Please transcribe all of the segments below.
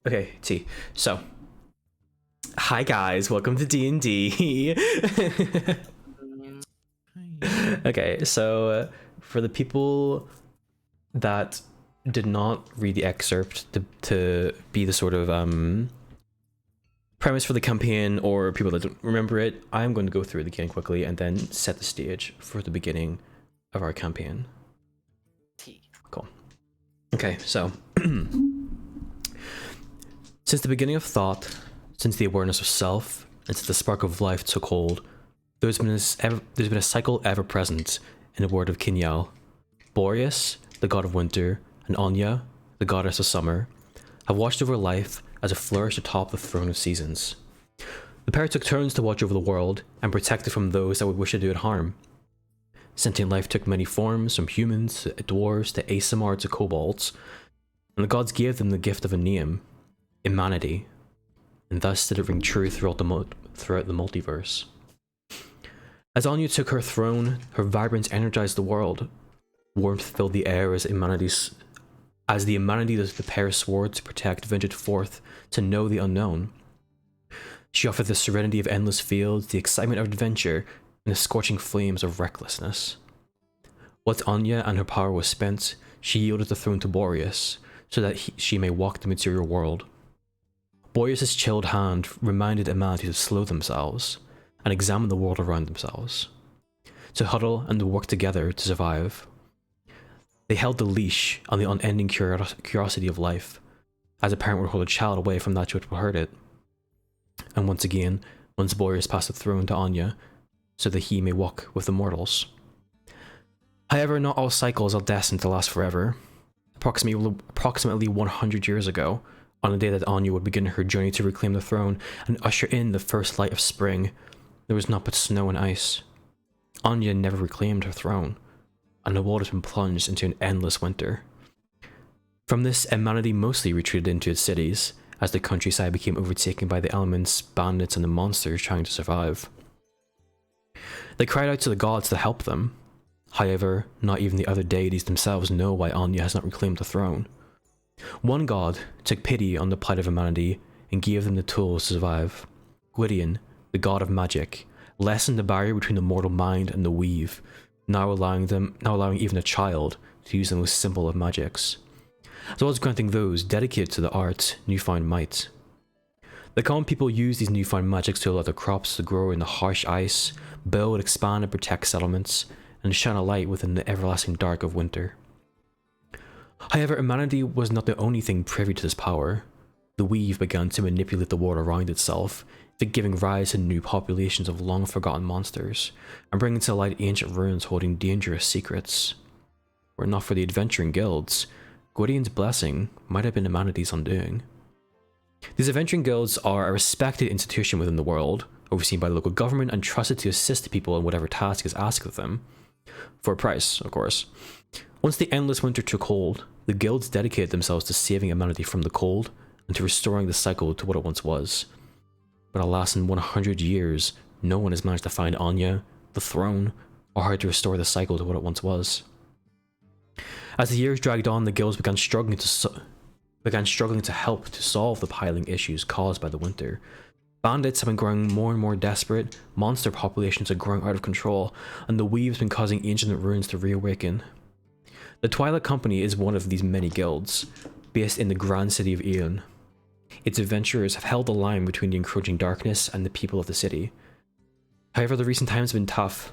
Okay, T. So, hi guys, welcome to D&D. Okay, so for the people that did not read the excerpt to be the sort of premise for the campaign, or people that don't remember it, I'm going to go through it again quickly and then set the stage for the beginning of our campaign. T. Cool. Okay, so since the beginning of thought, since the awareness of self, and since the spark of life took hold, there's been a cycle ever present in the world of Kinyal. Boreas, the god of winter, and Anya, the goddess of summer, have watched over life as it flourished atop the throne of seasons. The pair took turns to watch over the world and protect it from those that would wish to do it harm. Sentient life took many forms, from humans to dwarves to Aasimar to kobolds, and the gods gave them the gift of a name, Immanity, and thus did it ring true throughout the multiverse. As Anya took her throne, her vibrance energized the world. Warmth filled the air as the Immanity that the pair swore to protect ventured forth to know the unknown. She offered the serenity of endless fields, the excitement of adventure, and the scorching flames of recklessness. Once Anya and her power was spent, she yielded the throne to Boreas, so that she may walk the material world. Boreas' chilled hand reminded Immanity to slow themselves and examine the world around themselves, to huddle and to work together to survive. They held the leash on the unending curiosity of life, as a parent would hold a child away from that which would hurt it. And once again, Boreas passed the throne to Anya, so that he may walk with the mortals. However, not all cycles are destined to last forever. Approximately 100 years ago, on the day that Anya would begin her journey to reclaim the throne and usher in the first light of spring, there was naught but snow and ice. Anya never reclaimed her throne, and the world has been plunged into an endless winter. From this, Immanity mostly retreated into its cities, as the countryside became overtaken by the elements, bandits, and the monsters trying to survive. They cried out to the gods to help them. However, not even the other deities themselves know why Anya has not reclaimed the throne. One god took pity on the plight of Immanity and gave them the tools to survive. Gwydion, the god of magic, lessened the barrier between the mortal mind and the weave, now allowing even a child to use the most simple of magics, as well as granting those dedicated to the art newfound might. The common people use these newfound magics to allow their crops to grow in the harsh ice, build, expand, and protect settlements, and shine a light within the everlasting dark of winter. However, Immanity was not the only thing privy to this power. The weave began to manipulate the world around itself, giving rise to new populations of long-forgotten monsters, and bringing to light ancient ruins holding dangerous secrets. Were it not for the adventuring guilds, Gwydion's blessing might have been Immanity's undoing. These adventuring guilds are a respected institution within the world, overseen by the local government and trusted to assist people in whatever task is asked of them. For a price, of course. Once the endless winter took hold, the guilds dedicated themselves to saving Immanity from the cold and to restoring the cycle to what it once was. But alas, in 100 years, no one has managed to find Anya, the throne, or how to restore the cycle to what it once was. As the years dragged on, the guilds began struggling to help to solve the piling issues caused by the winter. Bandits have been growing more and more desperate, monster populations are growing out of control, and the weave's been causing ancient ruins to reawaken. The Twilight Company is one of these many guilds, based in the grand city of Aeon. Its adventurers have held the line between the encroaching darkness and the people of the city. However, the recent times have been tough.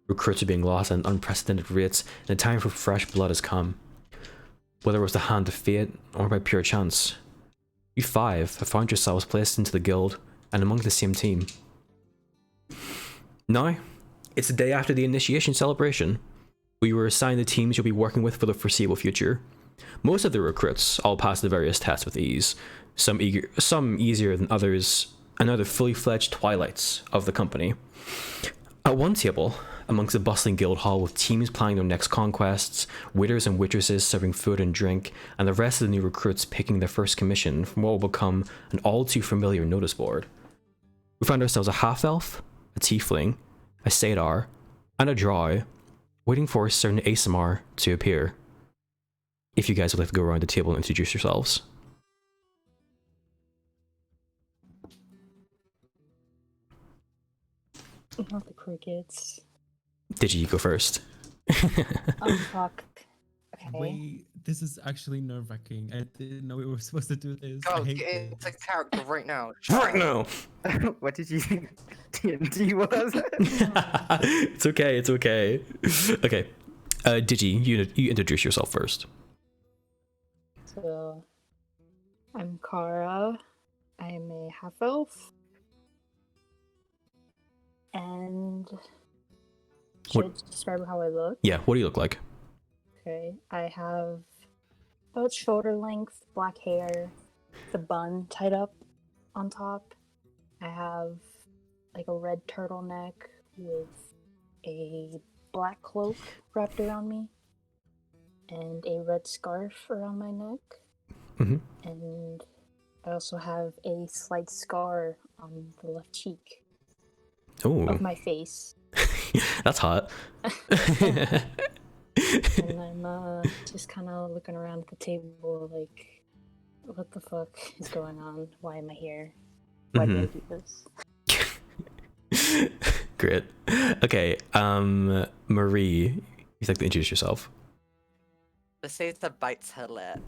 Recruits are being lost at unprecedented rates, and the time for fresh blood has come. Whether it was the hand of fate, or by pure chance, you five have found yourselves placed into the guild, and among the same team. Now, it's the day after the initiation celebration. We were assigned the teams you'll be working with for the foreseeable future. Most of the recruits all passed the various tests with ease, some easier than others, and now they're fully fledged Twilights of the company. At one table, amongst the bustling guild hall with teams planning their next conquests, waiters and waitresses serving food and drink, and the rest of the new recruits picking their first commission from what will become an all too familiar notice board. We found ourselves a half-elf, a tiefling, a satyr, and a drow, waiting for a certain Aasimar to appear. If you guys would like to go around the table and introduce yourselves. Not the crickets. Did you go first? Oh fuck. Okay. Wait, this is actually nerve-wracking. I didn't know we were supposed to do this. I Go, hate get into this. character right now. Right now. What did you think TNT was? It's okay. It's okay. Okay. Digi, you introduce yourself first. So, I'm Kara. I'm a half elf. And should I describe how I look? Yeah. What do you look like? Okay, I have about shoulder length black hair, the bun tied up on top. I have like a red turtleneck with a black cloak wrapped around me, and a red scarf around my neck. Mhm. And I also have a slight scar on the left cheek Oh, of my face. that's hot. And I'm just kind of looking around at the table like, what the fuck is going on? Why am I here? Why did I do this? Great. Okay. Marie, you'd like to introduce yourself? Bethesda bites her lip,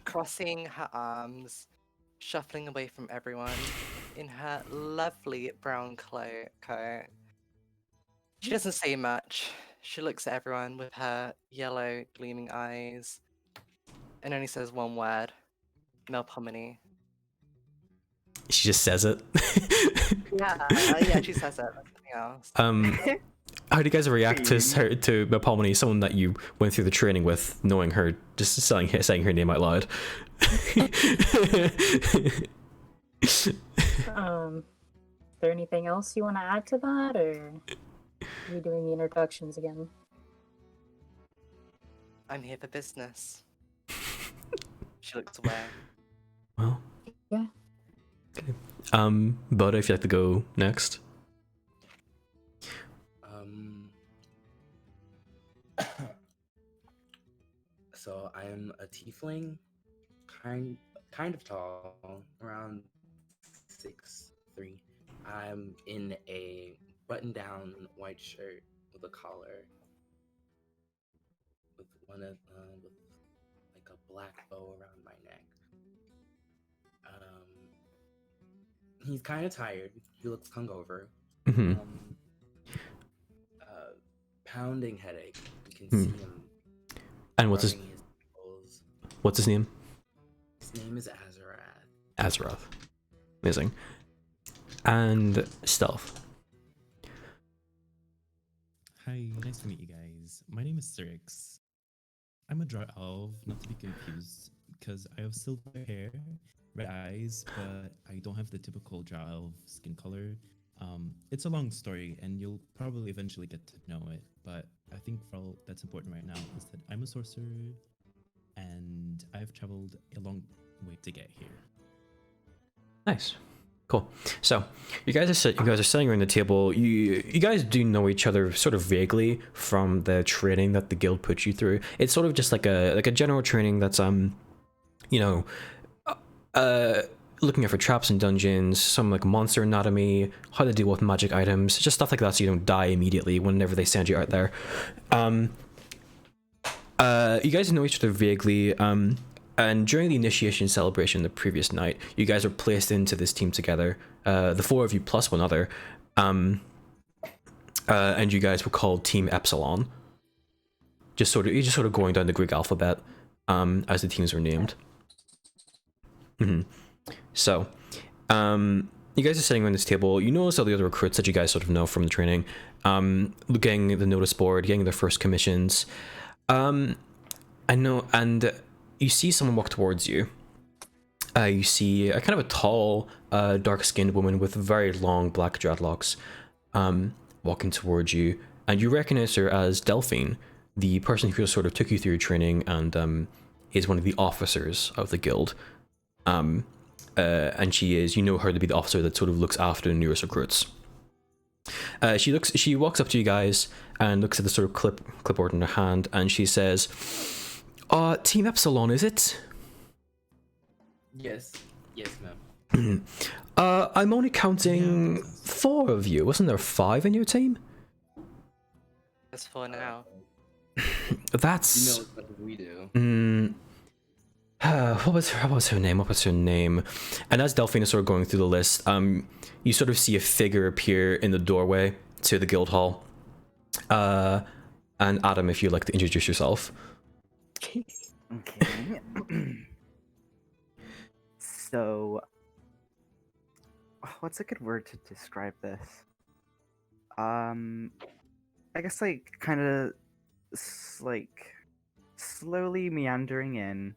crossing her arms, shuffling away from everyone in her lovely brown coat. She doesn't say much. She looks at everyone with her yellow gleaming eyes and only says one word: Melpomene. She just says it. Yeah, she says it. Nothing else. How do you guys react to Melpomene, someone that you went through the training with, knowing her, just saying her name out loud? Is there anything else you want to add to that, or are we doing the introductions again? I'm here for business. She looks away. Well, Yeah. okay. Boda, if you'd like to go next. So I'm a tiefling, kind of tall, around 6'3". I'm in a button-down white shirt with a collar, with with like a black bow around my neck. He's kind of tired. He looks hungover. Mm-hmm. Pounding headache. You can see him. And what's his temples. What's his name? His name is Azarath. Azeroth. Amazing. And Stealth. Hi, nice to meet you guys. My name is Cyrix. I'm a dry elf, not to be confused, because I have silver hair, red eyes, but I don't have the typical dry elf skin color. It's a long story, and you'll probably eventually get to know it, but I think for all that's important right now is that I'm a sorcerer, and I've traveled a long way to get here. Nice. Cool. So you guys are sitting around the table. You guys do know each other sort of vaguely from the training that the guild put you through. It's sort of just like a general training that's looking out for traps in dungeons, some like monster anatomy, how to deal with magic items, just stuff like that so you don't die immediately whenever they send you out there. You guys know each other vaguely, and during the initiation celebration the previous night, you guys were placed into this team together, the four of you plus one other, and you guys were called Team Epsilon. Just sort of going down the Greek alphabet as the teams were named. So, you guys are sitting around this table. You notice all the other recruits that you guys sort of know from the training, getting the notice board, getting their first commissions. I know, and you see someone walk towards you. You see a kind of a tall, dark-skinned woman with very long black dreadlocks, walking towards you, and you recognize her as Delphine, the person who sort of took you through your training and is one of the officers of the guild. And she is, you know her to be the officer that sort of looks after the newest recruits. She walks up to you guys and looks at the sort of clipboard in her hand, and she says, Team Epsilon, is it? Yes, ma'am. I'm only counting Yeah. 4 of you. Wasn't there 5 in your team? It's for now. That's. You know as much as we do. What was her name? What was her name? And as Delphine is sort of going through the list, you sort of see a figure appear in the doorway to the guild hall. And Adam, if you'd like to introduce yourself. Okay. So, what's a good word to describe this? I guess like kind of like slowly meandering in,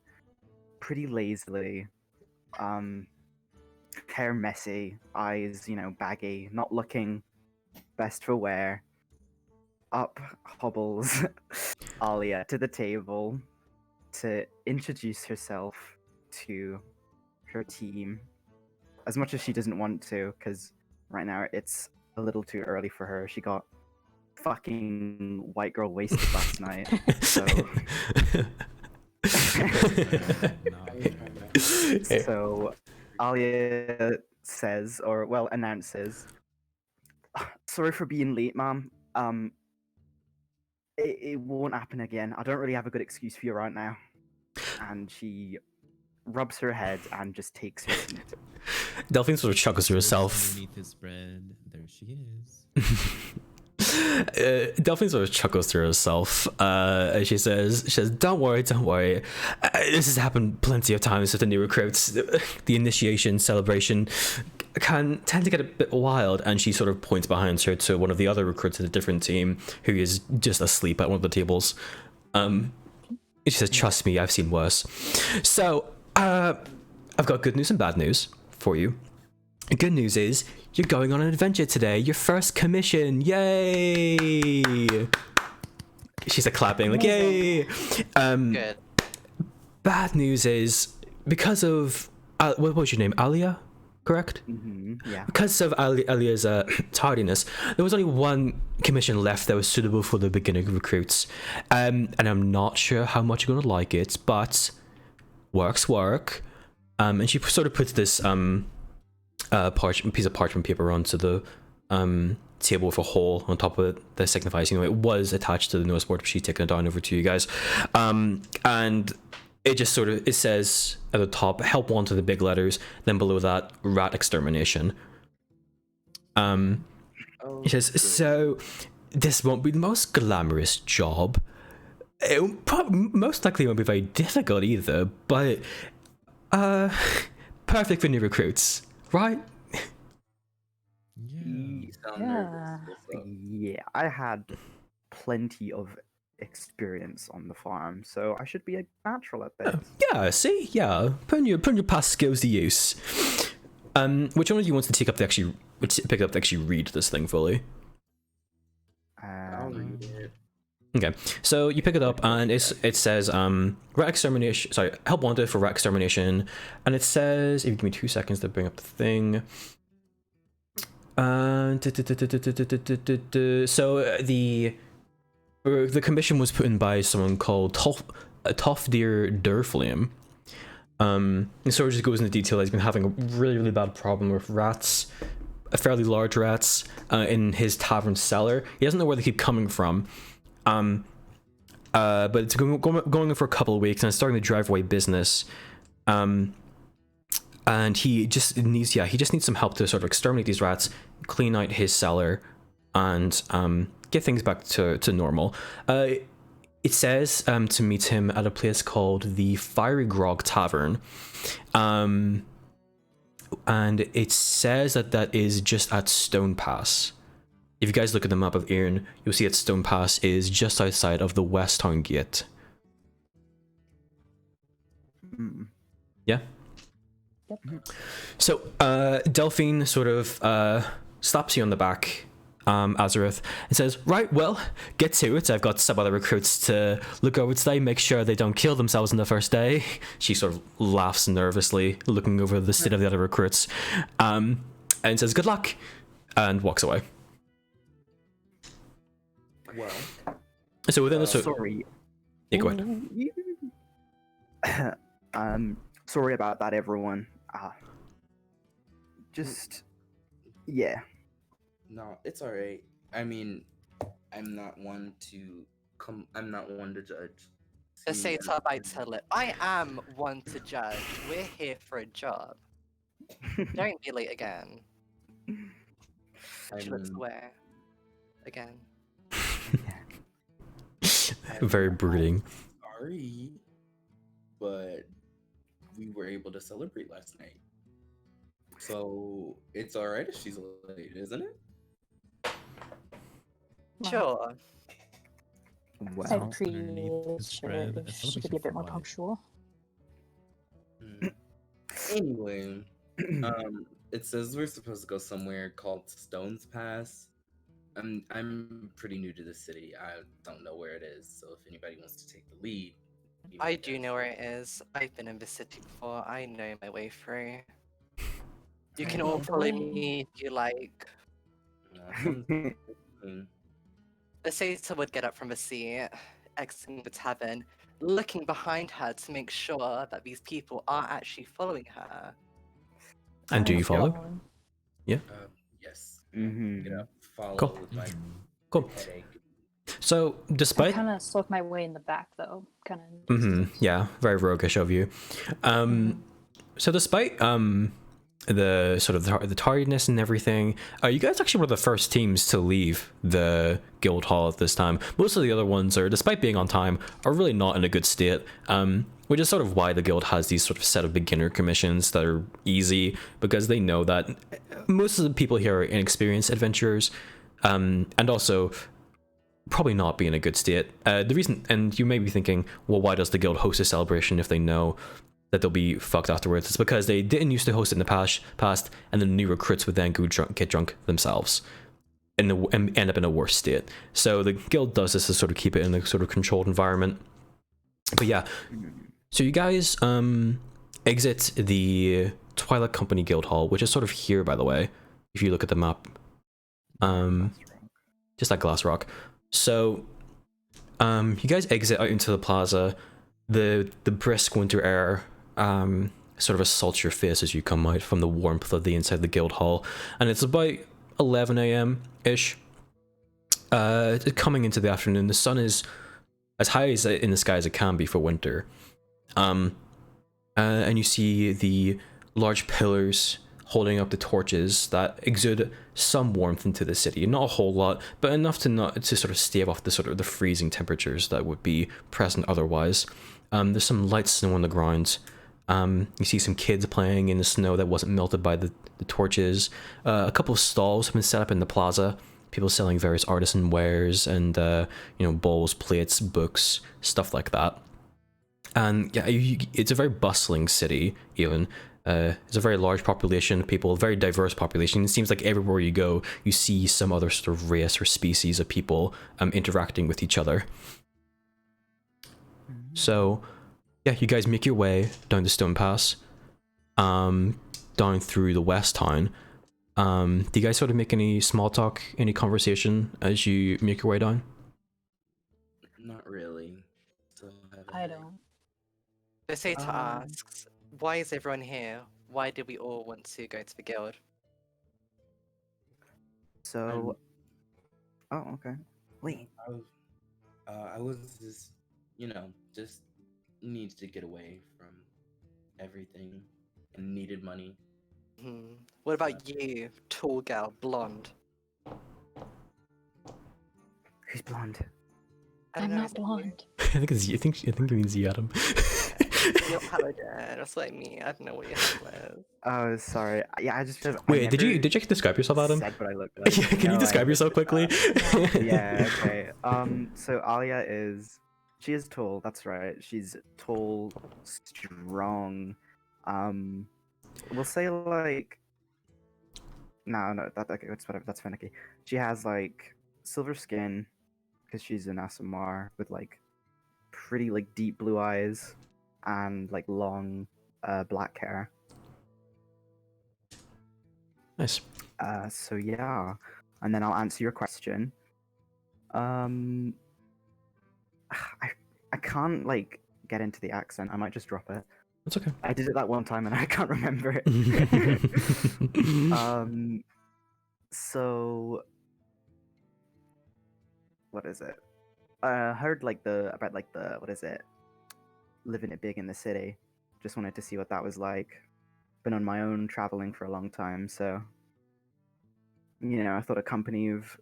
pretty lazily. Hair messy, eyes, baggy, not looking best for wear. Up hobbles Alia to the table to introduce herself to her team. As much as she doesn't want to, because right now it's a little too early for her. She got fucking white girl wasted last night. So, so Alia says, or well, announces, "Sorry for being late, ma'am. It won't happen again. I don't really have a good excuse for you right now." And she rubs her head and just takes her seat. Delphine sort of chuckles to herself. Underneath his bread, there she is. Delphine sort of chuckles to herself. And she says, don't worry. This has happened plenty of times with the new recruits. The initiation celebration can tend to get a bit wild." And she sort of points behind her to one of the other recruits in a different team who is just asleep at one of the tables. She says, "Trust me, I've seen worse." So, I've got good news and bad news for you. Good news is you're going on an adventure today. Your first commission. Yay! She's like clapping, like, yay! Good. Bad news is because of what was your name? Alia, correct? Yeah. Because of Alia's tardiness, there was only one commission left that was suitable for the beginner recruits. And I'm not sure how much you're gonna like it, but work. And she sort of puts this piece of parchment paper onto the table with a hole on top of it that signifies, it was attached to the notice board, but she's taken it down over to you guys. And it just sort of, it says at the top, "Help wanted," the big letters, then below that, "Rat extermination." Oh, It says, good. "So this won't be the most glamorous job. Most likely won't be very difficult either, but perfect for new recruits, right?" Yeah. You sound Yeah. nervous. What's up? Yeah, I had plenty of experience on the farm, so I should be a natural at this. Yeah, see, yeah, putting your past skills to use. Which one of you wants to pick up to actually read this thing fully? I'll read it. Okay, so you pick it up and it says rat extermination. Sorry, help wanted for rat extermination, and it says, if you give me 2 seconds to bring up the thing. So the commission was put in by someone called Tofdir Durfliam. It sort of just goes into detail that he's been having a really bad problem with rats, fairly large rats, in his tavern cellar. He doesn't know where they keep coming from. But it's going on for a couple of weeks and it's starting to drive away business. And he just needs some help to sort of exterminate these rats, clean out his cellar, and get things back to normal. It says to meet him at a place called the Fiery Grog Tavern. And it says that is just at Stone Pass. If you guys look at the map of Erin, you'll see that Stone Pass is just outside of the West Town Gate. Hmm. Yeah? So, Delphine sort of slaps you on the back, Azareth, and says, "Right, well, get to it. I've got some other recruits to look over today, make sure they don't kill themselves on the first day." She sort of laughs nervously, looking over the state of the other recruits, and says, "Good luck," and walks away. Well, So within the Sorry. yeah, go ahead. Sorry about that, everyone. just yeah. No, it's all right. I mean, I'm not one to I'm not one to judge. The See me satyr as- bites her lip. I am one to judge. We're here for a job. Don't be late again. I She looks mean, away. Again. Very brooding. sorry, but we were able to celebrate last night. So it's all right if she's late, isn't it? Well, Sure. I'd Well, underneath the appreciate spread, it a if she could be a celebration bit more for what? punctual. Anyway, it says we're supposed to go somewhere called Stones Pass. I'm pretty new to the city. I don't know where it is, so if anybody wants to take the lead, be my I do guest. know where it is. I've been in this city before. I know my way through. You I can know all the follow way. me if you like. Sounds good. The satyr would get up from a seat, exiting the tavern, looking behind her to make sure that these people are actually following her. And do you follow? Following. Yes. Mhm. Get up, follow Cool. with my Cool. headache. So, I despite kind of slunk my way in the back though, kind of. yeah, very roguish of you. So despite the sort of the tardiness and everything, you guys actually were the first teams to leave the guild hall at this time. Most of the other ones are, despite being on time, are really not in a good state. Which is sort of why the guild has these sort of set of beginner commissions that are easy, because they know that most of the people here are inexperienced adventurers, and also probably not be in a good state. The reason, and you may be thinking, well, why does the guild host a celebration if they know that they'll be fucked afterwards? It's because they didn't used to host it in the past, and the new recruits would then get drunk themselves and end up in a worse state. So the guild does this to sort of keep it in a sort of controlled environment. But yeah, so you guys exit the Twilight Company Guild Hall, which is sort of here, by the way, if you look at the map. Just like Glass Rock. So you guys exit out into the plaza. The brisk winter air sort of assaults your face as you come out from the warmth of the inside the guild hall, and it's about 11 a.m. ish. Coming into the afternoon, the sun is as high as in the sky as it can be for winter. And you see the large pillars holding up the torches that exude some warmth into the city. Not a whole lot, but enough to sort of stave off the sort of the freezing temperatures that would be present otherwise. There's some light snow on the ground. You see some kids playing in the snow that wasn't melted by the torches. A couple of stalls have been set up in the plaza. People selling various artisan wares and bowls, plates, books, stuff like that. And yeah, it's a very bustling city, even. It's a very large population of people, very diverse population. It seems like everywhere you go, you see some other sort of race or species of people interacting with each other. So, yeah, you guys make your way down the Stone Pass, down through the West Town. Do you guys sort of make any small talk, any conversation as you make your way down? Not really. Still have a I headache. don't. The satyr Um, asks, why is everyone here? Why did we all want to go to the guild? So, oh, okay. Wait, I was just, just needed to get away from everything and needed money. What about you, tall girl, blonde? who's blonde? I don't I'm know, not is it you? blonde. I think it means you, Adam. You're paladin, that's like me. I don't know what your handle is. Oh, sorry. Yeah, I just feel. Wait, did you describe yourself, Adam? Said what I look like. Yeah, can No, you I describe yourself haven't. quickly? Yeah, okay. So Alia she is tall, that's right. She's tall, strong. We'll say like no, okay, it's whatever, that's finicky. She has like silver skin, because she's an Asimar with like pretty like deep blue eyes and like long black hair. Nice. So yeah. And then I'll answer your question. I can't like get into the accent. I might just drop it. That's okay. I did it that one time and I can't remember it. So what is it? I heard like about like the what is it? Living it big in the city. Just wanted to see what that was like. Been on my own traveling for a long time, so I thought a company of,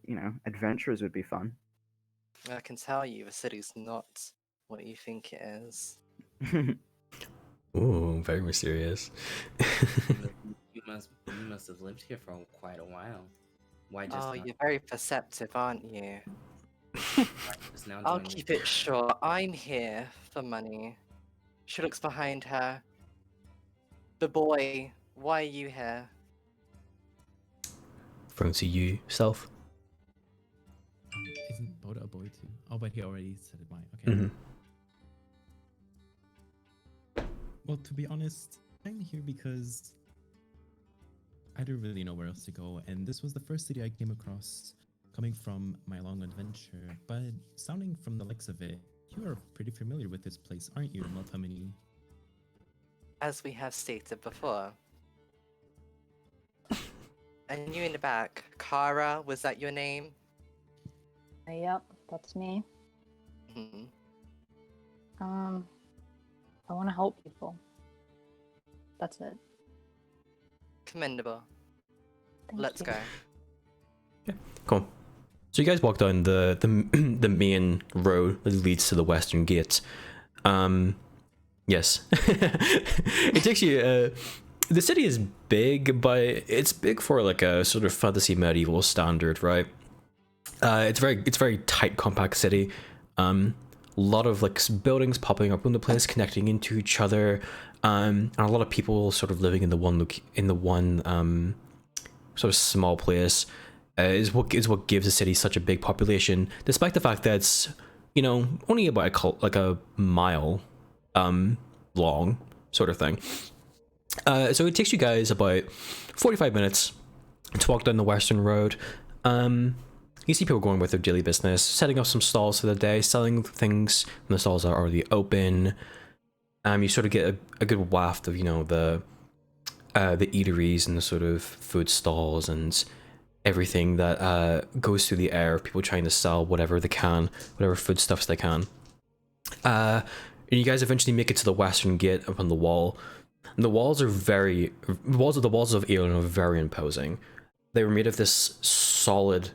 adventurers would be fun. I can tell you the city's not what you think it is. Ooh, very mysterious. You must have lived here for quite a while. Why just Oh, not- you're very perceptive, aren't you? why just now I'll join keep me? it short. I'm here for money. She looks behind her. The boy, why are you here? Referring to you, self. Isn't Boda a boy too? Oh, but he already said it. Mine. Okay. Mm-hmm. Well, to be honest, I'm here because I don't really know where else to go, and this was the first city I came across coming from my long adventure. But sounding from the likes of it, you are pretty familiar with this place, aren't you, Melpomene? As we have stated before. And you in the back, Kara, was that your name? Yep, that's me. Mhm. I want to help people. That's it. Commendable. Thank Let's you. go. Cool. So you guys walk down the the main road that leads to the western gate. Yes. It takes you. The city is big, but it's big for like a sort of fantasy medieval standard, right? It's very tight, compact city. A lot of like buildings popping up in the place, connecting into each other, and a lot of people sort of living in the one sort of small place. Is what gives the city such a big population, despite the fact that it's only about a mile long sort of thing. So it takes you guys about 45 minutes to walk down the western road. You see people going with their daily business, setting up some stalls for the day, selling things when the stalls are already open. You sort of get a good waft of the eateries and the sort of food stalls and everything that goes through the air of people trying to sell whatever they can, whatever foodstuffs they can. And you guys eventually make it to the western gate up on the wall. And the walls of Aeolon are very imposing. They were made of this solid,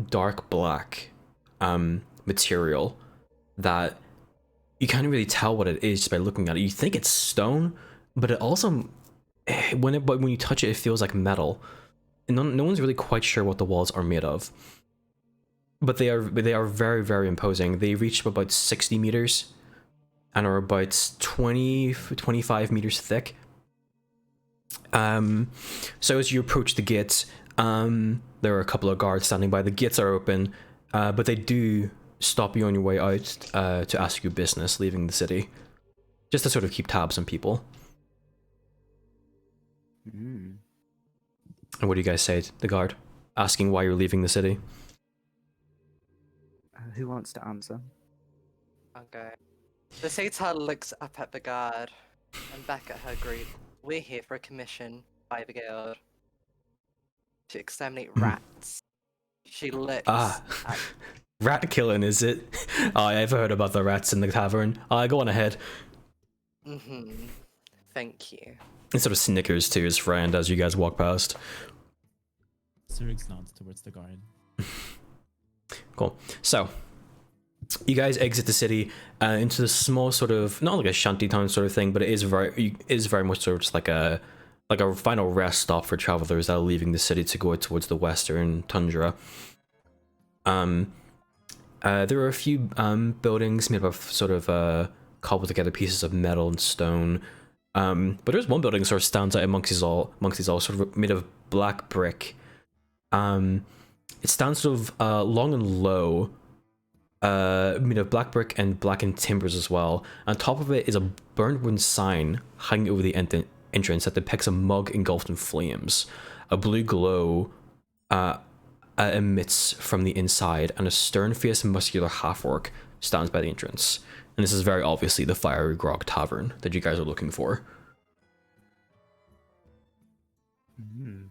dark black material that you can't really tell what it is just by looking at it. You think it's stone, but it also, when you touch it, it feels like metal. And no one's really quite sure what the walls are made of. But they are very, very imposing. They reach about 60 meters and are about 25 meters thick. So as you approach the gates, there are a couple of guards standing by. The gates are open, but they do stop you on your way out to ask you business leaving the city, just to sort of keep tabs on people. Mm. And what do you guys say to the guard, asking why you're leaving the city? Who wants to answer? Okay. The Satyr looks up at the guard and back at her group. We're here for a commission by the guild to exterminate rats. She looks Ah, at rat killing, is it? Oh, I've heard about the rats in the tavern. Go on ahead. Thank you. He sort of snickers to his friend as you guys walk past. Cyrix nods towards the guard. Cool. So, you guys exit the city into the small sort of, not like a shanty town sort of thing, but it is very much sort of just like a final rest stop for travelers that are leaving the city to go towards the western tundra. There are a few buildings made of sort of cobbled together pieces of metal and stone. But there's one building that sort of stands out amongst these all, sort of made of black brick. It stands sort of long and low, made of black brick and blackened timbers as well. On top of it is a burned wooden sign hanging over the entrance that depicts a mug engulfed in flames. A blue glow emits from the inside, and a stern-faced, muscular half-orc stands by the entrance. And this is very obviously the Fiery Grog Tavern that you guys are looking for. Hmm.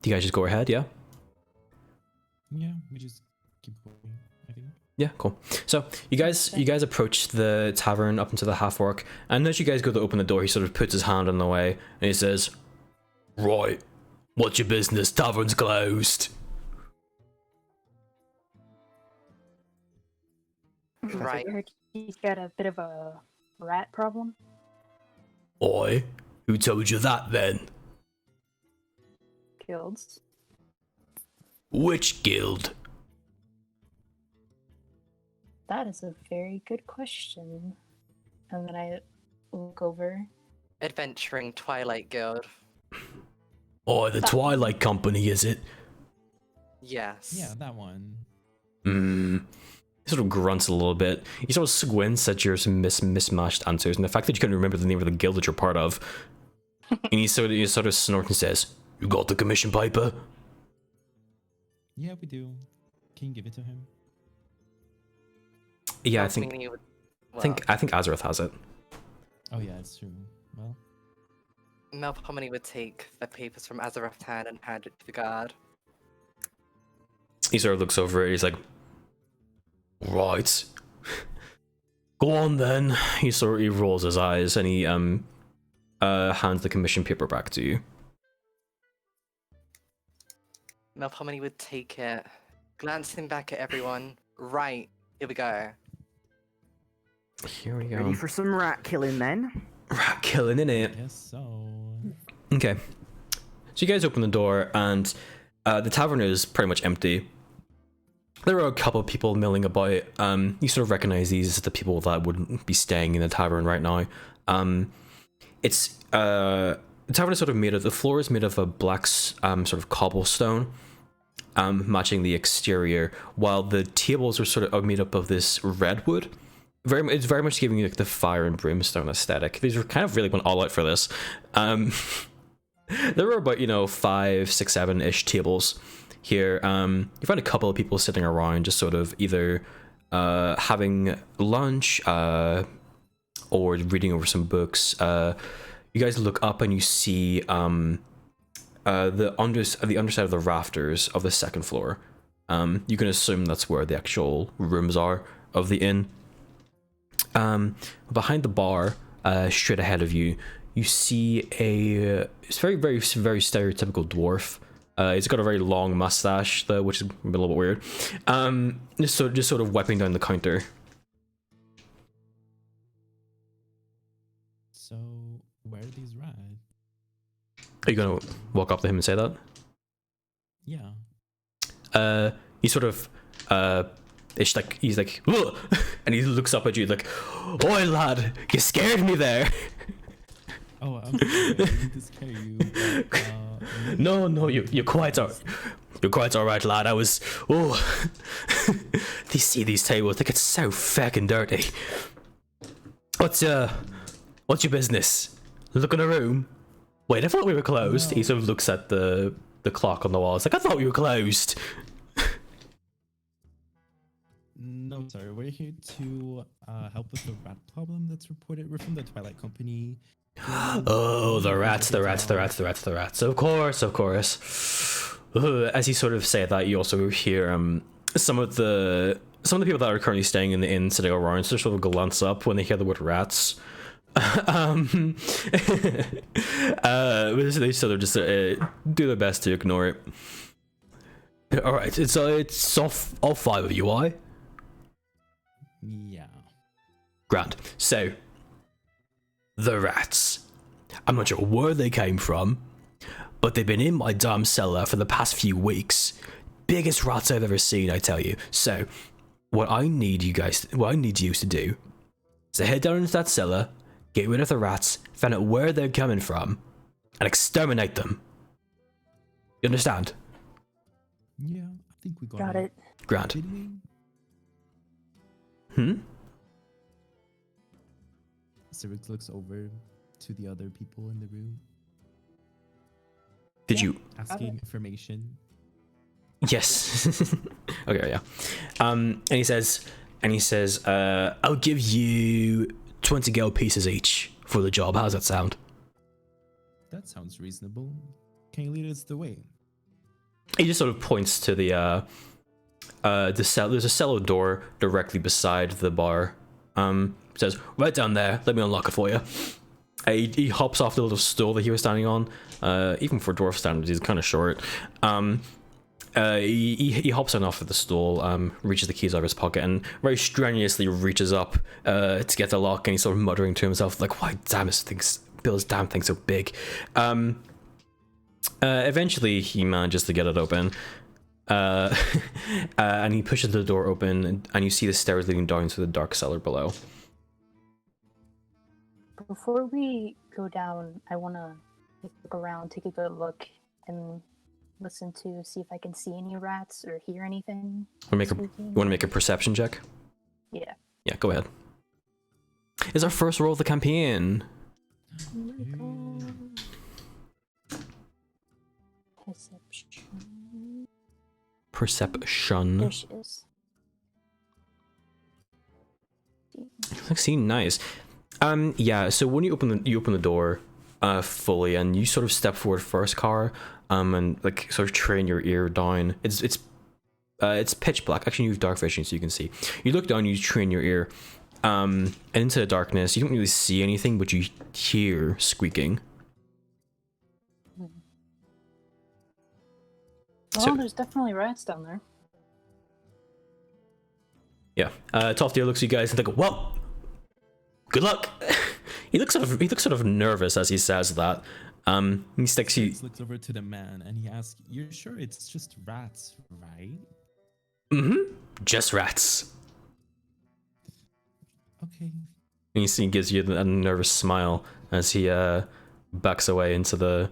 Do you guys just go ahead, yeah? Yeah, we just keep going, I think. Yeah, cool. So you guys approach the tavern up into the half orc, and as you guys go to open the door, he sort of puts his hand in the way and he says, "Right, what's your business? Tavern's closed." Right. I heard he's got a bit of a rat problem. Oi, who told you that then? Guilds. Which guild? That is a very good question. And then I look over. Adventuring Twilight Guild. Oi, the Twilight Company, is it? Yes. Yeah, that one. He sort of grunts a little bit. He sort of squints at your mismatched answers and the fact that you couldn't remember the name of the guild that you're part of. And he sort of snorts and says, "You got the commission paper?" Yeah, we do. Can you give it to him? Yeah, I Tells think me you would- I think Azareth has it. Oh yeah, it's true. Well, Melpomene would take the papers from Azareth's hand and hand it to the guard. He sort of looks over it. He's like, "Right, go on then." He rolls his eyes and he hands the commission paper back to you. Melpomene would take it, glancing back at everyone. Right, here we go. Here we go. Ready for some rat killing then? Rat killing, innit? guess so. Okay. So you guys open the door and the tavern is pretty much empty. There are a couple of people milling about. You sort of recognize these as the people that wouldn't be staying in the tavern right now. The tavern is sort of made of, the floor is made of a black sort of cobblestone, matching the exterior, while the tables are made up of this redwood. It's very much giving you like the fire and brimstone aesthetic. These were kind of really went all out for this. There were about 5, 6, 7-ish tables here. You find a couple of people sitting around, just sort of either having lunch or reading over some books. You guys look up and you see the underside of the rafters of the second floor. You can assume that's where the actual rooms are of the inn. Behind the bar, straight ahead of you, you see it's very, very, very stereotypical dwarf. He's got a very long mustache, though, which is a little bit weird. Just sort of wiping down the counter. So, where are these rats? Are you gonna walk up to him and say that? Yeah. He sort of he's like "Ugh!" and he looks up at you like, "Oi lad, you scared me there." Oh, I'm sorry. I didn't to scare you. But, No, you're quite all right, lad. I was do you see these tables? They get so fucking dirty. What's your business? Look in the room. Wait, I thought we were closed. No. He sort of looks at the clock on the wall. It's like, I thought we were closed. No, sorry. We're here to help with the rat problem that's reported. We're from the Twilight Company. Oh, the rats. Of course. As you sort of say that, you also hear some of the people that are currently staying in the inn sitting around sort of glance up when they hear the word rats. They sort of just do their best to ignore it. All right, it's all 5 of you, aye? Yeah. Grand. So, the rats. I'm not sure where they came from, but they've been in my damn cellar for the past few weeks. Biggest rats I've ever seen, I tell you. So, what I need you to do is to head down into that cellar, get rid of the rats, find out where they're coming from, and exterminate them. You understand? Yeah, I think we Got it. Grand. Did we? Cyrix looks over to the other people in the room, Did you? asking information. Yes. Okay, yeah. And he says, and he says, I'll give you 20 gold pieces each for the job. How's that sound? That sounds reasonable. Can you lead us the way? He just sort of points to the cell. There's a cellar door directly beside the bar. Says, right down there, let me unlock it for you. He hops off the little stool that he was standing on. Even for dwarf standards, he's kind of short. He hops on off of the stool, reaches the keys out of his pocket, and very strenuously reaches up to get the lock, and he's sort of muttering to himself, like, why damn Bill's damn thing so big. Eventually, he manages to get it open. And he pushes the door open, and you see the stairs leading down to the dark cellar below. Before we go down, I want to look around, take a good look, and listen to see if I can see any rats or hear anything. You want to make a perception check? Yeah. Yeah, go ahead. It's our first roll of the campaign. Perception. There she is. Like, see, nice. Yeah. So when you open the door, fully, and you sort of step forward first, Car, and like sort of train your ear down. It's pitch black. Actually, you have dark vision, so you can see. You look down, you train your ear, and into the darkness. You don't really see anything, but you hear squeaking. Well, So- there's definitely rats down there. Yeah. Tofty looks at you guys and think, well, good luck. he looks sort of nervous as he says that. He sticks you. Six looks over to the man and he asks, "You're sure it's just rats, right?" Mm-hmm. Just rats. Okay. And he gives you a nervous smile as he backs away into the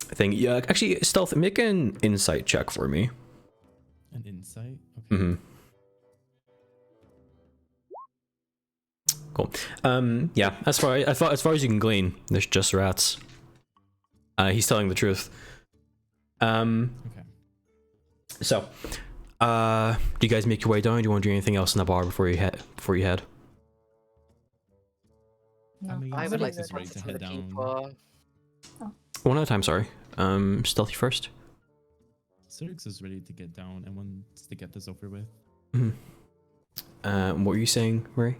thing. Yeah, actually, Stealth, make an insight check for me. An insight. Okay. Mm-hmm. Cool. Yeah. As far as you can glean, there's just rats. He's telling the truth. Okay. So, do you guys make your way down? Do you want to do anything else in the bar before you head? I mean, I would Felix like to is talk ready to to some of head the down. people. One at a time. Sorry. Stealthy first. Cyrix is ready to get down and wants to get this over with. What were you saying, Murray?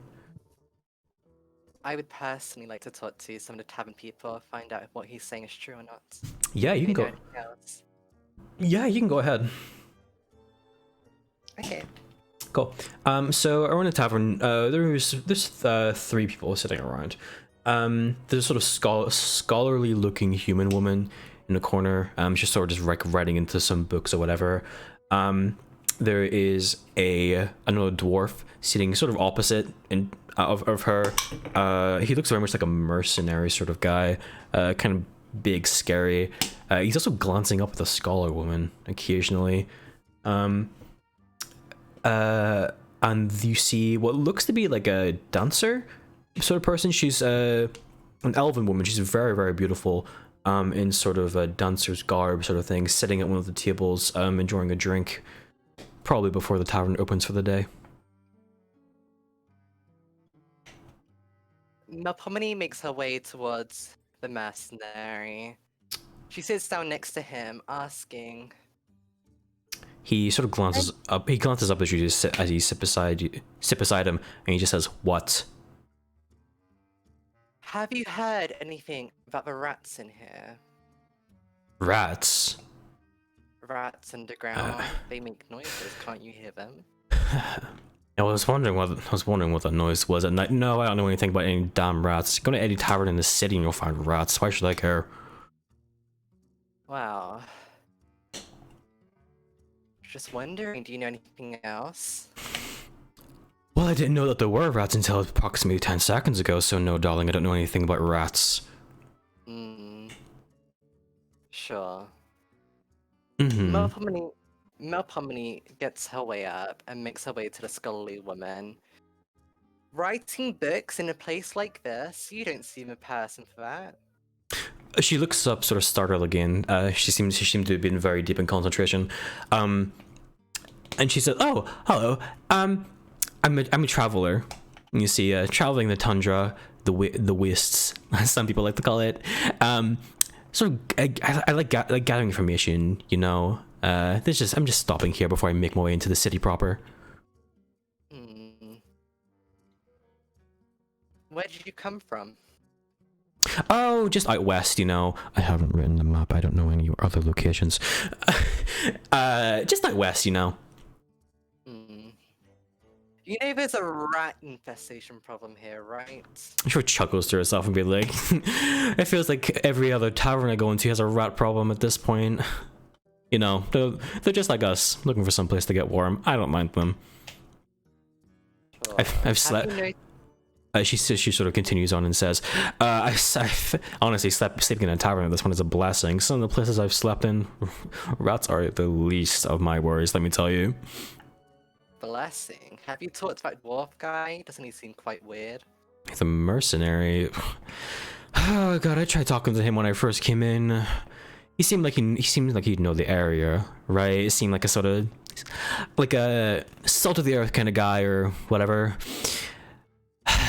I would personally like to talk to some of the tavern people, find out if what he's saying is true or not. Yeah, you can If they go. know anything else. Yeah, you can go ahead. Okay. Cool. So around the tavern, there's three people sitting around. There's a sort of scholarly looking human woman in the corner. She's sort of just like writing into some books or whatever. There is another dwarf sitting sort of opposite of her. He looks very much like a mercenary sort of guy, kind of big, scary. He's also glancing up at the scholar woman occasionally. And you see what looks to be like a dancer sort of person. She's an elven woman. She's very, very beautiful, in sort of a dancer's garb sort of thing, sitting at one of the tables, enjoying a drink, probably before the tavern opens for the day. Melpomene makes her way towards the mercenary. She sits down next to him, asking, He sort of glances up. He glances up as you sit beside him, and he just says, "What?" "Have you heard anything about the rats in here? Rats. Rats underground. They make noises. Can't you hear them?" I was wondering what that noise was at night. No, I don't know anything about any damn rats. Go to any tavern in the city and you'll find rats. Why should I care? Wow. Just wondering, do you know anything else? Well, I didn't know that there were rats until approximately 10 seconds ago, so no, darling, I don't know anything about rats. Sure. Mm-hmm. Melpomene gets her way up and makes her way to the scholarly woman. Writing books in a place like this? You don't seem a person for that. She looks up, sort of startled again. She seemed to have been very deep in concentration. And she said, "Oh, hello. I'm a traveler. You see, traveling the tundra, the wastes, as some people like to call it. Sort of, I like gathering information. You know, I'm just stopping here before I make my way into the city proper. Hmm. Where did you come from? Oh, just out west, you know. I haven't written the map. I don't know any other locations. Just out west, you know. Hmm. You know there's a rat infestation problem here, right? I'm sure chuckles to herself and be like, it feels like every other tavern I go into has a rat problem at this point. You know, they're just like us, looking for some place to get warm. I don't mind them. Sure. I've Have slept. you She sort of continues on and says, I've honestly sleeping in a tavern at this one is a blessing. Some of the places I've slept in, rats are the least of my worries, let me tell you. blessing? Have you talked about dwarf guy? Doesn't he seem quite weird? The mercenary. Oh god, I tried talking to him when I first came in. He seemed like he'd know the area, right? It seemed like a sort of like a salt of the earth kind of guy or whatever.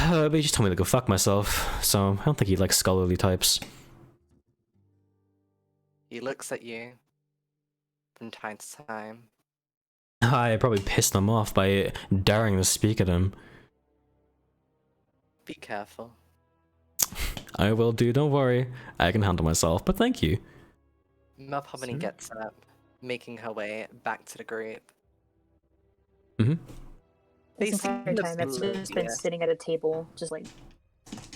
But he just told me to go fuck myself, so I don't think he likes scholarly types. He looks at you from time to time. I probably pissed him off by daring to speak at him. Be careful. I will do, don't worry. I can handle myself, but thank you. Melpomene Sir? gets up, making her way back to the group. Mm-hmm. They This seem entire time, I've just been oblivious. sitting at a table, just like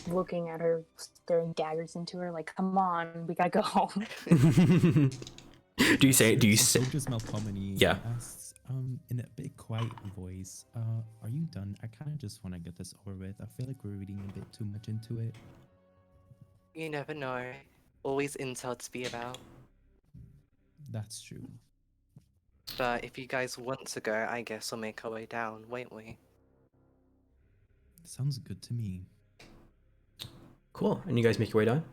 looking at her, staring daggers into her, like, come on, we gotta go home. do you say? So does Melpomene. Yeah. Asks, in a bit quiet voice, are you done? I kind of just want to get this over with. I feel like we're reading a bit too much into it. You never know. Always intel to be about. That's true. But if you guys want to go, I guess we'll make our way down, won't we? Sounds good to me. Cool. And you guys make your way down?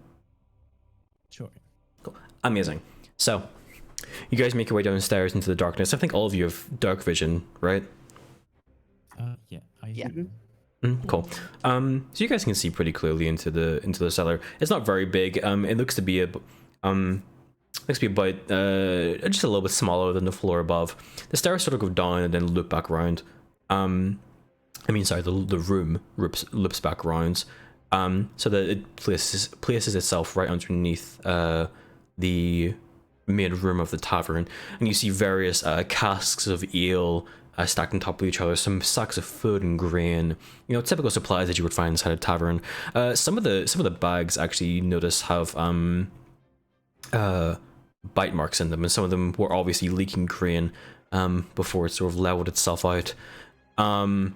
Sure. Amazing. So, you guys make your way downstairs into the darkness. I think all of you have dark vision, right? Yeah. Yeah. Cool. So you guys can see pretty clearly into the cellar. It's not very big. It looks to be about just a little bit smaller than the floor above. The stairs sort of go down and then loop back around. The room loops back around. So that it places itself right underneath the main room of the tavern, and you see various casks of ale stacked on top of each other, some sacks of food and grain, you know, typical supplies that you would find inside a tavern. Some of the bags actually you notice have bite marks in them, and some of them were obviously leaking grain before it sort of leveled itself out. And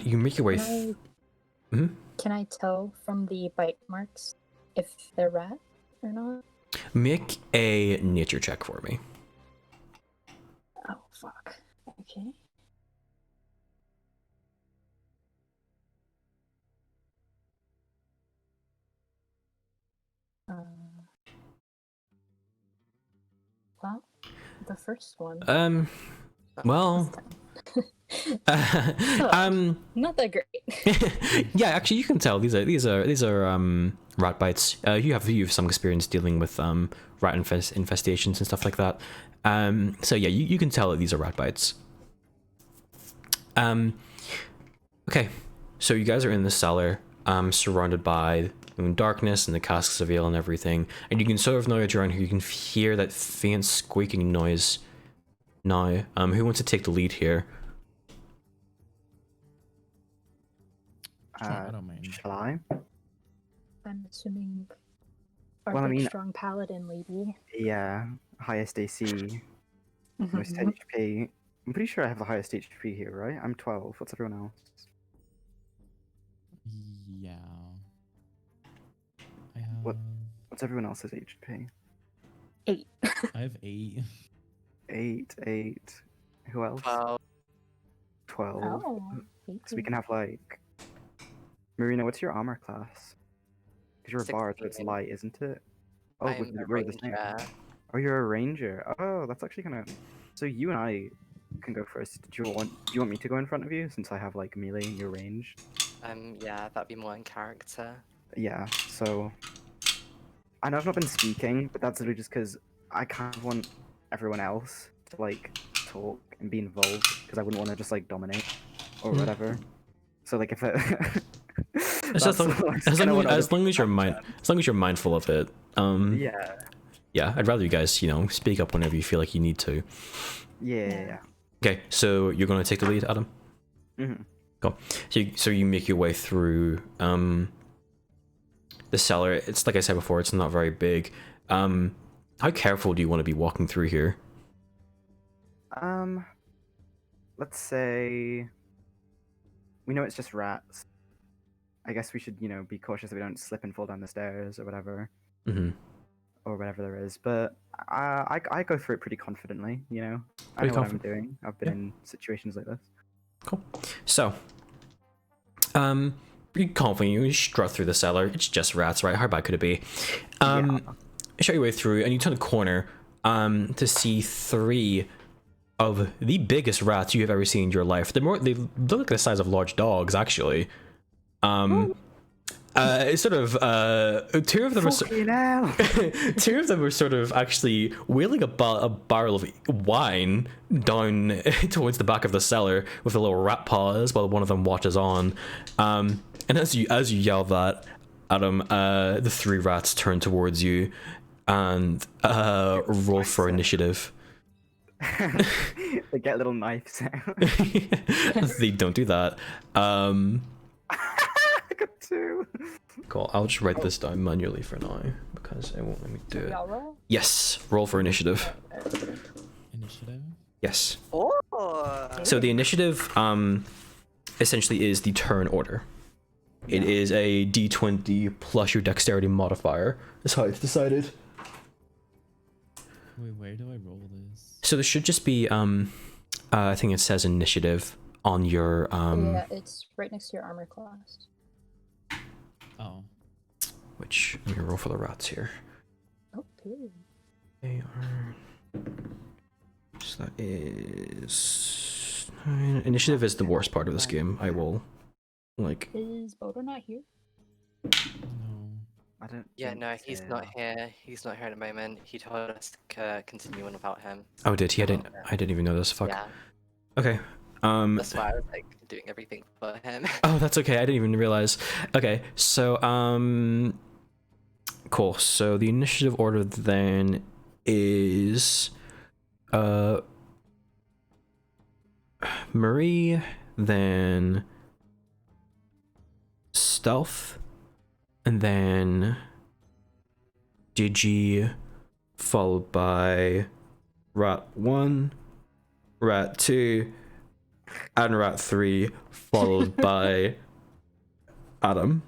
you make your way. Can I tell from the bite marks if they're rat or not? Make a nature check for me. Oh, fuck. Okay. Well, the first one. Well, Not that great. yeah, actually, you can tell these are rat bites. You have some experience dealing with rat infestations and stuff like that. So yeah, you can tell that these are rat bites. Okay, so you guys are in the cellar, surrounded by darkness and the casks of ale and everything, and you can sort of know that you're around here. You can hear that faint squeaking noise. Now, who wants to take the lead here? Sure, I don't mind. Shall I? I'm assuming Well, our I big mean- strong paladin lady. Yeah, highest AC, most HP. I'm pretty sure I have the highest HP here, right? I'm 12. What's everyone else? Yeah. I have. What? What's everyone else's HP? 8. I have 8. 8. Who else? 12. Oh. So we can have like. Marina, what's your armor class? Because you're a bard, so it's 16. light, isn't it? Oh, I'm a we're the same. ranger. Oh, you're a ranger. Oh, that's actually kind of. So you and I can go first. Do you want me to go in front of you since I have like melee and you're ranged? Yeah, that'd be more in character. Yeah. So I know I've not been speaking, but that's literally just because I kind of want everyone else to like talk and be involved because I wouldn't want to just like dominate or Mhm. whatever. So like if it As long, as long as you're mindful of it. Yeah. Yeah, I'd rather you guys, speak up whenever you feel like you need to. Yeah. Okay, so you're gonna take the lead, Adam. Mm-hmm. Cool. So you make your way through the cellar. It's like I said before, it's not very big. How careful do you want to be walking through here? Let's say we know it's just rats. I guess we should, be cautious that we don't slip and fall down the stairs or whatever. Mm-hmm. Or whatever there is. But I go through it pretty confidently, I Pretty know what I'm confident. doing. I've been Yeah. in situations like this. Cool. So, pretty confident you strut through the cellar. It's just rats, right? How bad could it be? Yeah. Show your way through, and you turn the corner to see 3 of the biggest rats you have ever seen in your life. They look like the size of large dogs, actually. It's sort of 2 of them Fucking hell! 2 of them were sort of actually wheeling a barrel of wine down towards the back of the cellar with a little rat paws while one of them watches on. And as you yell that, Adam, the 3 rats turn towards you and roll for initiative. They get little knives out. They don't do that. I got 2. Cool. I'll just write this down manually for now because it won't let me do it. Y'all roll? Yes, roll for initiative. Initiative. Yes. Oh! So the initiative essentially is the turn order. It is a d20 plus your dexterity modifier. That's how it's decided. Wait, where do I roll this? So there should just be I think it says initiative on your Yeah, it's right next to your armor class. Oh. which let me roll for the rats here. Oh, period. They are so that is 9. Initiative is the worst part of this game. I will Is Bodo not here? No. I don't. Yeah, think no, he's not so. here. He's not here at the moment. He told us to continue on without him. Oh, did he? I didn't even know this. Fuck. Yeah, Okay. that's why I was like doing everything for him. Oh, that's okay. I didn't even realize. Okay, so cool. So the initiative order then is Marie, then Stealth, and then Digi, followed by Rat 1, Rat 2, and Rat 3, followed by Adam.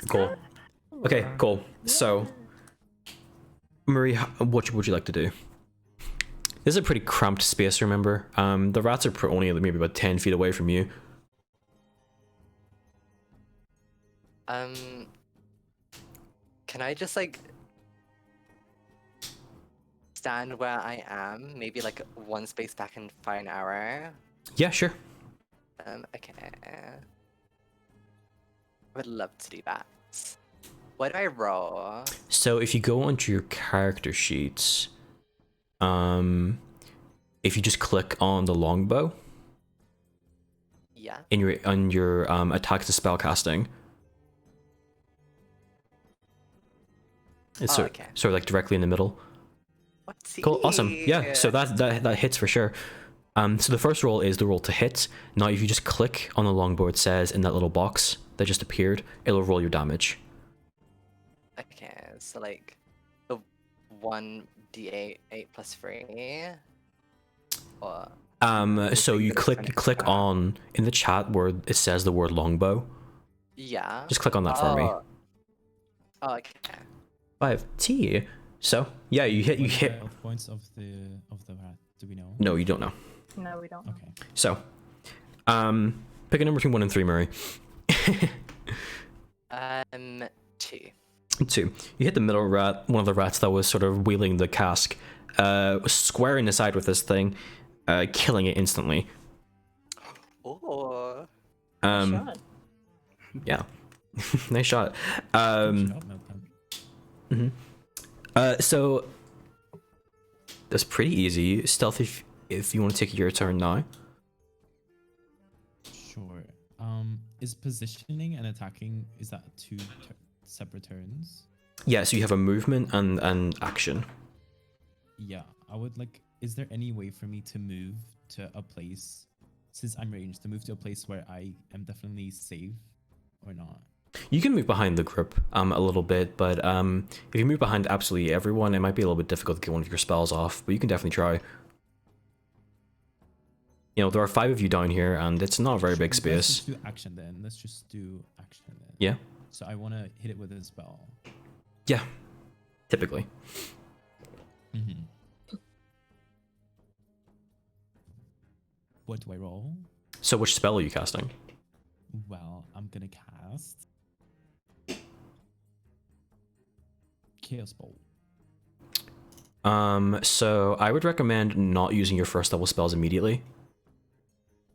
Cool. Okay, cool. So, Marie, what would you like to do? This is a pretty cramped space, remember? The rats are only maybe about 10 feet away from you. Can I just like stand where I am? Maybe like one space back and fire an arrow. Yeah, sure. Okay. I would love to do that. What do I roll? So if you go onto your character sheets, if you just click on the longbow Yeah. in your attack to spellcasting, it's Oh, sort okay. of like directly in the middle. What's Cool, awesome. Yeah, so that hits for sure. So the first roll is the roll to hit. Now if you just click on the longbow, it says in that little box that just appeared, it'll roll your damage. Okay, so like the 1d8 8 plus 3. Or So you click on in the chat where it says the word longbow. yeah. Just click on that for me. Oh, okay. 5T. So yeah, you hit. What are the health points of the rat? Do we know? No, you don't know. No, we don't. know. Okay. So, pick a number between 1 and 3, Murray. 2. 2. You hit the middle rat, one of the rats that was sort of wheeling the cask, square in the side with this thing. killing it instantly. Oh. Nice Um, shot. yeah, nice shot. Good job, Meltdown. So that's pretty easy. Stealth, if you want to take your turn now. Sure. Is positioning and attacking, is that two separate turns? Yeah, so you have a movement and action. Yeah, I would like. Is there any way for me to move to a place, since I'm ranged, to move to a place where I am definitely safe, or not? You can move behind the group a little bit, but if you move behind absolutely everyone, it might be a little bit difficult to get one of your spells off, but you can definitely try. You know, there are 5 of you down here, and it's not a very big Let's space. just do action then. Let's just do action then. Yeah? So I want to hit it with a spell. Yeah. Typically. Mm-hmm. What do I roll? So which spell are you casting? Well, I'm gonna cast Chaos Bolt. So I would recommend not using your first level spells immediately,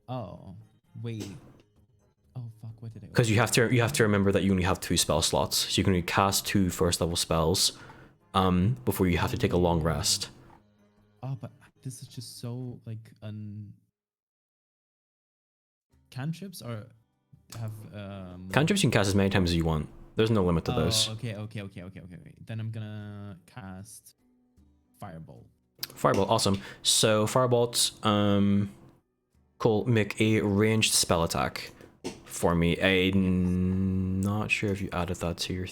Oh, wait. Oh fuck! What did I? because you have to remember that you only have 2 spell slots, so you can only cast 2 first level spells before you have to take a long rest. Oh, but this is just so like cantrips are have Cantrips you can cast as many times as you want. There's no limit to those. Okay. Then I'm gonna cast Firebolt. Firebolt, awesome. So Firebolt, cool. Make a ranged spell attack for me. I'm not sure if you added that to your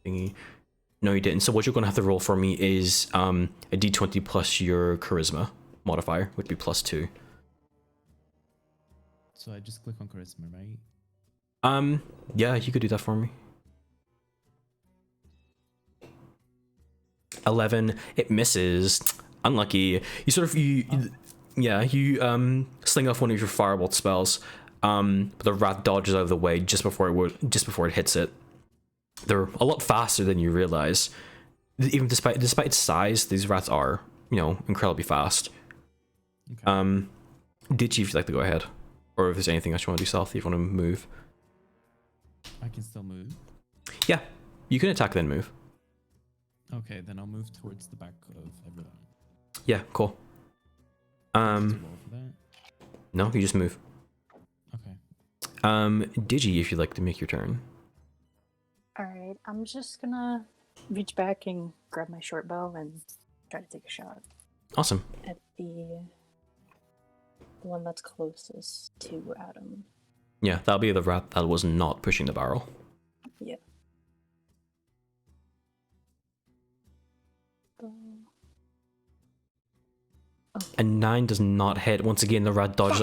thingy. No, you didn't. So what you're gonna have to roll for me is a d20 plus your charisma modifier, would be +2. So I just click on Charisma, right? Yeah, you could do that for me. 11, it misses. Unlucky. You sort of you sling off one of your firebolt spells, but the rat dodges out of the way just before it hits it. They're a lot faster than you realize. Even despite its size, these rats are, incredibly fast. Okay. Did you, if you'd like to go ahead, or if there's anything else you want to do, stealthy, if you want to move? I can still move. Yeah, you can attack then move. Okay, then I'll move towards the back of everyone. Yeah, cool. Do I have to roll for that? No, you just move. Okay. Digi, if you'd like to make your turn. Alright, I'm just gonna reach back and grab my short bow and try to take a shot Awesome. at the one that's closest to Adam. Yeah, that'll be the rat that was not pushing the barrel. Yeah. Bow. A 9 does not hit. Once again, the rat dodges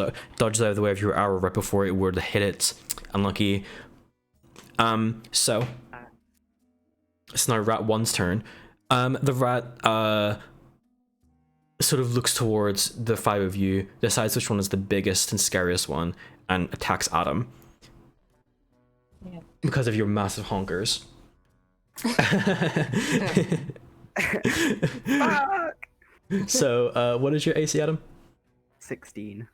out of the way of your arrow right before it were to hit it. Unlucky. So it's now rat 1's turn. The rat sort of looks towards the 5 of you, decides which one is the biggest and scariest one, and attacks Adam. Yeah. Because of your massive honkers. Fuck! So, what is your AC, Adam? 16.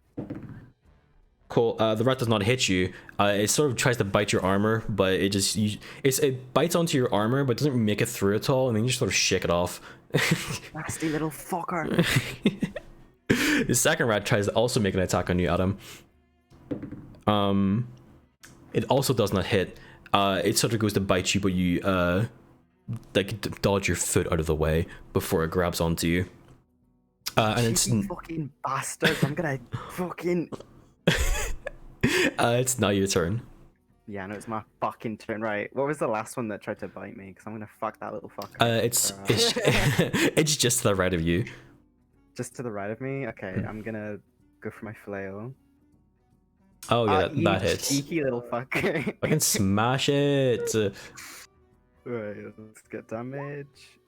Cool. The rat does not hit you. It sort of tries to bite your armor, but it bites onto your armor, but doesn't make it through at all, and then you just sort of shake it off. Nasty little fucker. The second rat tries to also make an attack on you, Adam. It also does not hit. It sort of goes to bite you, but you dodge your foot out of the way before it grabs onto you. And it's You fucking bastards. I'm gonna fucking. it's now your turn. Yeah, no, it's my fucking turn. Right. What was the last one that tried to bite me? Because I'm gonna fuck that little fucker. It's it's just to the right of you. Just to the right of me? Okay, I'm gonna go for my flail. Oh yeah, You that hits. cheeky little fucker. I can smash it. Right, let's get damage.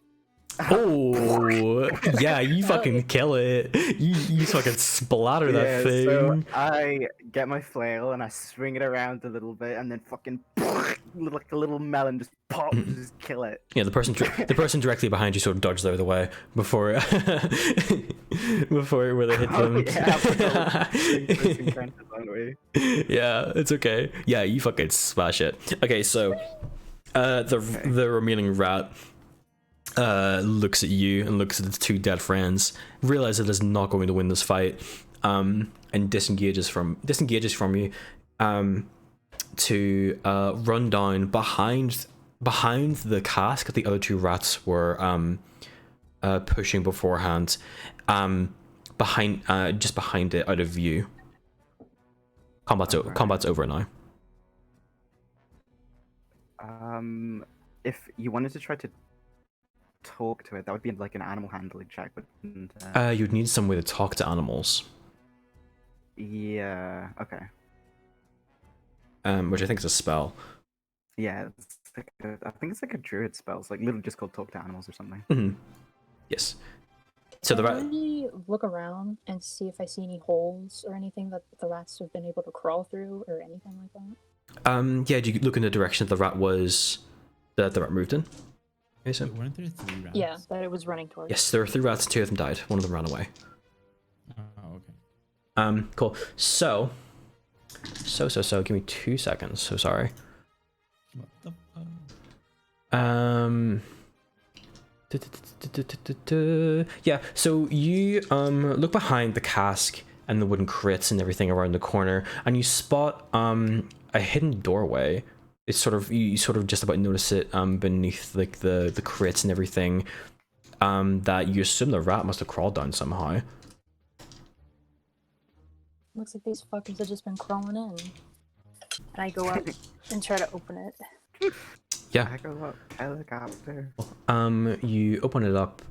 Oh, yeah, you fucking kill it. You fucking splatter that thing. So I get my flail and I swing it around a little bit, and then fucking like a little melon just pops, and just kill it. Yeah, the person directly behind you sort of dodges out of the way before where they hit them. Yeah, it's okay. Yeah, you fucking smash it. Okay, so the remaining rat looks at you and looks at the two dead friends, realizes it is not going to win this fight, and disengages from you, to run down behind the cask that the other two rats were pushing beforehand, just behind it, out of view. Combat's over now. If you wanted to try to talk to it, that would be like an animal handling check, but You'd need some way to talk to animals. yeah, okay. Which I think is a spell. Yeah, I think it's like a druid spell. It's like literally just called talk to animals or something. Mm-hmm. Yes. So the rat. Can I look around and see if I see any holes or anything that the rats have been able to crawl through or anything like that? Yeah, do you look in the direction that the rat moved in? Wait, weren't there 3 rats? Yeah, that it was running towards. Yes, there were 3 rats, 2 of them died. One of them ran away. Oh, okay. Cool. So, give me 2 seconds. So sorry. What the fuck? Yeah, so you look behind the cask and the wooden crates and everything around the corner, and you spot a hidden doorway. It's you sort of just about notice it beneath like the crates and everything, that you assume the rat must have crawled down somehow. Looks like these fuckers have just been crawling in. And I go up and try to open it. Yeah. I go up, helicopter. You open it up,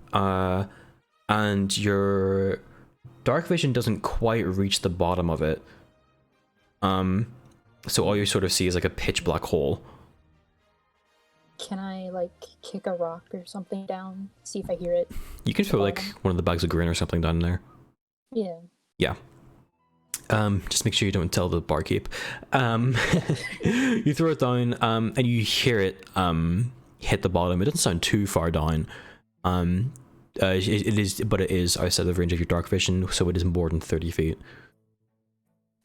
and your dark vision doesn't quite reach the bottom of it. So all you sort of see is like a pitch black hole. Can I like kick a rock or something down? See if I hear it? You can throw like one of the bags of grain or something down there. Yeah. Yeah. Just make sure you don't tell the barkeep. You throw it down, and you hear it hit the bottom. It doesn't sound too far down. It is outside the range of your dark vision, so it is more than 30 feet.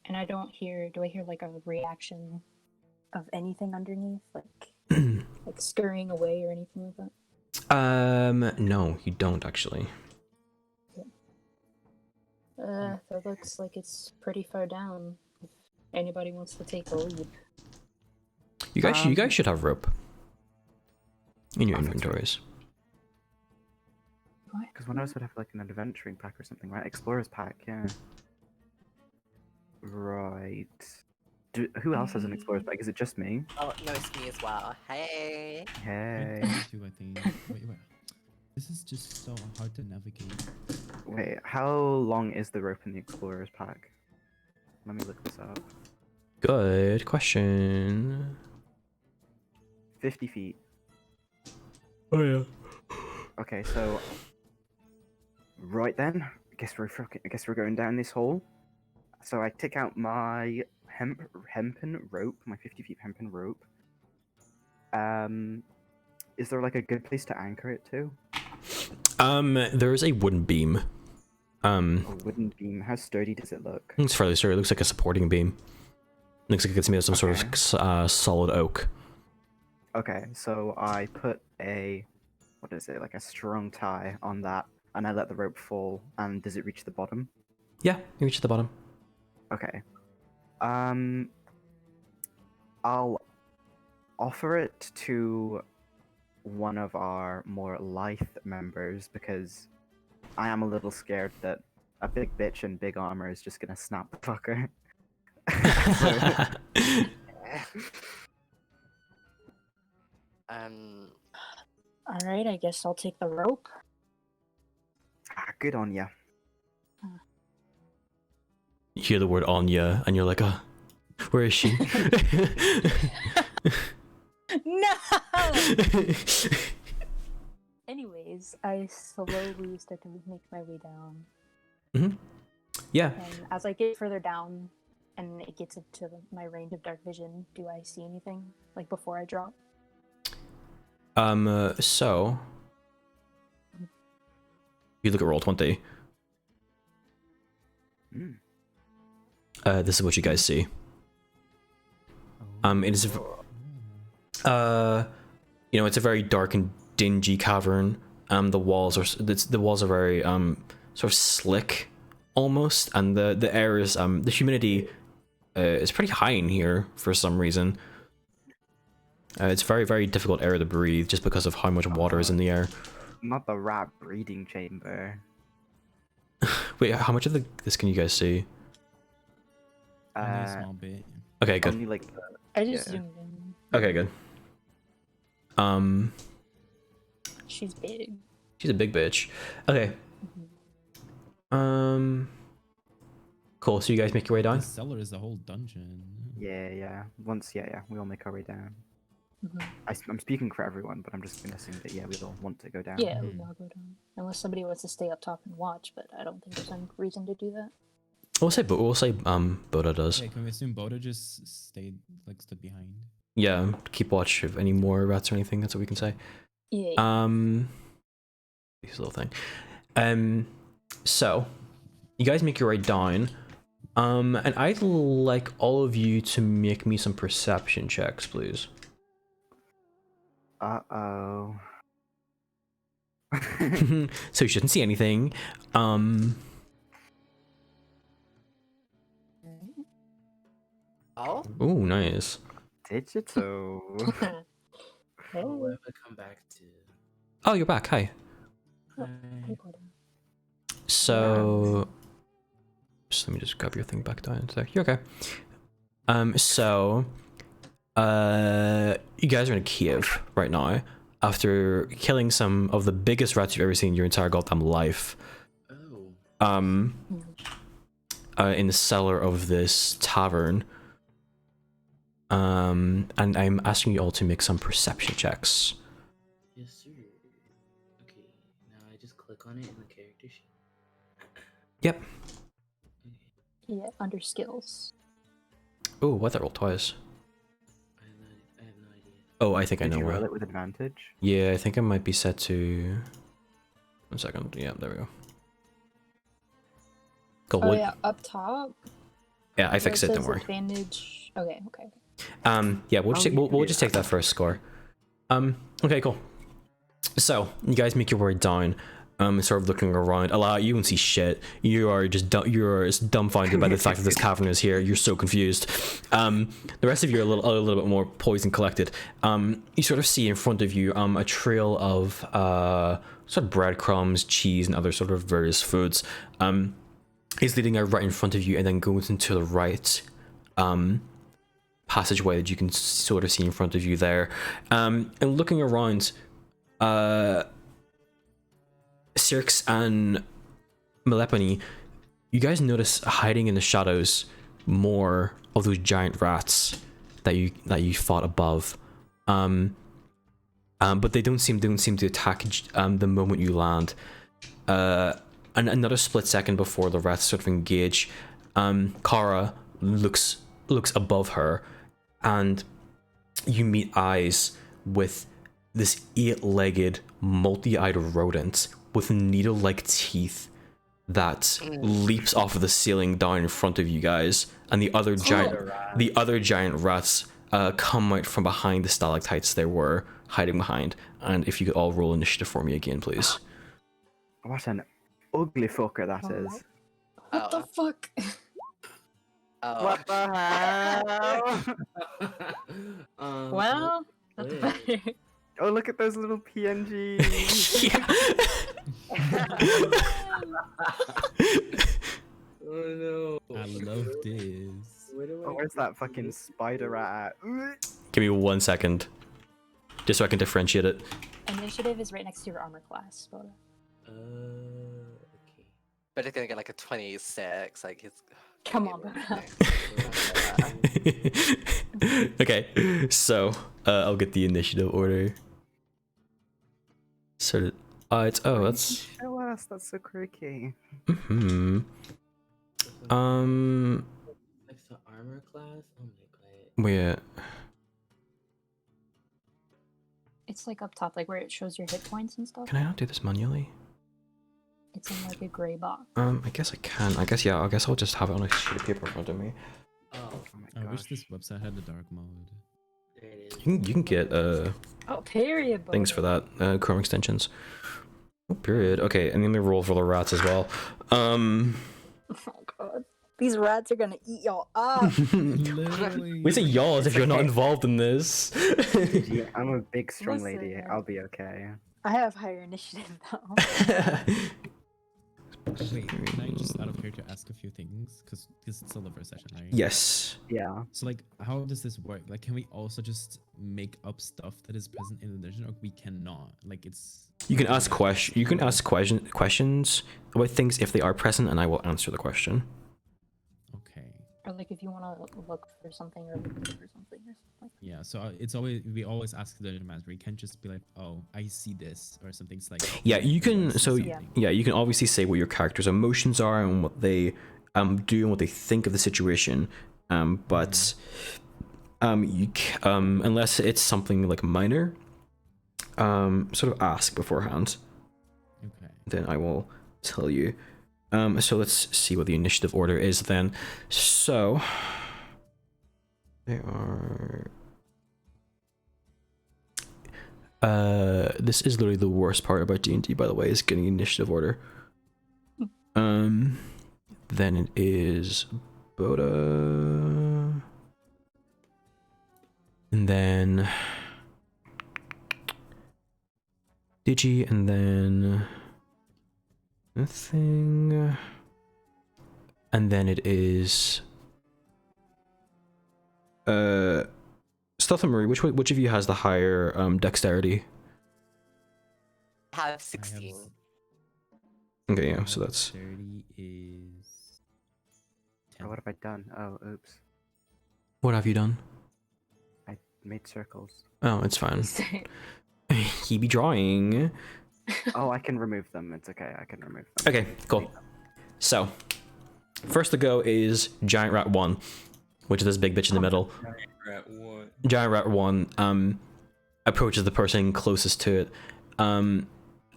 And I don't hear. Do I hear like a reaction of anything underneath, like like scurrying away or anything like that? No, you don't actually. That looks like it's pretty far down. If anybody wants to take the lead. You guys should have rope in your inventories. Because one of us would have like an adventuring pack or something, right? Explorer's pack, yeah. Right. Who else has an explorer's pack? Is it just me? Oh, no, it's me as well. Hey. Hey. Too, I think. Wait. This is just so hard to navigate. Wait, how long is the rope in the explorer's pack? Let me look this up. Good question. 50 feet. Oh yeah. Okay, so right then, I guess we're going down this hole. So I take out my hempen rope, my 50 feet hempen rope. Is there like a good place to anchor it to? There is a wooden beam. A wooden beam. How sturdy does it look? It's fairly sturdy. It looks like a supporting beam. Looks like it's made of some sort of solid oak. Okay, so I put like a strong tie on that, and I let the rope fall. And does it reach the bottom? Yeah, you reach the bottom. Okay. I'll offer it to one of our more lithe members because I am a little scared that a big bitch in big armor is just gonna snap the fucker. Alright, I guess I'll take the rope. Good on ya. You hear the word Anya, and you're like, where is she? No! Anyways, I slowly start to make my way down. Yeah. And as I get further down and it gets into my range of dark vision, do I see anything like before I drop? So you look at Roll20. Mm. This is what you guys see. It is, it's a very dark and dingy cavern. The walls are very sort of slick, almost, and the air is the humidity is pretty high in here for some reason. It's very, very difficult air to breathe just because of how much water is in the air. Not the rat breeding chamber. Wait, how much of this can you guys see? Only a small bit. Okay, good. Only like I just Yeah. zoomed in. Okay, good. She's big. She's a big bitch. Okay. Cool. So you guys make your way down. The cellar is a whole dungeon. yeah. Once we all make our way down. Mhm. I'm speaking for everyone, but I'm just gonna assume that we all want to go down. Yeah, we all go down. Unless somebody wants to stay up top and watch, but I don't think there's any reason to do that. We'll say Boda does. Okay, can we assume Boda just stood behind? Yeah, keep watch of any more rats or anything. That's what we can say. Yeah. This little thing. So you guys make your way down. And I'd like all of you to make me some perception checks, please. Uh-oh. So you shouldn't see anything. Oh, Ooh, nice. Digital. Hey. What have I come back to? Oh, you're back. Hi. Oh, Hi. hey, Gordon. So, just let me just grab your thing back down. So you're okay. You guys are in Kiev right now after killing some of the biggest rats you've ever seen in your entire goddamn life. Oh. In the cellar of this tavern. And I'm asking you all to make some perception checks. Yes, sir. Okay. Now I just click on it in the character sheet. Yep. Okay. Yeah, under skills. Oh, what? That rolled twice. I have no idea. Oh, I think I Did know you roll where. it with advantage? Yeah, I think I might be set to. 1 second. Yeah, there we go. Cool. Oh what- yeah, up top. Yeah, I where fixed it. says Don't worry. Advantage. Okay. Yeah, we'll just Oh, take, you we'll, can we'll do just that. take that first score. Okay, cool. So you guys make your way down. Sort of looking around. Allow you don't see shit. You are just dumbfounded by the fact that this cavern is here. You're so confused. The rest of you are a little bit more poised and collected. You sort of see in front of you a trail of sort of breadcrumbs, cheese, and other sort of various foods. Is leading out right in front of you, and then goes into the right passageway that you can sort of see in front of you there. And looking around, Cirx and Melepone, you guys notice hiding in the shadows more of those giant rats that you fought above. But they don't seem to attack the moment you land. And another split second before the rats sort of engage, Kara looks above her, and you meet eyes with this 8-legged, multi-eyed rodent with needle-like teeth that leaps off of the ceiling down in front of you guys, and the other giant rats come out from behind the stalactites they were hiding behind. And if you could all roll initiative for me again, please. What an ugly fucker that Oh, is. What the fuck? Oh. What the hell? Well, that's wait. better. Oh, look at those little PNGs. Oh no. I love this. Where do I Oh, where's that fucking spider rat? Give me 1 second, just so I can differentiate it. Initiative is right next to your armor class. Boda. Okay. But it's gonna get like a 26. Like it's. Come on, Boda. Okay, so I'll get the initiative order. Sort of It's that's Show us. That's so quirky. hmm. Next to armor class. Oh my god. Wait. It's like up top, like where it shows your hit points and stuff. Can I not do this manually? It's in like a gray box. I guess I can. I guess yeah. I guess I'll just have it on a sheet of paper in front of me. Oh, Oh my I gosh. wish this website had the dark mode. there it is. You can get Oh, period. things for that Chrome extensions. Oh, period. Okay, and then we roll for the rats as well. Oh god, these rats are gonna eat y'all up. Literally. We say y'all as if It's you're not okay. involved in this. Yeah, I'm a big, strong lady. Listen. I'll be okay. I have higher initiative though. Wait, can I just out of character ask a few things? Because this is still the first session, right? Yes. Yeah. So like, how does this work? Like, can we also just make up stuff that is present in the dungeon, or we cannot? Like, it's You can ask questions about things if they are present, and I will answer the question. okay. Or like if you want to look for something or look for something or something. Yeah. So it's always we always ask the dungeon master. We can't just be like, oh, I see this, or something. It's like, Yeah, you "Oh, I can. see So Yeah. something." yeah, you can obviously say what your character's emotions are and what they do and what they think of the situation. But unless it's something like minor, sort of ask beforehand. Okay. Then I will tell you. So let's see what the initiative order is then. So they are. This is literally the worst part about D&D, by the way, is getting initiative order. Then it is Boda, and then Digi, and then nothing, and then it is Stealth and Marie. Which of you has the higher dexterity? Have 16. Okay, yeah, so that's 30 is Oh, 10. what have I done? Oh, oops. what have you done? I made circles. Oh, it's fine. He be drawing. Oh, I can remove them. It's okay. I can remove them. Okay, cool. So, first to go is Giant Rat 1, which is this big bitch in the middle. Rat what? Giant Rat 1 approaches the person closest to it. I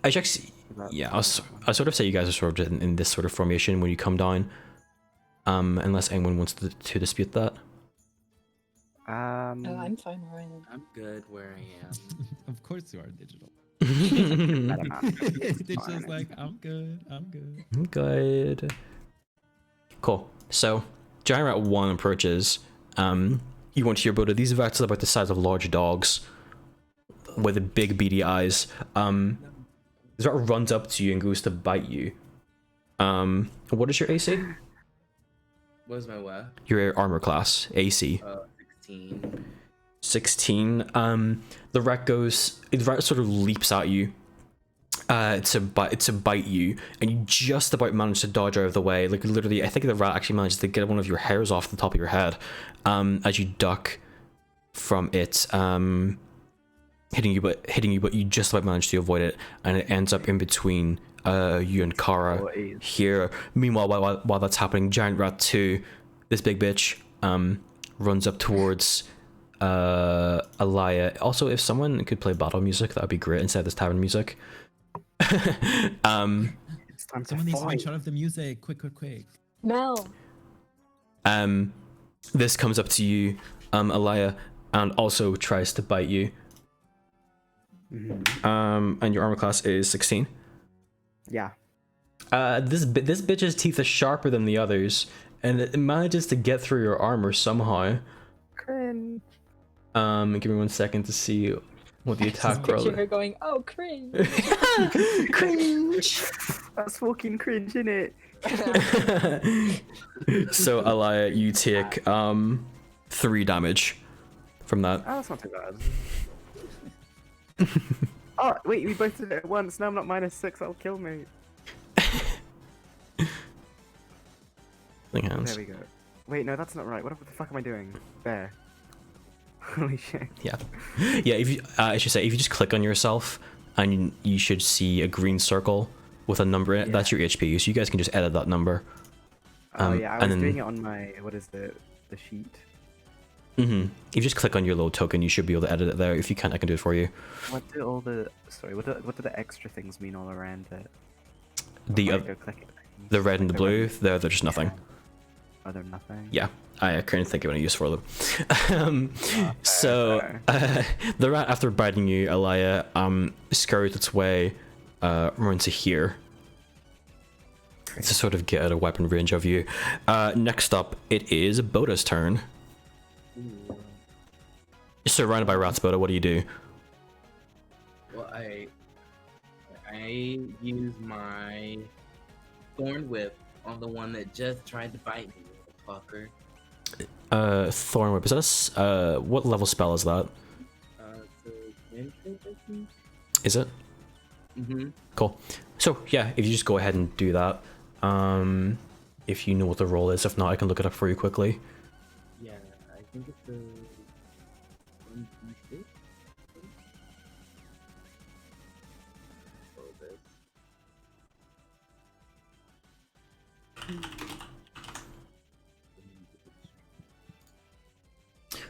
should actually, yeah, I'll sort of say you guys are sort of in this sort of formation when you come down. Unless anyone wants to dispute that. Oh, I'm fine where I am. I'm good where I am. Of course you are digital. I don't know. Digital's fine. like, I'm good. I'm good. Good. Cool. So, Giant Rat 1 approaches. You want to hear about it. These rats are about the size of large dogs with the big beady eyes. This rat runs up to you and goes to bite you. What is your AC? What is my what? Your armor class. AC. 16. 16. The rat sort of leaps at you to bite you, and you just about manage to dodge out of the way. Like literally, I think the rat actually manages to get one of your hairs off the top of your head as you duck from it hitting you, but you just about manage to avoid it, and it ends up in between you and Kara Oh, it is. here. Meanwhile, while that's happening, Giant Rat 2, this big bitch, runs up towards Alaya. Also, if someone could play battle music, that would be great instead of this tavern music. It's time to Someone needs to fight. make shot of the music. Quick. Mel. This comes up to you, Alaya, and also tries to bite you. Mhm. And your armor class is 16. Yeah. This bitch's teeth are sharper than the others, and it manages to get through your armor somehow. Cringe. Give me 1 second to see what the attack roll. Picture her going, oh, cringe. Cringe. That's fucking cringe, innit? So Alaya, you take 3 damage from that. Oh, that's not too bad. Oh, wait, we both did it at once. Now I'm not -6. That'll kill me. Thing hands. There we go. Wait, no, that's not right. What the fuck am I doing? There. Holy shit. Yeah. If you, I should say, if you just click on yourself, and you should see a green circle with a number in it. That's your HP, so you guys can just edit that number. Oh yeah, I and was then- doing it on my the sheet. If you just click on your little token, you should be able to edit it there. If you can't, I can do it for you. What do all the what do the extra things mean all around it? The Before I oth- go click it? the red and the Like blue, red- they're just nothing. Oh, they're nothing. Yeah, I couldn't think of any use for them. fair, So fair. the rat, after biting you, Elia, scurries its way around to here to sort of get at a weapon range of you. Next up, it is Boda's turn. Ooh. You're surrounded by rats, Boda. What do you do? Well, I use my thorn whip on the one that just tried to bite me, fucker. Thorn whip. Is that what level spell is that? It's a cantrip, I think. Is it? Mm-hmm. Cool. So yeah, if you just go ahead and do that, if you know what the roll is. If not, I can look it up for you quickly. Yeah, I think it's a 1d6. Roll this.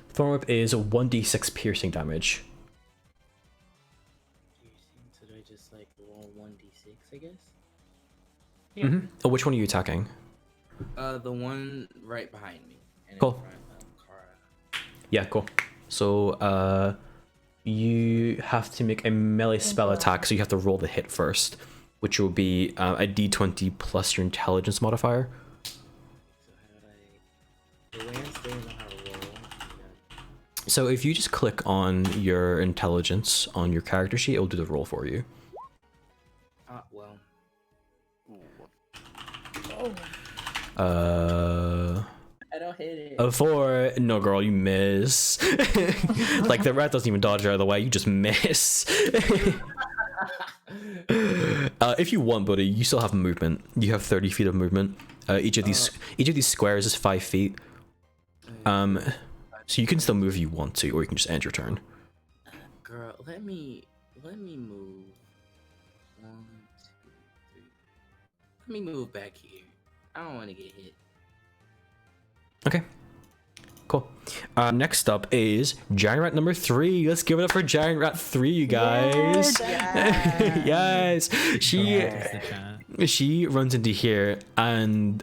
Thorn whip is 1d6 piercing damage. So do I just like roll 1d6, I guess? Oh, which one are you attacking? The one right behind me. And in Cool. front of Kara. Yeah, cool. So you have to make a melee spell attack, so you have to roll the hit first, which will be a d20 plus your intelligence modifier. So how do I... The way I still know how to roll. Yeah. So if you just click on your intelligence on your character sheet, it will do the roll for you. Well. I don't hit it. A 4. No, girl, you miss. Like, the rat doesn't even dodge out of the way, you just miss. If you want, buddy, you still have movement. You have 30 feet of movement. Each of these squares is 5 feet. So you can still move if you want to, or you can just end your turn. Girl, let me move. 1, 2, 3. Let me move back here. I don't want to get hit. Okay. Cool. Next up is Giant Rat number 3. Let's give it up for Giant Rat 3, you guys. Yes. It's the chat. She runs into here and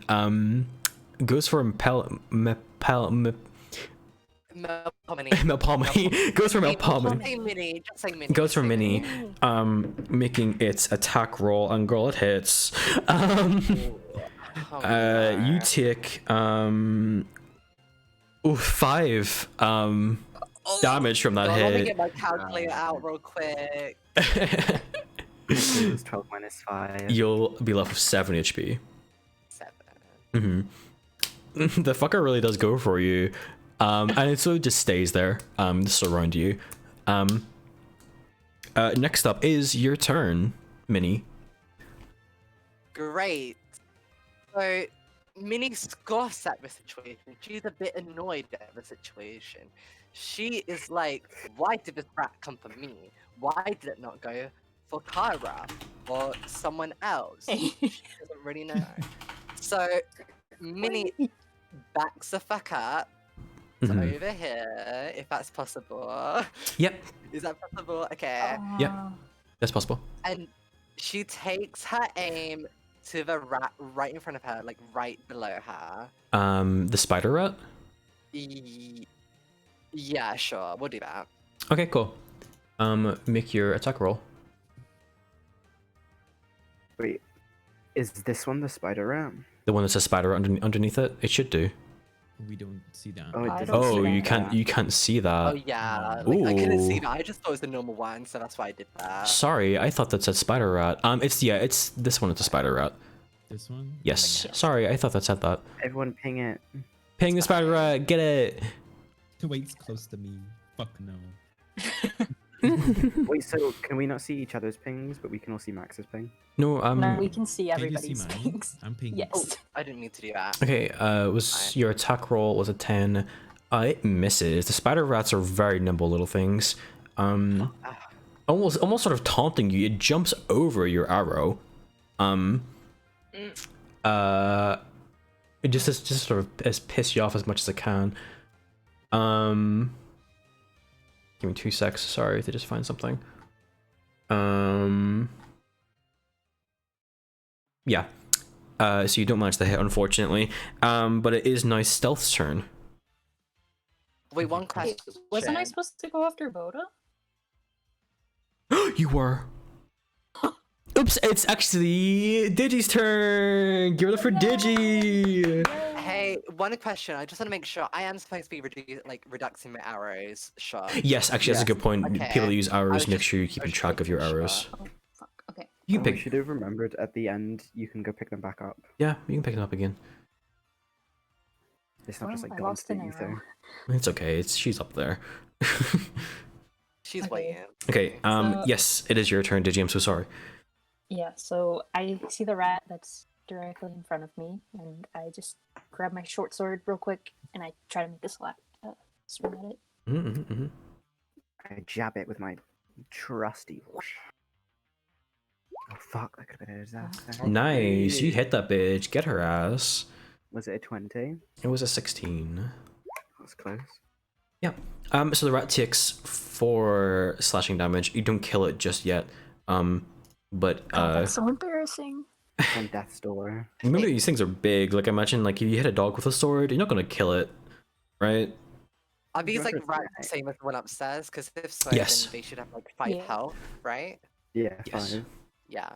goes for Melpomene. Goes for Melpomene. Mini. Just say mini. Goes for say Mini, making its attack roll, and girl, it hits. Oh my You God. take 5 damage from that God, let me hit. get my calculator out real quick. It's 12 minus 5. You'll be left with 7 HP. 7. The fucker really does go for you, and it sort of just stays there, just around you. Next up is your turn, Minnie. Great. So, Minnie scoffs at the situation. She's a bit annoyed at the situation. She is like, why did this rat come for me? Why did it not go for Kyra or someone else? She doesn't really know. So, Minnie backs the fuck up to Mhm. over here, if that's possible. Yep, Is that possible? Okay. that's possible. And she takes her aim to the rat right in front of her, like right below her. The spider rat. Yeah, sure, we'll do that. Okay, cool. Make your attack roll. Wait, is this one the spider rat? The one that says spider rat underneath it. It should do. We don't see that. Oh, it I didn't don't Oh, see you that. can't. You can't see that. Oh yeah, like, I couldn't see Ooh. that. I just thought it was the normal one, so that's why I did that. Sorry, I thought that said spider rat. It's this one. It's a spider rat. This one? Yes. Sorry, I thought that said that. Everyone ping it. Ping the spider rat. Get it. Wait's close to me. Fuck no. Wait, so can we not see each other's pings, but we can all see Max's ping? No. No, we can see Can you see everybody's mine? things. I'm pinging. Yes. Oh, I didn't mean to do that. Okay. Was your attack roll was a 10? It misses. The spider rats are very nimble little things. almost sort of taunting you. It jumps over your arrow. It just sort of piss you off as much as it can. Give me 2 secs. Sorry to just find something. Yeah. So you don't manage to hit, unfortunately. But it is nice Stealth's turn. Wait, one question. Wasn't I supposed to go after Boda? You were. Oops, it's actually Digi's turn. Give it up for Digi. Hey, one question. I just want to make sure I am supposed to be reducing my arrows. Sure. Yes, actually, that's a good point. Okay. People that use arrows, was make just- sure you're I was keeping just track of your making sure. arrows. Oh, fuck. Okay. You can We pick. should have remembered at the end. You can go pick them back up. Yeah, you can pick them up again. It's not Well, just like I gone lost to the an arrow. ether. It's okay. She's up there. She's Okay. waiting. Okay. So- Yes, it is your turn, Digi. I'm so sorry. Yeah, so I see the rat that's directly in front of me, and I just grab my short sword real quick, and I try to make a swing at it. Mm-hmm. I jab it with my trusty. Whoosh. Oh fuck! That could have been a disaster. Nice. You hit that bitch. Get her ass. Was it a 20? It was a 16. That's close. So the rat takes 4 slashing damage. You don't kill it just yet. But God, that's so embarrassing. On death's door. remember these things are big. Like imagine like if you hit a dog with a sword, you're not gonna kill it, right? Are these like Remember rats the that. same as the one upstairs? Because if so, Yes. then they should have like 5 Yeah. health, right? Yeah, Yes. 5. Yeah.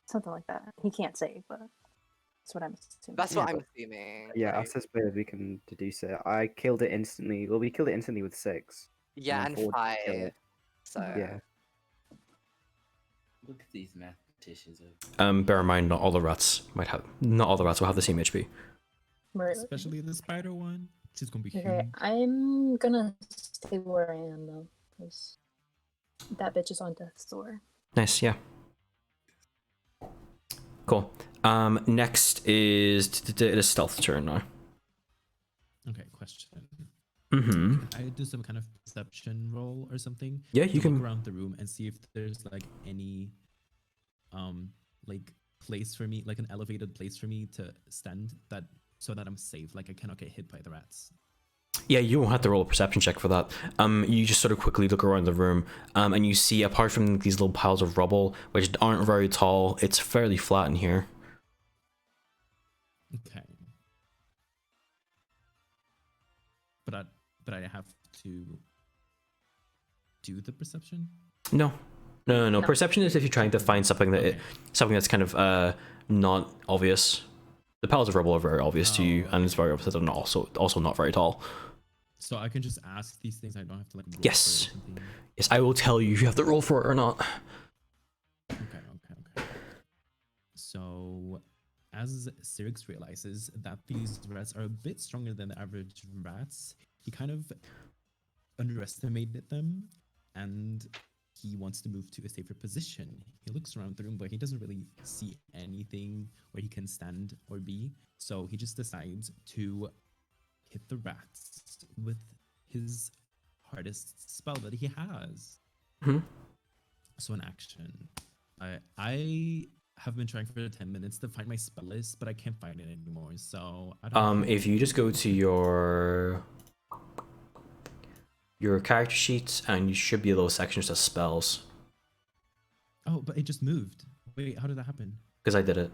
Something like that. He can't say, but that's what I'm assuming. That's Yeah, what I'm but- assuming. Yeah, like- us as players, we can deduce it. I killed it instantly. Well, we killed it instantly with 6. Yeah, then and forward to kill 5. it. So Yeah. Look at these mathematicians. Bear in mind, not all the rats will have the same HP. Right. Especially the spider one. She's gonna be huge. Okay, I'm gonna stay where I am though, because that bitch is on death's door. Nice, yeah. Cool. Next is it is Stealth's turn now. Okay, question. Mm-hmm. I do some kind of perception roll or something. Yeah, to you can. look around the room and see if there's like any, like place for me, like an elevated place for me to stand so that I'm safe. Like I cannot get hit by the rats. Yeah, you won't have to roll a perception check for that. You just sort of quickly look around the room, and you see apart from these little piles of rubble, which aren't very tall, it's fairly flat in here. Okay. But I have to do the perception. No. No. Perception is if you're trying to find something that Okay. something that's kind of not obvious. The piles of rubble are very obvious to you, Oh, and it's very obvious that they're not also not very tall. So I can just ask these things. I don't have to like. Roll for it or Yes. something? Yes, I will tell you if you have to roll for it or not. Okay. So, as Sirix realizes that these rats are a bit stronger than the average rats, he kind of underestimated them, and he wants to move to a safer position. He looks around the room, but he doesn't really see anything where he can stand or be. So he just decides to hit the rats with his hardest spell that he has. Mhm. So an action. I have been trying for 10 minutes to find my spell list, but I can't find it anymore. So I don't know. If you just go to your character sheets, and you should be a little section that says spells, Oh, but it just moved. Wait, how did that happen? because I did it.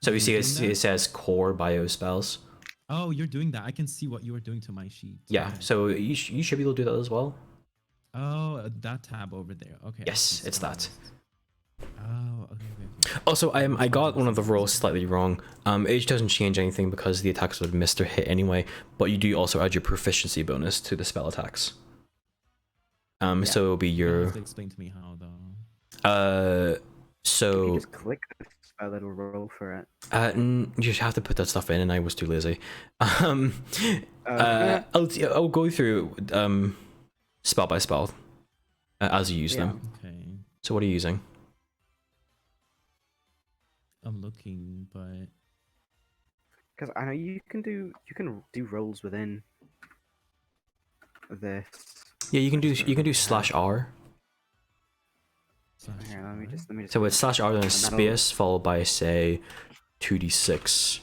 So you You're see doing it that? says core bio spells. Oh, you're doing that. I can see what you are doing to my sheet. Yeah, Okay. so you should be able to do that as well. Oh, that tab over there. Okay. I Yes, see it's that. spells. Oh, okay. Also, I got one of the rolls slightly wrong. Age doesn't change anything because the attacks would have missed or hit anyway, but you do also add your proficiency bonus to the spell attacks. So it'll be You'll your have to explain to me how though. If you so just click the spell, it'll roll for it. you just have to put that stuff in, and I was too lazy. Yeah. I'll go through spell by spell as you use Yeah. them. Okay. So what are you using? I'm looking, but Because I know you can do rolls within this. Yeah, you can do /R. Here, let me just. So it's slash R then a And that'll- space followed by say 2d6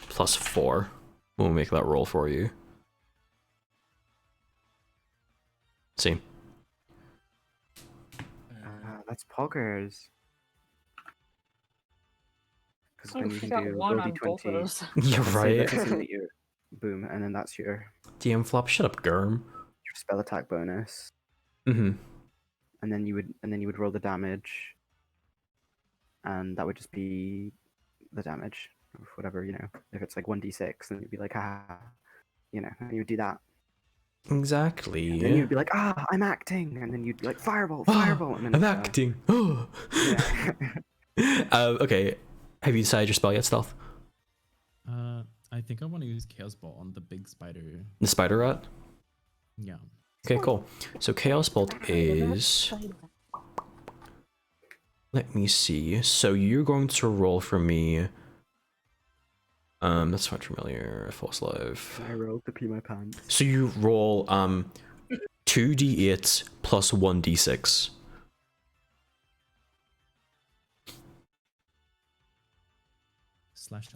plus 4. We'll make that roll for you. See. That's poggers. Because Oh, then you I can got do one roll on both of d20. those. Yeah, Say right. this isn't your boom, and then that's your DM flop, shut up, Germ. spell attack bonus, Mm-hmm. and then you would roll the damage, and that would just be the damage of whatever, you know. If it's like 1d6, then you'd be like, you know, and you would do that. Exactly. And then you'd be like, I'm acting, and then you'd be like, fireball, fireball, and then I'm acting. yeah. Okay. Have you decided your spell yet, Stealth? I think I want to use Chaos Ball on the big spider. The spider rat? Yeah. Okay, cool. So Chaos Bolt is... Let me see. So you're going to roll for me... that's not familiar. False Life. I rolled to pee my pants. So you roll 2d8 plus 1d6.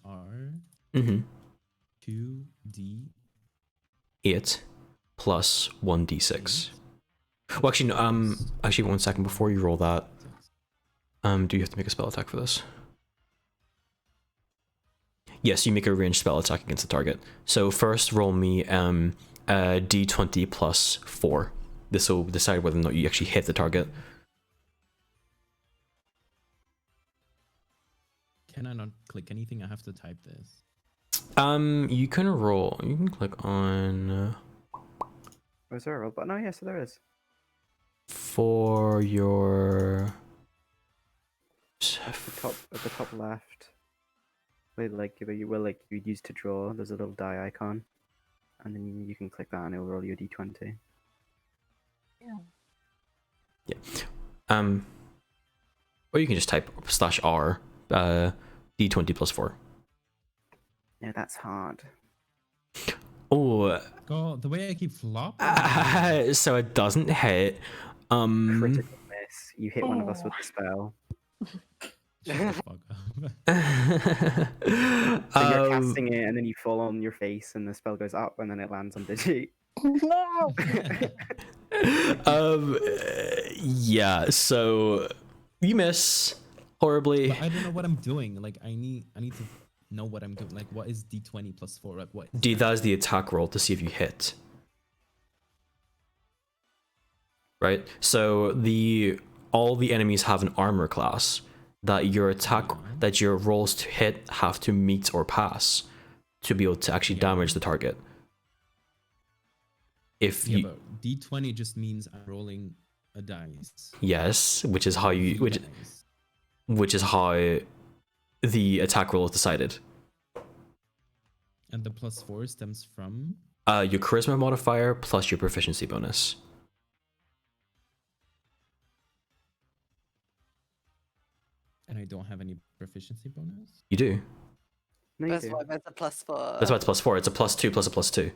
/R Mm-hmm. 2D 8 plus 1d6. Well, actually, no, actually, 1 second before you roll that. Do you have to make a spell attack for this? Yes, you make a ranged spell attack against the target. So first, roll me a d20 plus 4. This will decide whether or not you actually hit the target. Can I not click anything? I have to type this. You can roll. You can click on Oh, is there a roll button? Oh, yeah, so there is. for your. At the top left. Where you use to draw, there's a little die icon. And then you can click that and it'll roll your d20. Or you can just type /R d20 plus 4. Yeah, that's hard. Oh, God, the way I keep flopping. so it doesn't hit. Critical miss. You hit one of us with the spell. Shut the fuck up. So you're casting it and then you fall on your face and the spell goes up and then it lands on Digi. No! Yeah, so you miss horribly. But I don't know what I'm doing. Like I need to know what I'm doing. Like what is D20 plus 4? Like what? That is the attack roll to see if you hit. Right? So all the enemies have an armor class that your rolls to hit have to meet or pass to be able to actually damage the target. If Yeah, you but D20 just means I'm rolling a dice. yes, which is how the attack roll is decided. And the plus 4 stems from. Your charisma modifier plus your proficiency bonus. And I don't have any proficiency bonus. You do. No, you That's do. why there's a +4. That's why it's +4. It's a +2 plus a +2.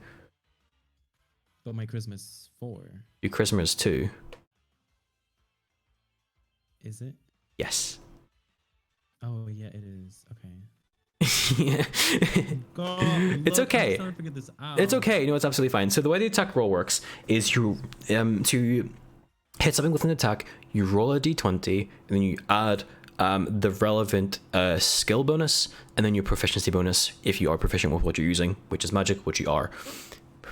But my charisma is 4. Your charisma is 2. Is it? Yes. Oh yeah, it is. Okay. Yeah. God, It's look, I'm okay. trying to figure this out. It's okay. No, it's absolutely fine. So the way the attack roll works is you to hit something with an attack, you roll a d20, and then you add the relevant skill bonus, and then your proficiency bonus if you are proficient with what you're using, which is magic, which you are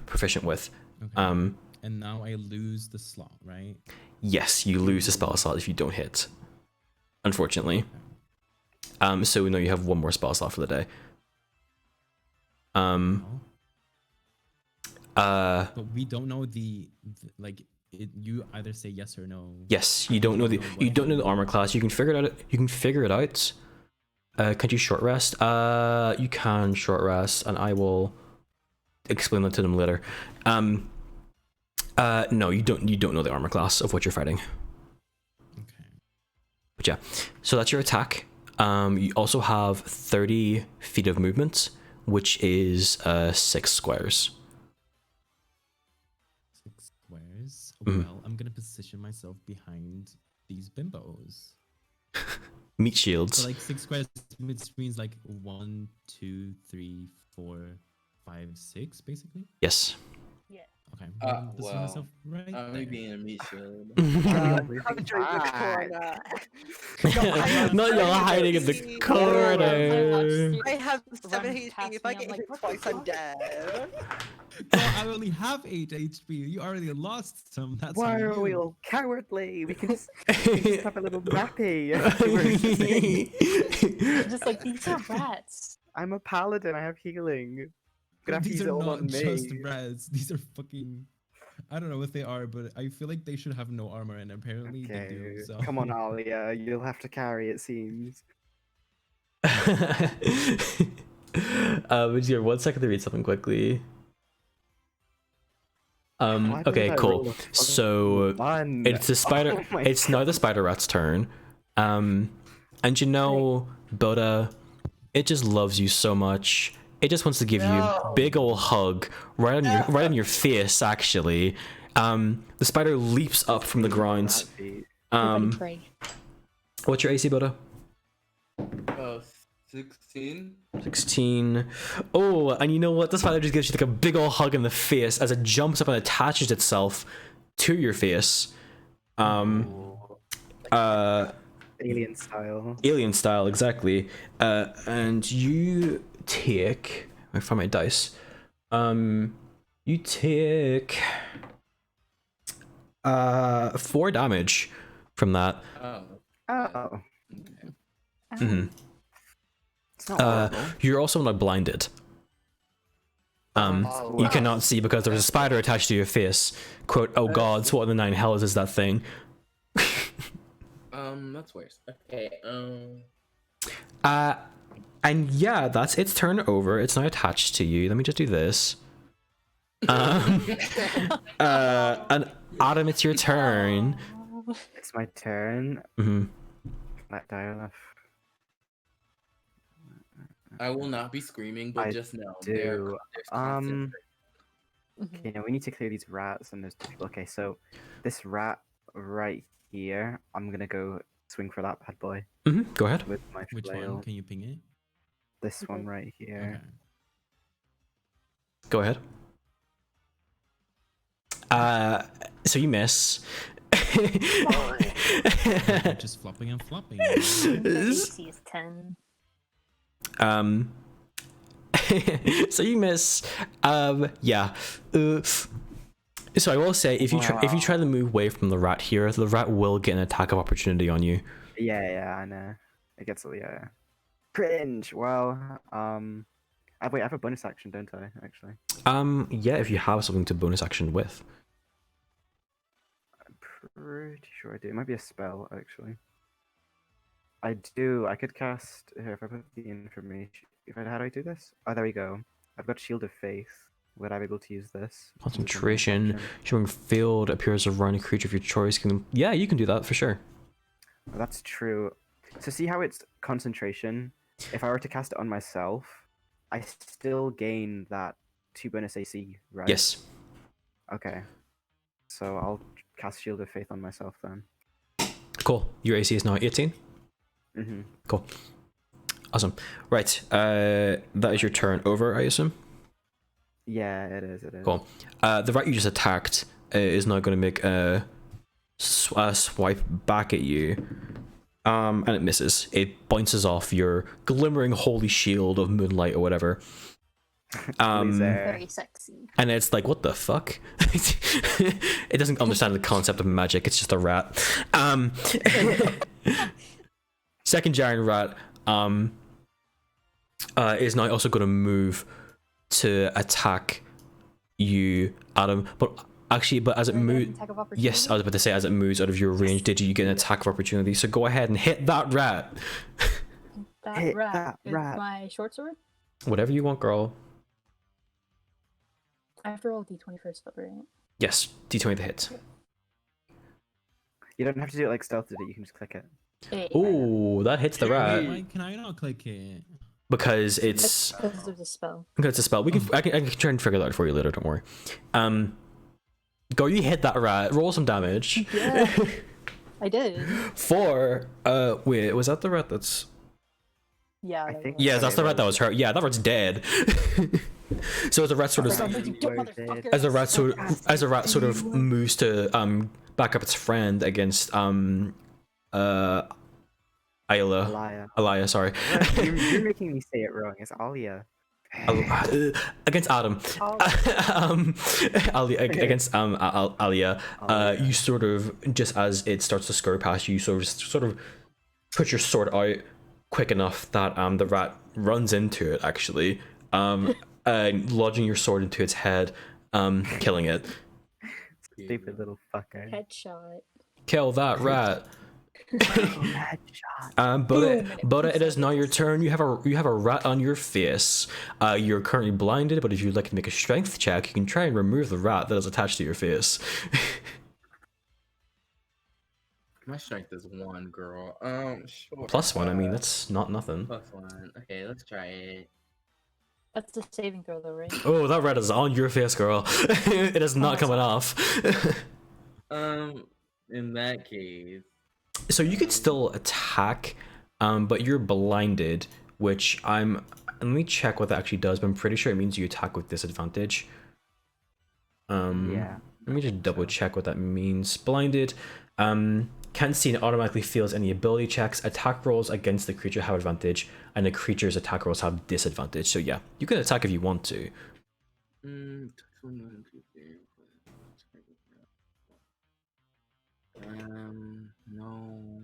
proficient with. Okay. And now I lose the slot, right? Yes, you lose the spell slot if you don't hit. Unfortunately. So no, you have one more spell slot for the day. No. But we don't know you either say yes or no. Yes, you don't know the armor class. You can figure it out. You can figure it out. Can you short rest? You can short rest, and I will explain that to them later. No, you don't. You don't know the armor class of what you're fighting. Okay. But yeah, so that's your attack. You also have 30 feet of movement, which is 6 squares. 6 squares. Mhm. Well, I'm gonna position myself behind these bimbos. Meat shields. So like 6 squares means like 1, 2, 3, 4, 5, 6, basically. Yes. Okay. This is well, myself right I'm there. being a meat shield. Coventry in the corner. Not you're hiding in the corner. I have Run 7 HP. past If I me, I'm get like, hit what the twice, I'm fuck? dead. Bro, I only have 8 HP. You already lost some. That's Why on are we you. all cowardly? We can just have a little nappy. Just like these are rats. I'm a paladin. I have healing. Gonna have to These use are it all not on just me. rats. These are fucking. I don't know what they are, but I feel like they should have no armor, and apparently they do. Okay, So come on, Alia. You'll have to carry. It seems. Would you have 1 second to read something quickly? Why Okay, did I cool. roll a fucking So one? it's the spider. Oh my It's now the God. spider rat's turn. And you know, Boda, it just loves you so much. It just wants to give you a big ol' hug right on your face. Actually, the spider leaps up from the ground. That beat. Everybody Um, pray. what's your AC, Boda? 16. 16. Oh, and you know what? The spider just gives you like a big ol' hug in the face as it jumps up and attaches itself to your face. Alien style. Alien style, exactly. And you take. Let me find my dice. You take 4 damage from that. Oh. Oh, Mhm. it's not horrible. You're also not blinded. Oh, You wow. cannot see because there's a spider attached to your face. Quote, oh gods, what in the 9 hells is that thing? That's worse. Okay. And yeah, that's its turn over. It's now attached to you. Let me just do this. And Adam, it's your turn. It's my turn. Hmm. Let die left. I will not be screaming, but I just know do. there's constant Okay, now we need to clear these rats, and there's two people. Okay, so this rat right here, I'm gonna go swing for that bad boy Go ahead. with my which flail. one? Can you ping it? This one Okay. right here. Okay. Go ahead. So you miss. Just flopping and flopping. The AC is 10. So you miss. Yeah. So I will say, if you try to move away from the rat here, the rat will get an attack of opportunity on you. Yeah, I know. It gets yeah. Cringe. Well, wait, I have a bonus action, don't I? Actually, Yeah, if you have something to bonus action with. I'm pretty sure I do. It might be a spell, actually. I do. I could cast here if I put the information. How do I do this? Oh, there we go. I've got Shield of Faith. Would I be able to use this? As a bonus Concentration. action? Showing field appears around a creature of your choice. Yeah, you can do that for sure. Oh, that's true. So see how it's concentration? If I were to cast it on myself, I still gain that 2 bonus AC, right? Yes. Okay. So I'll cast Shield of Faith on myself then. Cool. Your AC is now 18. Mm-hmm. Cool. Awesome. Right. That is your turn over, I assume. Yeah, it is. Cool. The rat you just attacked is now going to make a swipe back at you. And it misses. It bounces off your glimmering holy shield of moonlight or whatever. Very sexy. And it's like, what the fuck? It doesn't understand the concept of magic. It's just a rat. Second giant rat is now also going to move to attack you, Adam. But actually, as it moves, Attack of opportunity? yes, I was about to say, as it moves out of your range, you get an attack of opportunity. So go ahead and hit that rat. That Hit rat. that Is rat. my short sword? Whatever you want, girl. I have to roll D20 first, though, right? Yes, D20 the hit. You don't have to do it like stealth did it. You can just click it. Hey. Ooh, that hits the rat Why can I not click it? because it's Because there's a spell. a spell. I can try and figure that out for you later. Don't worry. Go, you hit that rat. Roll some damage. Yeah. I did. 4. Wait, was that the rat that's? Yeah. I that think- was- Yeah, that's the it rat that was was. hurt. Yeah, that rat's dead. So as the rat sort Like, of, I was like, you dumb Were dead. motherfucker. as the rat sort of moves to back up its friend against Ayla. Alaya. Sorry. You're making me say it wrong. It's Alia. Against Adam. Ali, against Alia. Alia. You sort of, just as it starts to scurry past you, sort of put your sword out quick enough that the rat runs into it, actually, lodging your sword into its head, killing it. Stupid little fucker. Headshot. Kill that rat. Headshot. Boda, it is now your turn. You have a rat on your face. You're currently blinded, but if you'd like to make a strength check, you can try and remove the rat that is attached to your face. My strength is 1, girl. Sure. +1, I mean, that's not nothing. +1. Okay, let's try it. That's a saving throw, though, right? Oh, that rat is on your face, girl. It is not coming off. In that case, So you could still attack, but you're blinded, which let me check what that actually does, but I'm pretty sure it means you attack with disadvantage. Yeah. Let me just double check what that means. Blinded, can't see and automatically fails any ability checks. Attack rolls against the creature have advantage, and the creature's attack rolls have disadvantage. So yeah, you can attack if you want to. No.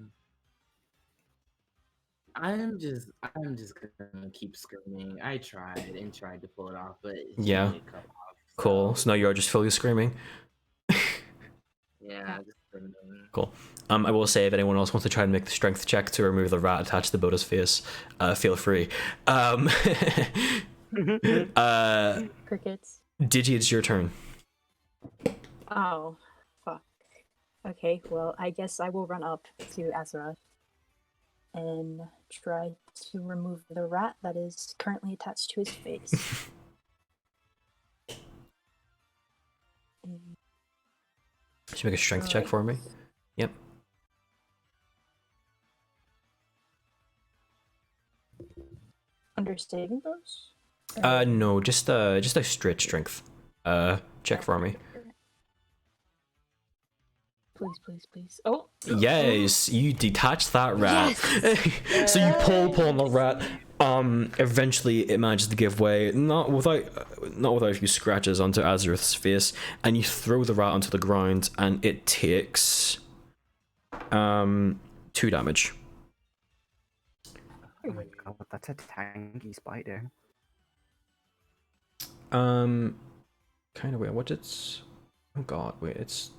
I'm just gonna keep screaming. I tried to pull it off, but it Yeah. didn't come off, Cool. So now you are just fully screaming. Yeah, just screaming. Cool. I will say if anyone else wants to try and make the strength check to remove the rat attached to Boda's face, feel free. Crickets. Digi, it's your turn. Oh, fuck. Okay, well, I guess I will run up to Azeroth and try to remove the rat that is currently attached to his face. Mm, Just make a strength check for me. Yep. Under saving throws? No, just a straight strength. Check for me. Please, please, please. Oh! Yes, you detach that rat. So you pull on the rat. Eventually it manages to give way, not without a few scratches onto Azeroth's face, and you throw the rat onto the ground, and it takes 2 damage. Oh my god, that's a tanky spider. Kind of weird. What it's? Oh god, wait, it's.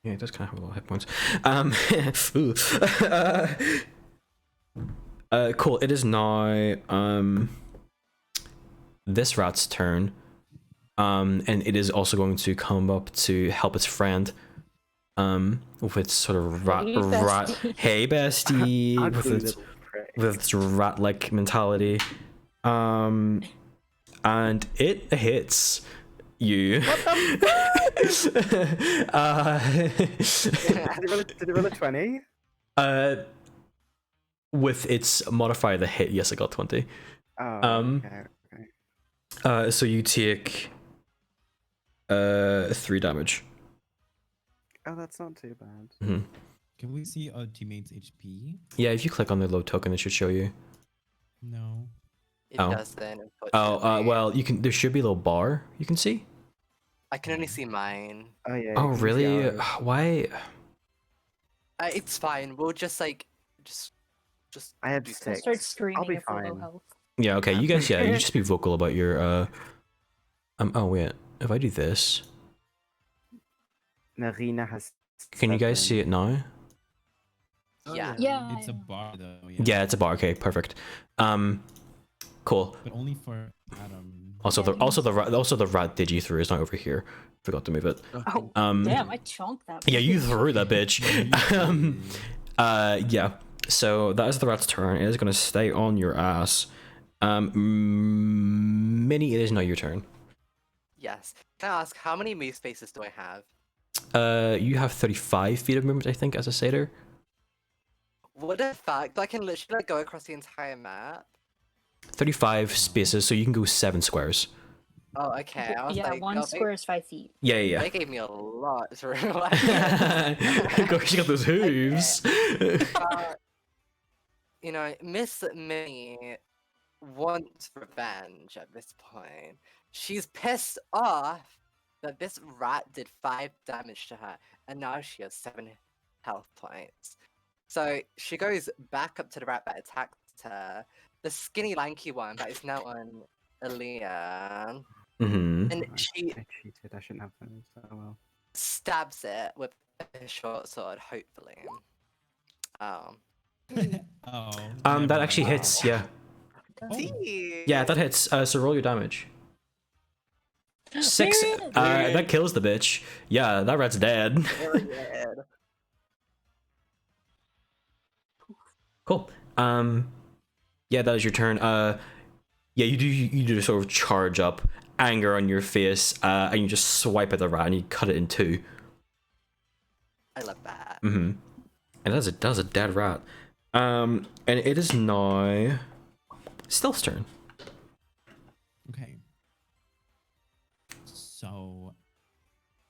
Yeah, it does kind of have a lot of hit points. Cool. It is now this rat's turn, and it is also going to come up to help its friend, with its sort of rat. Hey, bestie. Hey, bestie. Ugly with its little prick. with its rat-like mentality, and it hits you. Did it roll a 20? With its modifier, the hit, yes, I got 20. Oh, okay. So you take 3 damage. Oh, that's not too bad. Mhm. Can we see our teammates' HP? Yeah, if you click on the load token, it should show you. No. It Oh. does then. Well, you can. There should be a little bar you can see. I can only see mine. Oh, yeah. Oh, you can see really? ours. Why? It's fine. We'll just I had do 6. Start screaming I'll be if we're low fine. health. Yeah. Okay. You guys. Yeah. You just be vocal about your. Oh wait. If I do this, Narina has. can you guys see it now? Yeah. Yeah. It's a bar though. Yeah, it's a bar. Okay, perfect. Cool. But only for Adam. Also, Yeah, the rat digi through is not over here. Forgot to move it. Oh, damn, I chunked that. Yeah, you bitch. threw that bitch. Yeah. So that is the rat's turn. It is gonna stay on your ass. Minnie, it is now your turn. Yes. Can I ask how many move spaces do I have? You have 35 feet of movement, I think, as a satyr. What a fact! I can literally like, go across the entire map. 35 spaces, so you can go 7 squares. Oh, okay. I was Yeah, like, one oh, square is 5 feet. Yeah, yeah, They gave me a lot to realize. yeah. Gosh, you got those hooves. You know, Miss Minnie wants revenge at this point. She's pissed off that this rat did 5 damage to her, and now she has 7 health points. So she goes back up to the rat that attacked her, the skinny, lanky one that is now on Aaliyah, Mm-hmm. and Right, she I cheated. I shouldn't have those. Oh well. stabs it with a short sword, hopefully. Oh. That never actually mind. hits, yeah. Oh. Yeah, that hits. So roll your damage. 6. Period. That kills the bitch. Yeah, that rat's dead. Period. Cool. Yeah, that is your turn. Yeah, you do sort of charge up, anger on your face, and you just swipe at the rat and you cut it in 2. I love that. Mm-hmm. And that's a dead rat. And it is now Stealth's turn. Okay. So,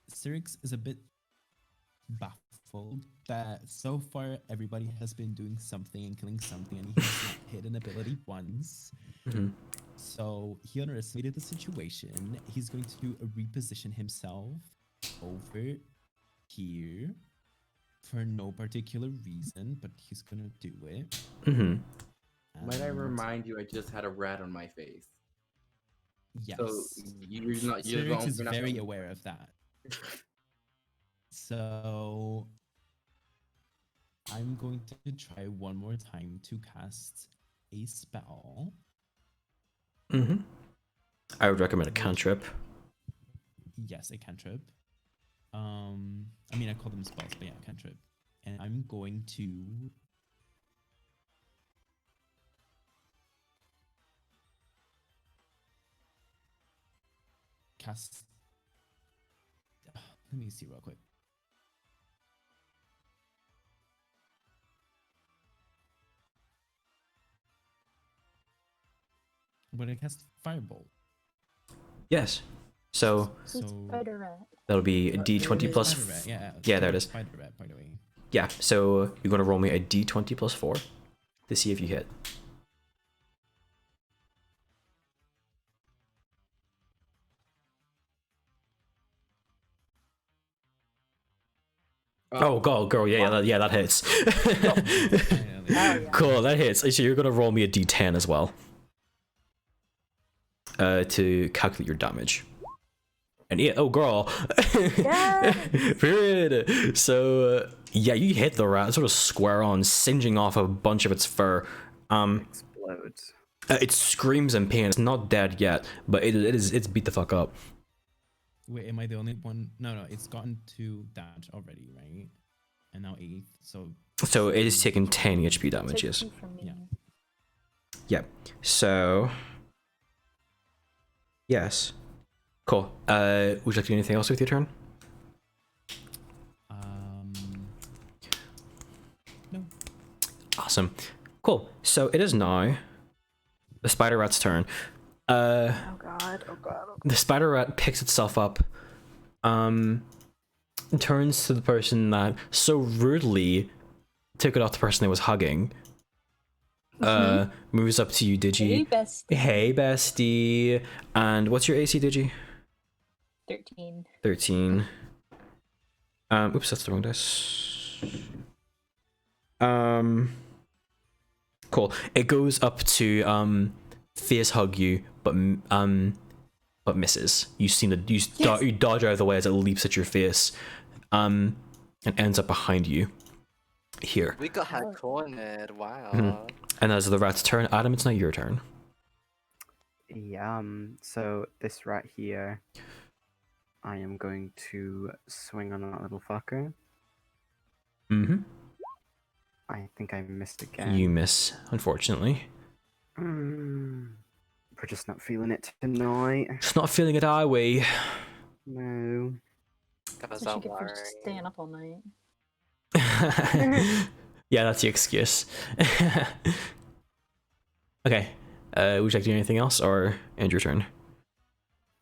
Syrinx is a bit baffled that so far everybody has been doing something and killing something, and he has not hit an ability once. Mm-hmm. So he underestimated the situation. He's going to reposition himself over here for no particular reason, but he's gonna do it. Mm-hmm. Might I And remind you, I just had a rat on my face. Yes. So you're not. You're Syrinx going, is you're not very gonna- aware of that. So I'm going to try one more time to cast a spell. Mm-hmm. I would recommend a cantrip. Yes, a cantrip. I mean, I call them spells, but yeah, cantrip. And I'm going to cast. Let me see real quick. I'm gonna cast Firebolt. Yes. So So Spider rat. that'll be a D20 plus. Spider Rat, yeah. Yeah, there it is. Spider Rat, by the way. Yeah. So you're gonna roll me a D20 plus 4 to see if you hit. Oh, god, girl, yeah, that hits. Finally. yeah. Cool, that hits. So you're gonna roll me a D10 as well. To calculate your damage. And yeah, oh girl. Yes! Period. So yeah, you hit the rat sort of square on, singeing off a bunch of its fur. Explodes. It screams in pain. It's not dead yet, but it's beat the fuck up. Wait, am I the only one? No, it's gotten 2 damage already, right? And now 8. So So it is taking 10 HP damage, yes. Take two from me. Yeah. Yeah. So yes. Cool. Would you like to do anything else with your turn? no. Awesome. Cool. So it is now the spider rat's turn. Oh god, oh god, oh The spider rat picks itself up, turns to the person that so rudely took it off the person they was hugging. Moves up to you, Hey, Digi. bestie. Hey, bestie. And what's your AC, Digi? 13. 13. Oops, that's the wrong dice. Cool. It goes up to face hug you, but misses. You seem to you dodge out of the way as it leaps at your face, and ends up behind you. Here. We got her cornered. Wow. Mhm. And as the rat's turn, Adam, it's now your turn. Yeah, so this rat here, I am going to swing on that little fucker. Mm-hmm. I think I missed again. You miss, unfortunately. We're just not feeling it tonight. Just not feeling it, are we? No. Because So don't she could worry. just staying up all night. Yeah, that's the excuse. Okay. Would you like to do anything else, or end your turn?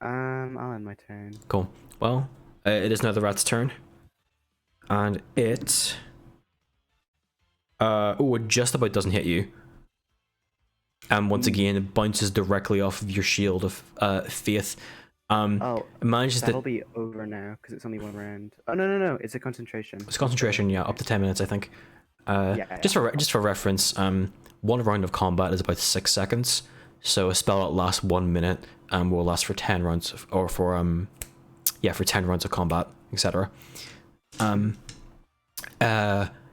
I'll end my turn. Cool. Well, it is now the rat's turn, and it it just about doesn't hit you. And once again, it bounces directly off of your shield of faith. Oh, It manages that'll to. be over now because it's only one round. Oh no! It's a concentration. It's concentration, yeah, up to 10 minutes, I think. Just for reference, one round of combat is about 6 seconds, so a spell that lasts 1 minute will last for 10 rounds, or for 10 rounds of combat, etc.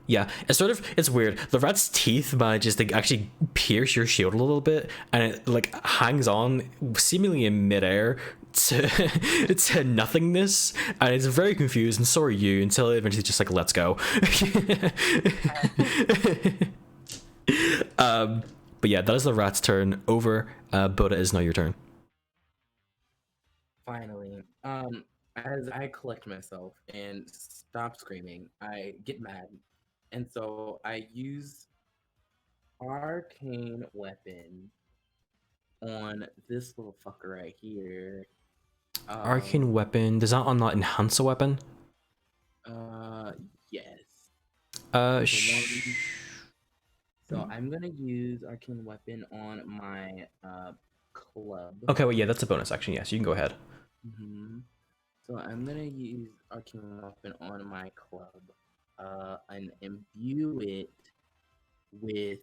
Yeah, it's weird. The rat's teeth manages to actually pierce your shield a little bit, and it like hangs on seemingly in midair to nothingness, and it's very confused, and so are you, until it eventually just like lets go. But yeah, that is the rat's turn. Over. Boda, is now your turn. Finally, as I collect myself and stop screaming, I get mad, and so I use arcane weapon on this little fucker right here. Arcane weapon. Does that not enhance a weapon? Yes. So So I'm gonna use arcane weapon on my club. okay, well, yeah, that's a bonus action. Yes, you can go ahead. So I'm gonna use arcane weapon on my club, and imbue it with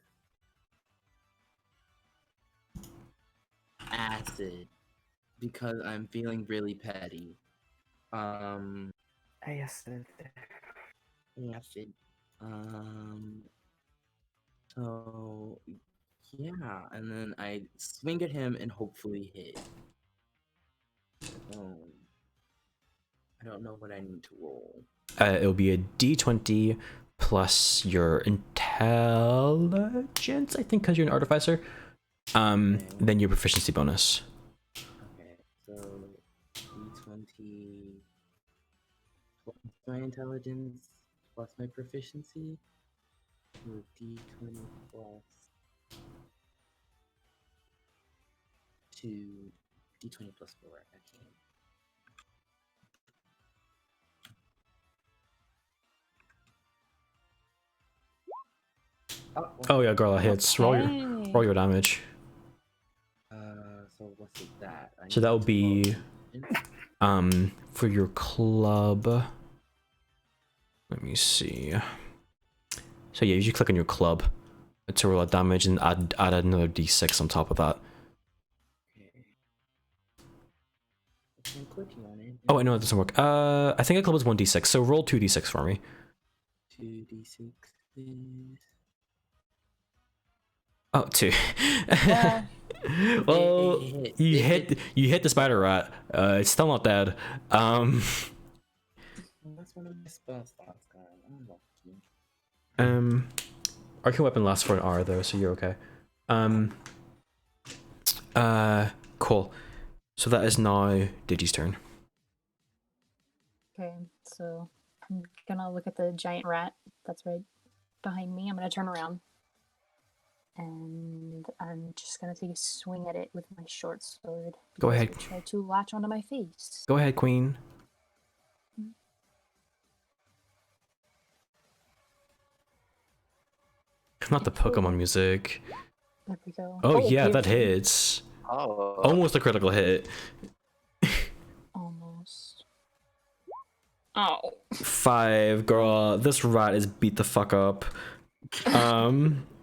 acid because I'm feeling really petty. Acid. Acid. So yeah, and then I swing at him and hopefully hit. I don't know what I need to roll. It'll be a d20 plus your intelligence, I think, because you're an artificer. Then your proficiency bonus. Okay, so d20 plus my intelligence plus my proficiency. So d20 plus 2, d20 plus 4. I can't. Oh yeah, girl, that hits. Roll your damage. So what's that? So that would be for your club. Let me see. So yeah, you should click on your club to roll that damage and add another d6 on top of that. Okay. I'm clicking on it. Oh, I know it doesn't work. I think a club is 1d6, so roll 2d6 for me. 2d6 is... Oh, 2. Yeah. Well, you hit the spider rat. It's still not dead. That's one of my spell slots, guys. I'm lucky. Arcane weapon lasts for an hour though, so you're okay. Cool. So that is now Digi's turn. Okay, so I'm gonna look at the giant rat that's right behind me. I'm gonna turn around. And I'm just gonna take a swing at it with my short sword. Go ahead. because it tried to latch onto my face. Go ahead, Queen. Not the Pokemon music. There we go. Oh yeah, that beautiful. hits. Oh. Almost a critical hit. Almost. Oh. 5, girl. This rat is beat the fuck up.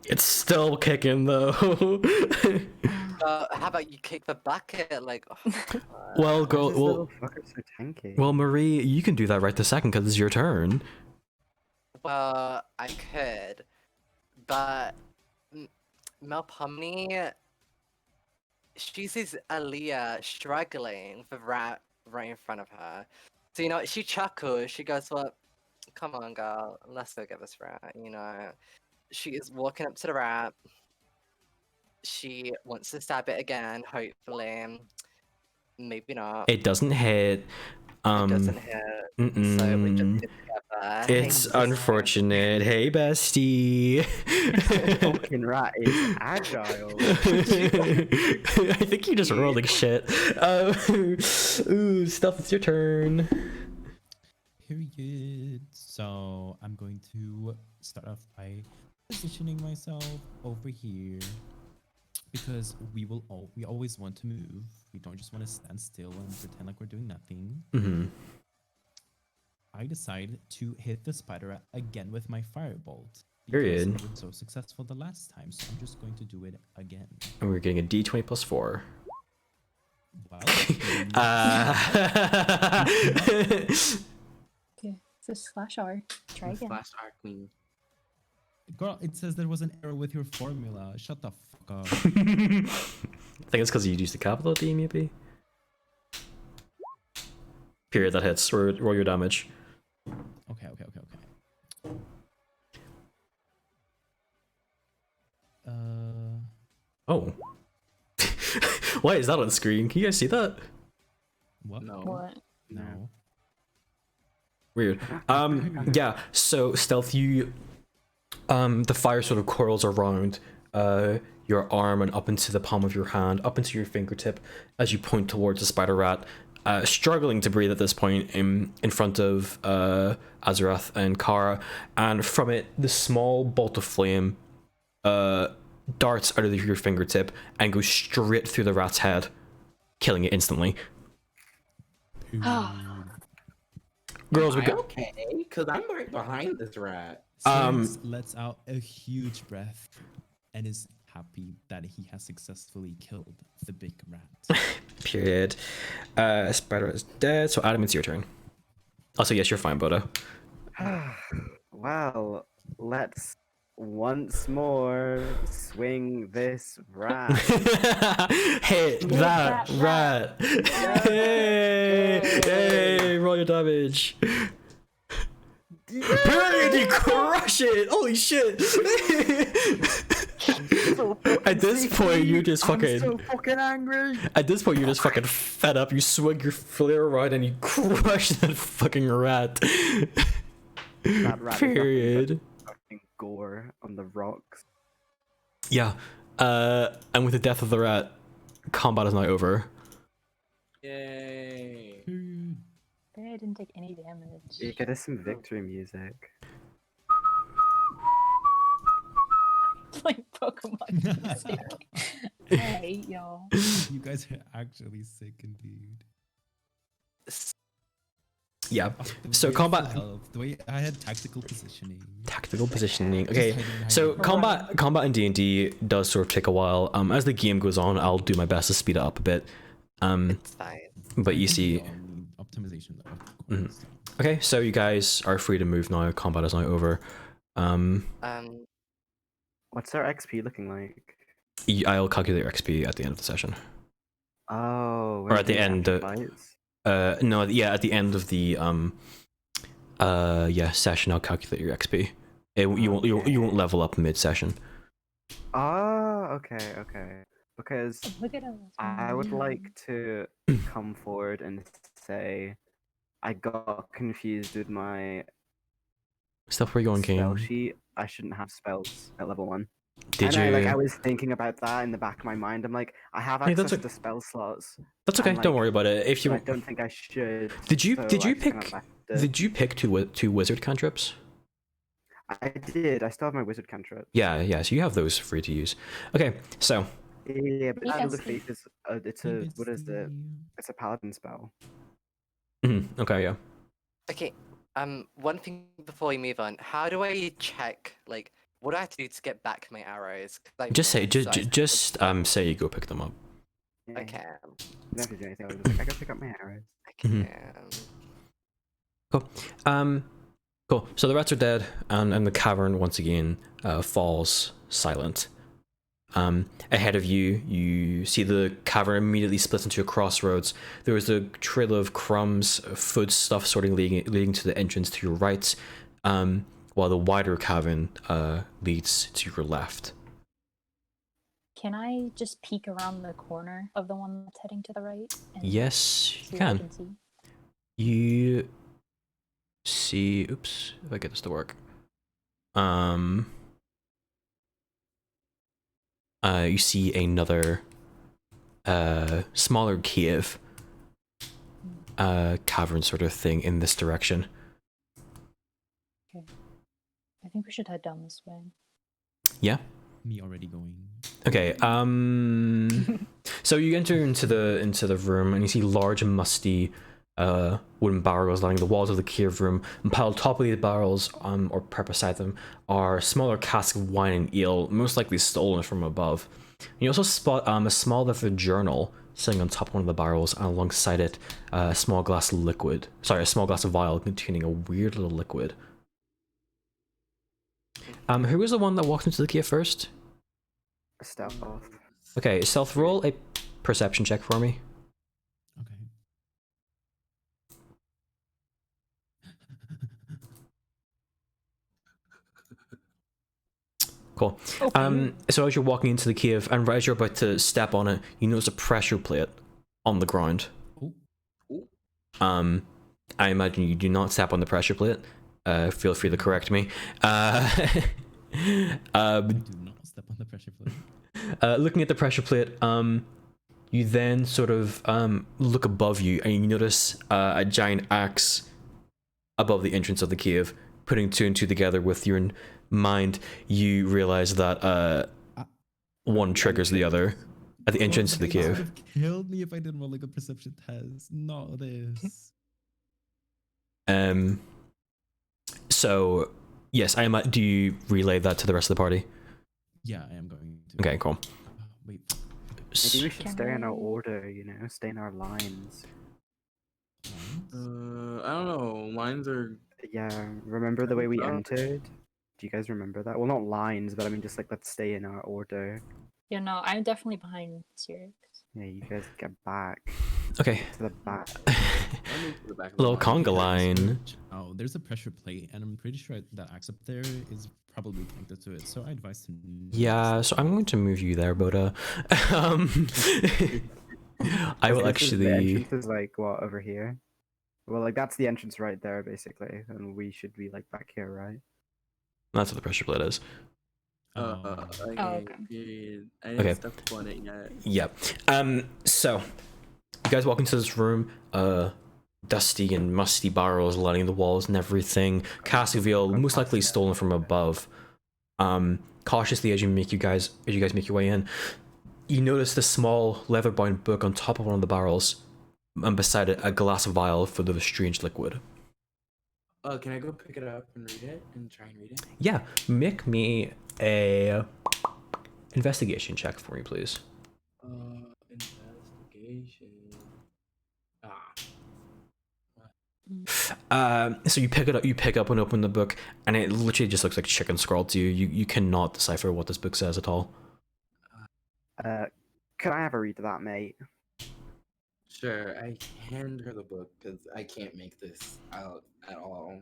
It's still kicking though. How about you kick the bucket? Like, Well, girl. This Well, little fucker's so tanky. well, Marie, you can do that right this second because it's your turn. well, I could, but Melpomene, she sees Aaliyah struggling with the rat right in front of her. So, she chuckles. She goes, well, come on, girl. Let's go get this rat, She is walking up to the rat. She wants to stab it again, hopefully. Maybe not. It doesn't hit. It doesn't hit, so we just mm-mm. get together. It's sister. unfortunate. Hey, bestie. Fucking rat is agile. I think you just rolled like shit. Ooh, Stealth, it's your turn. Period. So I'm going to start off by positioning myself over here because we always want to move. We don't just want to stand still and pretend like we're doing nothing. Mm-hmm. I decide to hit the spider rat again with my firebolt. Period. Because it was so successful the last time, so I'm just going to do it again. And we're getting a d20 plus 4. Well, Okay, so slash R. Try again. Flash Art Queen. girl, it says there was an error with your formula. Shut the fuck up. I think it's because you used the capital D, maybe. Period, that hits. Roll your damage. Okay. Oh. Why is that on screen? Can you guys see that? What? No. What? No. Weird. Yeah, so Stealth, you the fire sort of coils around your arm and up into the palm of your hand, up into your fingertip as you point towards the spider rat, struggling to breathe at this point in front of Azarath and Kara, and from it the small bolt of flame darts out of your fingertip and goes straight through the rat's head, killing it instantly. Girls, we Am I got okay? Because I'm right behind this rat. Sirius lets out a huge breath and is happy that he has successfully killed the big rat. period. Spider is dead, so Adam, it's your turn. Also, yes, you're fine, Bodo. Well, let's once more swing this rat. Hit that rat! Hey! Hey! Roll your damage. Period! You crush it! Holy shit! At this point, you just fucking. I'm so fucking angry. At this point, you're just fucking fed up. You swing your flare around and you crush that fucking rat. That rat is Period. fucking gore on the rocks. Yeah. And with the death of the rat, combat is now over. Yay. Period. I didn't take any damage. You get us some victory music. Like Pokemon music. I hate y'all. You guys are actually sick indeed. Yeah. Oh, the So way I combat- feel health, the way I had tactical positioning. Tactical positioning. Just Okay. hiding behind So the- combat in D&D does sort of take a while. As the game goes on, I'll do my best to speed it up a bit. It's fine. But you see. Optimization though. Of Mhm. course. Okay, so you guys are free to move now. Combat is now over. What's our XP looking like? I'll calculate your XP at the end of the session. Oh, Or at the end, fights? No, yeah, at the end of the session, I'll calculate your XP. You won't level up mid session. Oh, okay. Because Look at us. I would like to come forward and say I got confused with my Stuff where you going, spell King? sheet. I shouldn't have spells at level 1. Did and you? I was thinking about that in the back of my mind. I'm like, I have Hey, that's access o- to spell slots. That's okay. and, Don't like, worry about it. If but I you don't think I should. did you so did you I just kinda pick left it. did you pick two wizard cantrips? I did. I still have my wizard cantrip. Yeah. So you have those free to use. Okay, so Yeah, but Yeah, Shield of see. Faith is it's Hey, a what is it? bestie. It's a paladin spell. okay, yeah. Okay. One thing before we move on, how do I check? Like, what do I have to do to get back my arrows? 'Cause I Just say missed, so I- just say you go pick them up. Yeah, Okay. You don't have to do anything. I was just like, I gotta pick up my arrows. Mhm. Okay. Cool. So the rats are dead, and the cavern once again falls silent. Ahead of you, you see the cavern immediately splits into a crossroads. There is a trail of crumbs, foodstuff sort of leading to the entrance to your right, while the wider cavern leads to your left. Can I just peek around the corner of the one that's heading to the right? And Yes, see you what I can. can see? You see, oops, if I get this to work. You see another smaller cave cavern sort of thing in this direction. I think we should head down this way. Yeah. Me already going. Okay. So you enter into the room and you see large musty wooden barrels lining the walls of the cave room, and piled on top of these barrels, or prep beside them, are smaller casks of wine and ale, most likely stolen from above. You also spot a small leather journal sitting on top of one of the barrels, and alongside it, a small glass of vial containing a weird little liquid. Who was the one that walked into the cave first? Stealth off. Okay, stealth roll a perception check for me. Okay. Cool. So as you're walking into the cave, and right as you're about to step on it, you notice a pressure plate on the ground. Oh. I imagine you do not step on the pressure plate. Feel free to correct me. Do not step on the pressure plate. Looking at the pressure plate, you then sort of look above you, and you notice a giant axe above the entrance of the cave. Putting two and two together with your mind, you realize that one triggers the other at the entrance to the You would cave. have killed me if I didn't roll like a perception test. Not this. So yes, do you relay that to the rest of the party? Yeah, I am going to. Okay, cool. Wait. Maybe we should Can stay in our I- order, stay in our lines. I don't know. Lines are. Yeah, remember the way we Uh, entered? Do you guys remember that? Well, not lines, but I mean just like let's stay in our order. Yeah, no, I'm definitely behind Sirix. Yeah, you guys get back Okay. to the back. I move to the back of the Little line. conga line. Oh, there's a pressure plate, and I'm pretty sure that axe up there is probably connected to it. So I advise to. Yeah, so I'm going to move you there, Boda. I will The actually. entrance is like what over here? Well, like that's the entrance right there, basically, and we should be like back here, right? That's what the pressure plate is. Okay. okay. Period. I Okay. didn't step on it yet. Yep. So you guys walk into this room, dusty and musty barrels lining the walls and everything. Cask of ale, most likely stolen from above. Cautiously as you guys make your way in, you notice the small leather-bound book on top of one of the barrels, and beside it a glass vial full of a strange liquid. Can I go pick it up and read it and try and read it? Yeah, make me a investigation check for me, please. Investigation. So you pick it up, and open the book, and it literally just looks like chicken scrawled to you. You cannot decipher what this book says at all. Can I have a read of that, mate? Sure. I hand her the book because I can't make this out at all.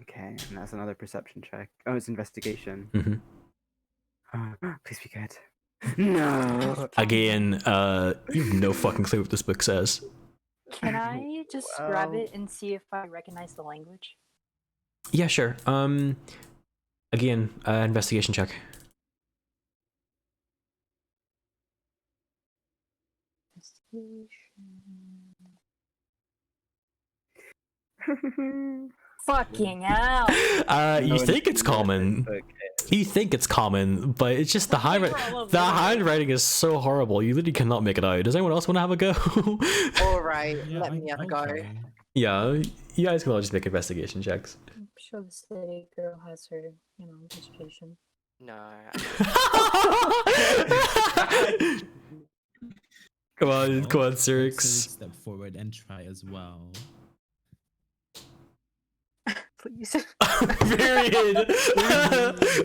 Okay, and that's another perception check. Oh, it's investigation. Mm-hmm. Please be good. No. Again, you have no fucking clue what this book says. Can I just grab Well- it and see if I recognize the language? Yeah, sure. Again, investigation check. Fucking hell! You No think it's common. Okay. You think it's common, but it's just the handwriting is so horrible. You literally cannot make it out. Does anyone else want to have a go? All right, Yeah, let me have a I'll go. try. Yeah, you guys can all just make investigation checks. I'm sure the city girl has her, education. No. Come on, Well, I'll Cyrix. step forward and try as well. Please. Period.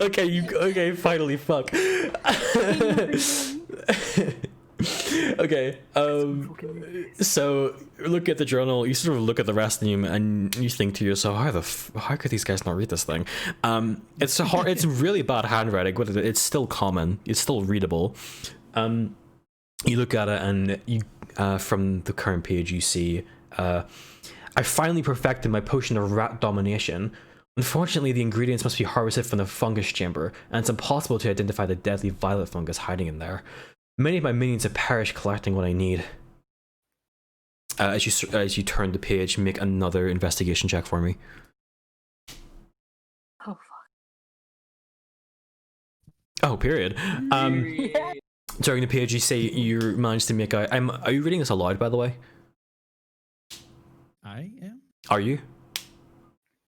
Okay, finally, fuck. Okay, so look at the journal, you sort of look at the rest of them, and you think to yourself, how could these guys not read this thing? It's really bad handwriting, but it's still common, it's still readable. You look at it, and you from the current page you see a I finally perfected my potion of rat domination. Unfortunately, the ingredients must be harvested from the fungus chamber, and it's impossible to identify the deadly violet fungus hiding in there. Many of my minions have perished collecting what I need. As you turn the page, make another investigation check for me. Oh fuck. Oh, period. During the page, you say you managed to make a. Are you reading this aloud, by the way? I am. Are you?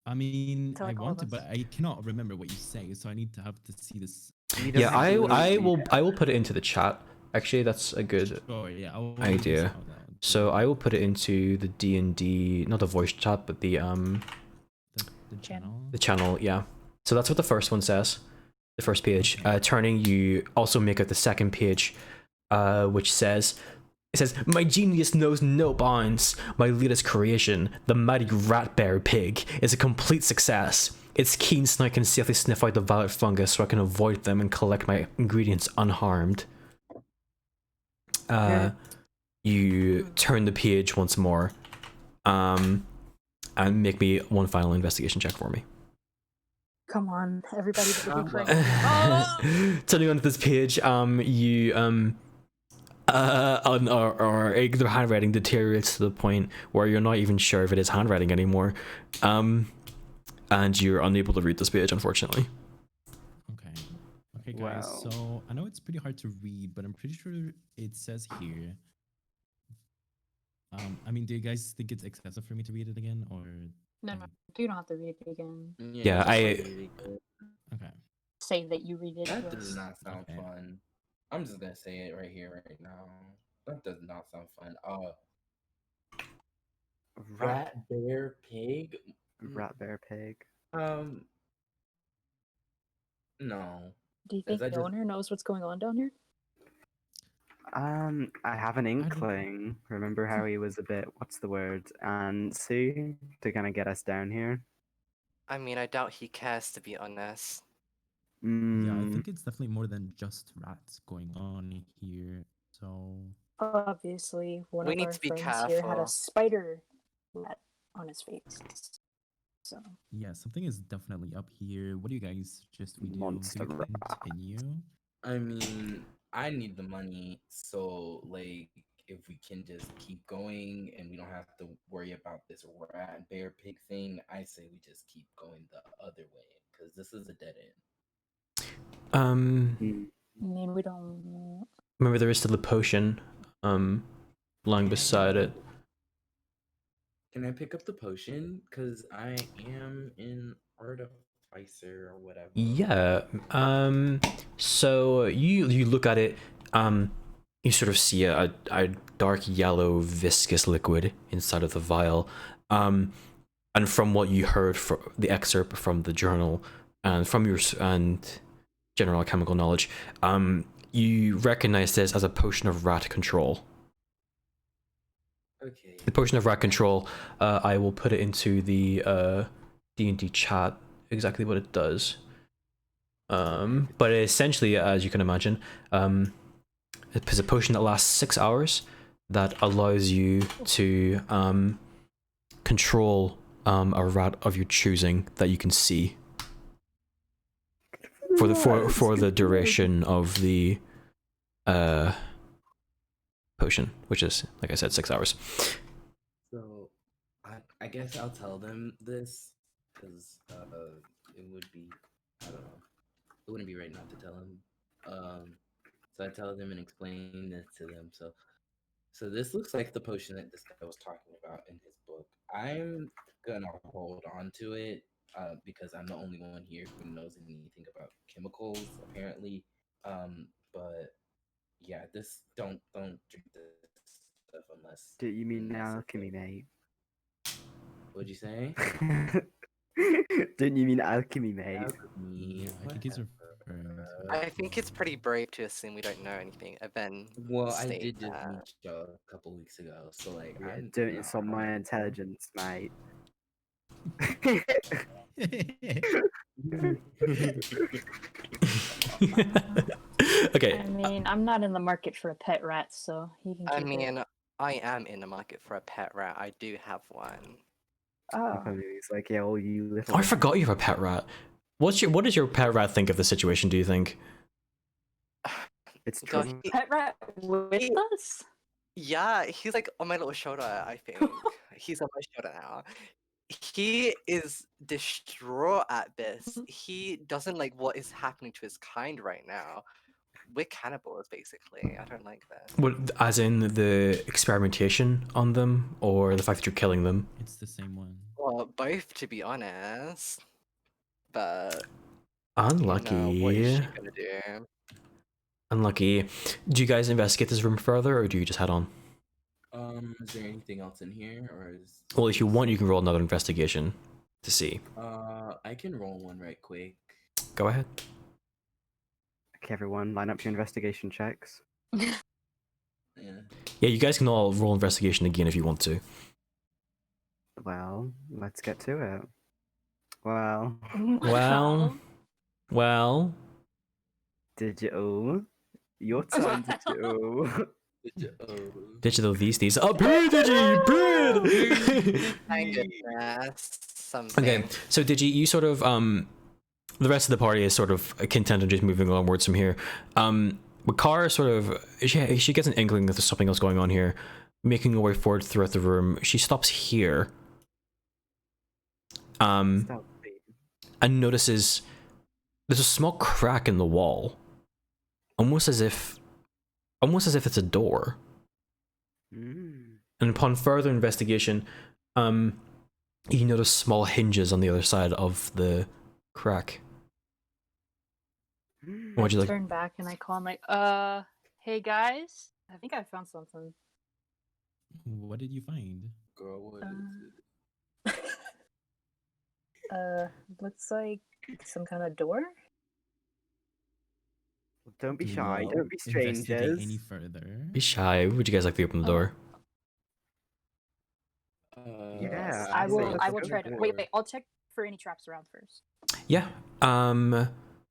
I mean, To, like, I all want of to, us. but I cannot remember what you say, so I need to have to see this. He Yeah, doesn't do I it. will put it into the chat. Actually, that's a good Oh yeah, I'll read this idea. out loud. So I will put it into the D&D, not the voice chat, but the the channel. channel. Yeah. So that's what the first one says. The first page. Turning, you also make out the second page, which says. It says, "My genius knows no bounds. My latest creation, the mighty rat bear pig, is a complete success. Its keen snout can safely sniff out the violet fungus so I can avoid them and collect my ingredients unharmed." You turn the page once more, and make me one final investigation check for me. Come on, everybody better be praying. Turning onto this page, you the handwriting deteriorates to the point where you're not even sure if it is handwriting anymore, and you're unable to read this page, unfortunately. Okay, guys. Wow. So I know it's pretty hard to read, but I'm pretty sure it says here. I mean, do you guys think it's excessive for me to read it again, or? No, you don't have to read it again. Yeah, Okay. Say that you read it. That yes. does not sound Okay. fun. I'm just gonna say it right here, right now. That does not sound fun. Rat, bear, pig. Rat bear pig. No. Do you 'Cause think I the just- owner knows what's going on down here? I have an don't- inkling. Remember how he was a bit, what's the word, antsy to kind of get us down here? I mean, I doubt he cares, to be honest. Yeah, I Mm, think it's definitely more than just rats going on here. So Obviously, one We of need our to be friends here had careful. a spider rat on his face. So yeah, something is definitely up here. What do you guys suggest we do? Monster Do we rat. continue? I mean, I need the money, so like, if we can just keep going and we don't have to worry about this rat bear pig thing, I say we just keep going the other way because this is a dead end. mm. I mean, we don't. Remember, there is still a potion, lying beside it. Can I pick up the potion? Because I am in artificer or whatever. Yeah. So you look at it. You sort of see a dark yellow viscous liquid inside of the vial. And from what you heard from the excerpt from the journal and from your and general chemical knowledge, you recognize this as a potion of rat control. Okay. The potion of rat control. I will put it into the D&D chat. Exactly what it does. But essentially, as you can imagine, it's a potion that lasts 6 hours that allows you to control a rat of your choosing that you can see for the duration of the potion, which is, like I said, 6 hours. So, I guess I'll tell them this because it would be, I don't know, it wouldn't be right not to tell them. So I tell them and explain this to them. So this looks like the potion that this guy was talking about in his book. I'm gonna hold on to it because I'm the only one here who knows anything about chemicals, apparently. But yeah, this don't drink this stuff unless. Do you mean unless it's, alchemy, mate? What'd you say? Don't you mean alchemy, mate? Alchemy, Yeah, I think he's whatever. referring to. I think it's pretty brave to assume we don't know anything, and then Well, I state did just that. meet you a couple weeks ago, so like, Yeah, I'm don't not- insult my intelligence, mate. Okay. I mean, I'm not in the market for a pet rat, so you can keep I it. mean, I am in the market for a pet rat. I do have one. Oh, He's like, yeah, all you little. Oh, I forgot you have a pet rat. What does your pet rat think of the situation, do you think? It's God, true. pet rat with he- us? Yeah, he's like on my little shoulder, I think. He's on my shoulder now. He is distraught at this. He doesn't like what is happening to his kind right now. We're cannibals, basically. I don't like this. What, as in the experimentation on them, or the fact that you're killing them? It's the same one. Well, both, to be honest. But Unlucky. no, what is she gonna do? Unlucky. Do you guys investigate this room further, or do you just head on? Is there anything else in here, or is? Well, if you want, you can roll another investigation to see. I can roll one right quick. Go ahead. Okay, everyone, line up your investigation checks. Yeah. Yeah, you guys can all roll investigation again if you want to. Well, let's get to it. Well, Well, digital. Your turn, digital. digital these days. Up here, Digi! Bread! My goodness. Something. Okay, so Digi, you sort of the rest of the party is sort of content on just moving onwards from here. Makara sort of she gets an inkling that there's something else going on here, making her way forward throughout the room. She stops here. Stop. And notices there's a small crack in the wall, almost as if it's a door. Mm. And upon further investigation, you notice small hinges on the other side of the crack. Mm. What'd you like? Turn back and I call him like, hey guys, I think I found something. What did you find? Girl, what is Uh, it? Looks like some kind of door. Don't be Do shy. you Don't be investigate strangers. any further? Be shy. Would you guys like to open the door? Yeah, I will. let's I will go try to. for Wait, it. wait. I'll check for any traps around first. Yeah.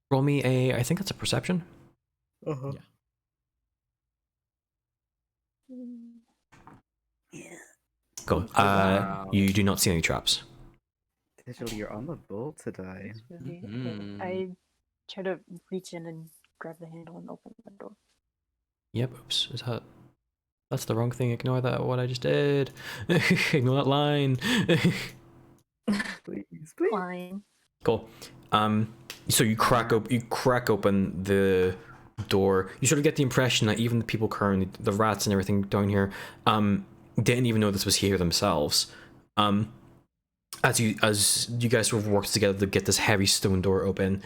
Roll me a. I think that's a perception. Uh-huh. Yeah. Go. Wow. You do not see any traps. Digital, you're on the ball today. Mhm. I try to reach in and grab the handle and open the door. Yep. Oops. Is that? That's the wrong thing. Ignore that. What I just did. Ignore that line. Please, please. Fine. Cool. So you crack open the door. You sort of get the impression that even the people currently, the rats and everything down here, didn't even know this was here themselves. As you guys sort of worked together to get this heavy stone door open,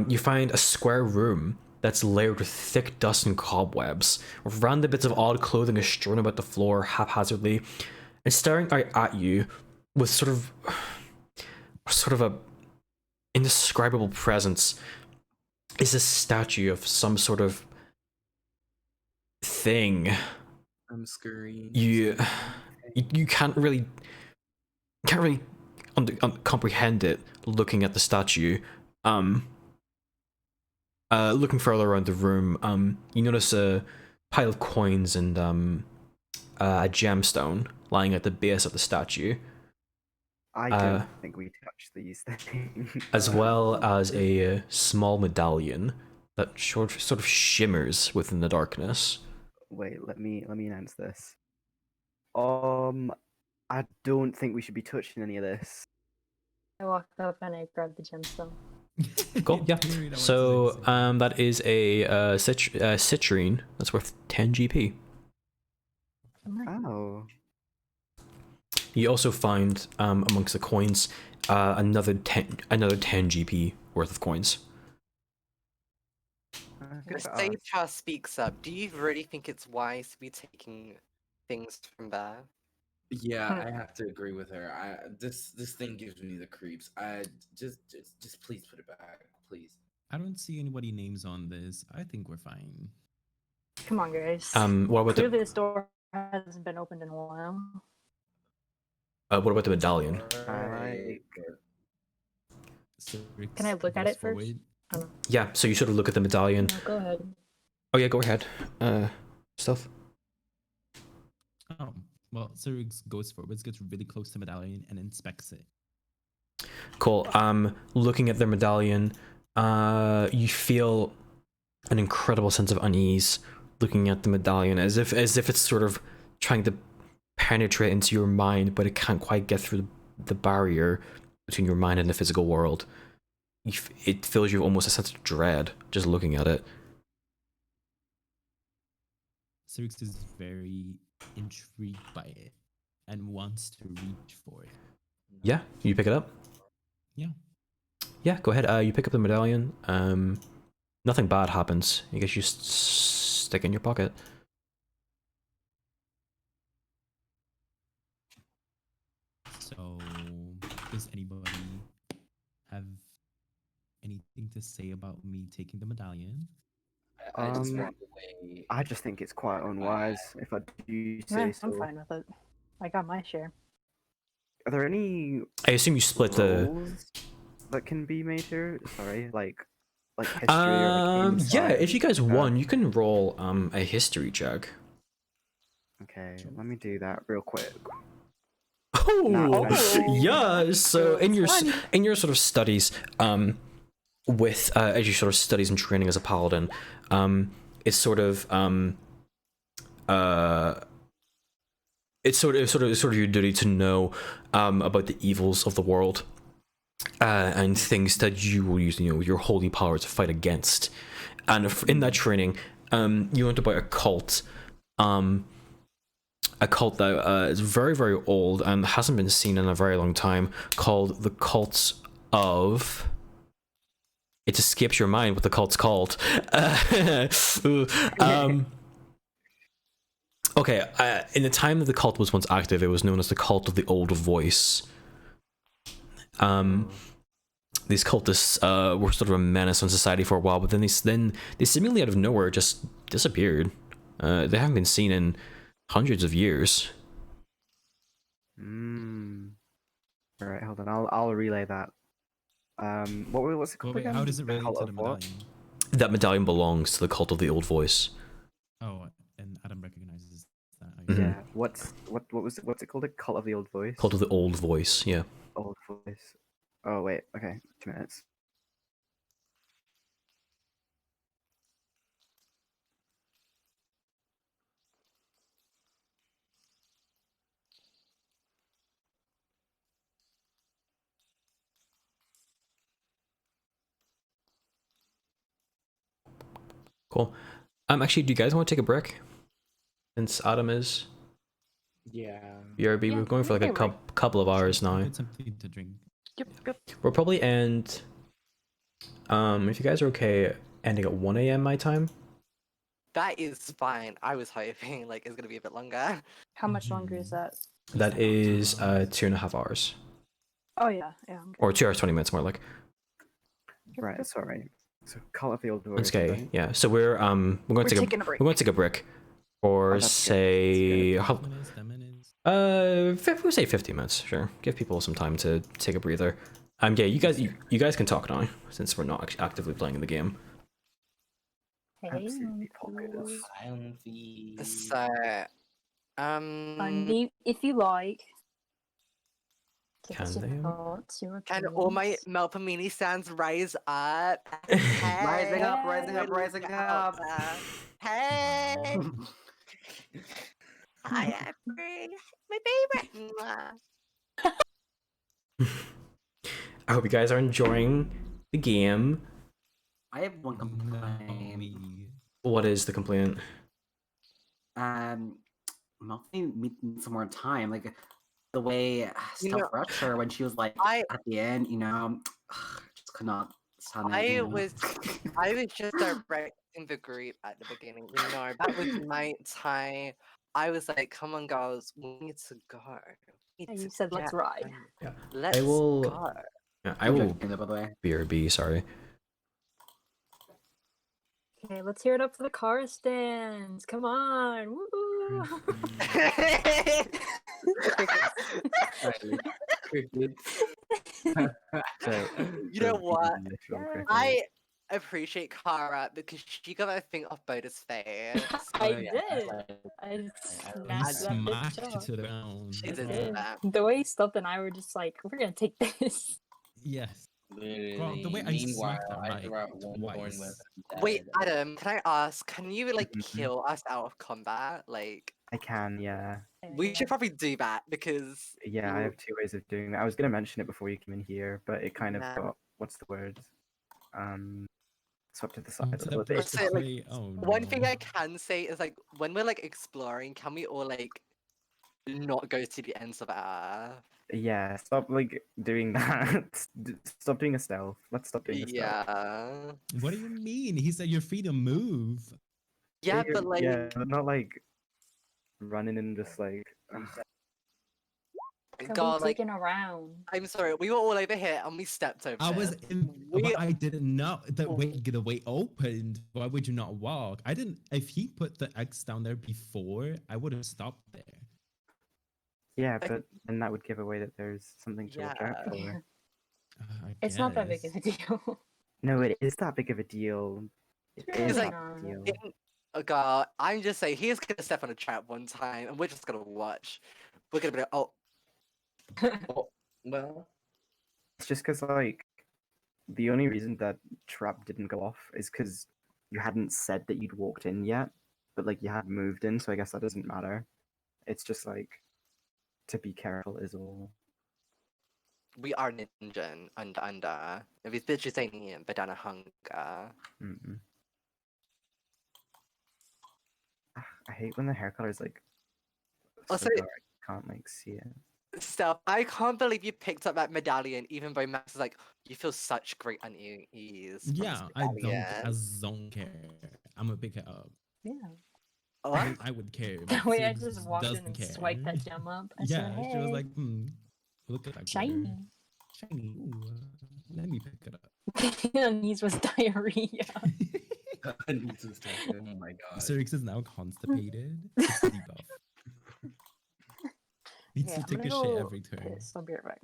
you find a square room that's layered with thick dust and cobwebs. Random bits of odd clothing are strewn about the floor haphazardly, and staring out at you with sort of a indescribable presence is a statue of some sort of thing. I'm scurrying. You can't really comprehend it looking at the statue. Looking further around the room, you notice a pile of coins and a gemstone lying at the base of the statue, I don't think we touched these things. as well as a small medallion that sort of shimmers within the darkness. Wait, let me announce this. I don't think we should be touching any of this. I walked up and I grabbed the gemstone. Cool, yeah. Literally, that was So the same. that is a citrine that's worth 10 GP. Oh. You also find amongst the coins another 10 GP worth of coins. Good The for us. sage house speaks up. Do you really think it's wise to be taking things from there? Yeah, I have to agree with her. This thing gives me the creeps. I just please put it back, please. I don't see anybody names on this. I think we're fine. Come on, guys. What about Clearly, this door hasn't been opened in a while. what about the medallion? Alright. So Can I look at it first? Yeah, so you sort of look at the medallion. No, go ahead. Oh yeah, go ahead. Stealth. Oh, Well, Cyrix goes forwards, gets really close to medallion, and inspects it. Cool. Looking at their medallion, you feel an incredible sense of unease looking at the medallion, as if it's sort of trying to penetrate into your mind, but it can't quite get through the barrier between your mind and the physical world. It fills you almost a sense of dread just looking at it. Cyrix is very intrigued by it and wants to reach for it. Yeah, you pick it up. Yeah. Yeah, go ahead. You pick up the medallion. Nothing bad happens. You guess you stick it in your pocket. So, does anybody have anything to say about me taking the medallion? I just Um, walk away. I just think it's quite unwise, if I do say Yeah, so. I'm fine with it. I got my share. Are there any I assume you split the. rolls that can be made here? Sorry, like history or like Yeah, insight? if you guys won, you can roll a history check. Okay, let me do that real quick. Oh, Oh. yeah. So in your Fun. sort of studies, with as you sort of studies and training as a paladin, it's sort of it's sort of your duty to know about the evils of the world, and things that you will use, your holy power to fight against. And in that training, you learned about a cult. A cult that is very, very old and hasn't been seen in a very long time, called the Cults of... It escapes your mind what the cult's called. Okay, in the time that the cult was once active, it was known as the Cult of the Old Voice. These cultists were sort of a menace on society for a while, but then they seemingly out of nowhere just disappeared. They haven't been seen in hundreds of years. All right, hold on. I'll relay that. What's it called Wait, again? how does it relate Cult to the of what? medallion? That medallion belongs to the Cult of the Old Voice. Oh, and Adam recognizes that. I Mhm. Yeah. What's it called? A Cult of the Old Voice. Cult of the Old Voice, yeah. Old Voice. Oh wait. Okay. 2 minutes. Cool. Actually, do you guys want to take a break? Since Adam is Yeah. BRB, Yeah, we're going for like a okay, right. couple of hours now. Get something to drink. Yep. We'll probably end. If you guys are okay, ending at 1 a.m. my time. That is fine. I was hoping like it's gonna be a bit longer. How much longer is that? That is 2.5 hours, Oh yeah, I'm good. or 2 hours 20 minutes more like. Right. Sorry. So Cult of the Old Voice. Okay, right? yeah. So we're going We're to take taking a break. we're going to take a break, or that's good. say That's 5 minutes, 10 minutes. we'll say 50 minutes. Sure, give people some time to take a breather. Yeah, you guys can talk now since we're not actively playing in the game. Hey, Absolutely focus. Silently. So, if you like. Can Take they? your thoughts, your can all my opinions. Melpomene stands rise up? Rising up, rising up, Hey, rising up. Hey, I am free. My favorite. Mwah. I hope you guys are enjoying the game. I have one complaint. Me. What is the complaint? Melanie needs some more time. Like the way You stuff know, rushed her when she was like I- at the end, just could not stand it. I was just directing the group at the beginning. That was my time. I was like, "Come on, girls, we need to go." We Yeah, need you to said, "Let's get ride." going. Yeah. Let's will- go. Yeah, I will By the way. BRB. Sorry. Okay, let's hear it up for the car stands. Come on, woo! So, You know what? initial Yeah. cricket. appreciate Kara because she got that thing off Boda's face. I yeah, did. I He snapped I- that smashed bitch it off. to the ground. She I did did. that. The way Stuff and I were just like, we're gonna take this. Yes. Literally. the way I Meanwhile, smacked that I right threw out one born twice. weapon. Wait, dead. Adam, can I ask? Can you like Mhm. kill us out of combat? Like, I can, yeah. we should probably do that because Yeah, I have two ways of doing that. I was gonna mention it before you came in here, but it kind of Yeah. got what's the word? Swept to the Oh, side to a the little bit. push the So, like, play. Oh one thing no. I can say is like when we're like exploring, can we all like not go to the ends of Earth? Yeah, stop like doing that. Stop doing a stealth. Let's stop doing a stealth. Yeah. What do you mean? He said you're free to move. Yeah, you're- but like yeah, but not like running and just like. Can God, we like take it around? I'm sorry, we were all over here and we stepped over. I was this. in, We- but I didn't know the way opened. Why would you not walk? I didn't. If he put the X down there before, I would have stopped there. Yeah, I- but then that would give away that there's something to watch out Yeah. for. I It's not that big of guess. a deal. No, it is that big of a deal. It It's is like- that big a deal. in- oh God, I'm just saying he's gonna step on a trap one time and we're just gonna watch. We're gonna be like, oh, Well, It's just because like the only reason that trap didn't go off is because you hadn't said that you'd walked in yet, but like you had moved in, so I guess that doesn't matter. It's just like to be careful is all. we are ninja under. If it's bitches ain't in Badana hunger. Mm-mm. I hate when the hair color is like so Also- dark, you can't like see it. Steph, I can't believe you picked up that medallion even though Max is like, you feel such great unease. from this Yeah, I medallion." don't care. I'm gonna pick it up. Yeah. Oh, I, I would care. but That way I Sirius just walked in doesn't and care. swiped that gem up. I Yeah, said, she was "Hey, like, look at that glitter. shiny." Shiny. Ooh, let me pick it up. Unease was diarrhea. I need to stop. Oh my god. Sirix is now constipated. It's the debuff. Needs Okay, to I'm take a gonna shit go every turn. piss. I'll be right back.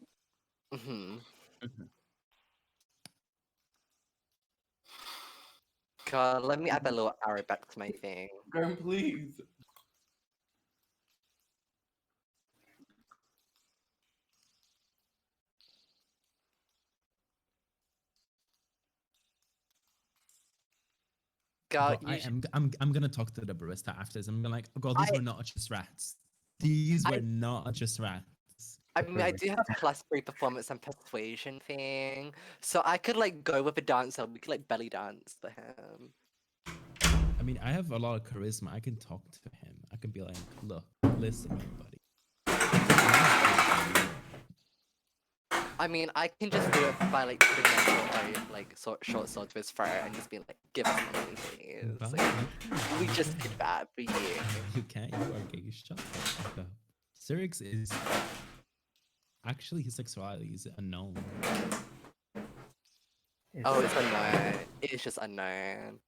hmm Mhm. God, let me add that little arrow back to my thing. Girl, please. God, But you sh- I'm gonna talk to the barista after this. I'm gonna like, oh god, these I- were not just rats. These I- were not just rats. I mean, I do have +3 performance and persuasion thing, so I could like go with a dancer. We could like belly dance for him. I mean, I have a lot of charisma. I can talk to him. I can be like, look, listen, buddy. I mean, I can just do it by like putting my short sword to his throat and just be like, give us money, please. But Like, we just did that for you. You can't. You are gay. Shut the fuck up. Sirix is actually his sexuality is unknown. Oh, it's unknown. It's just unknown.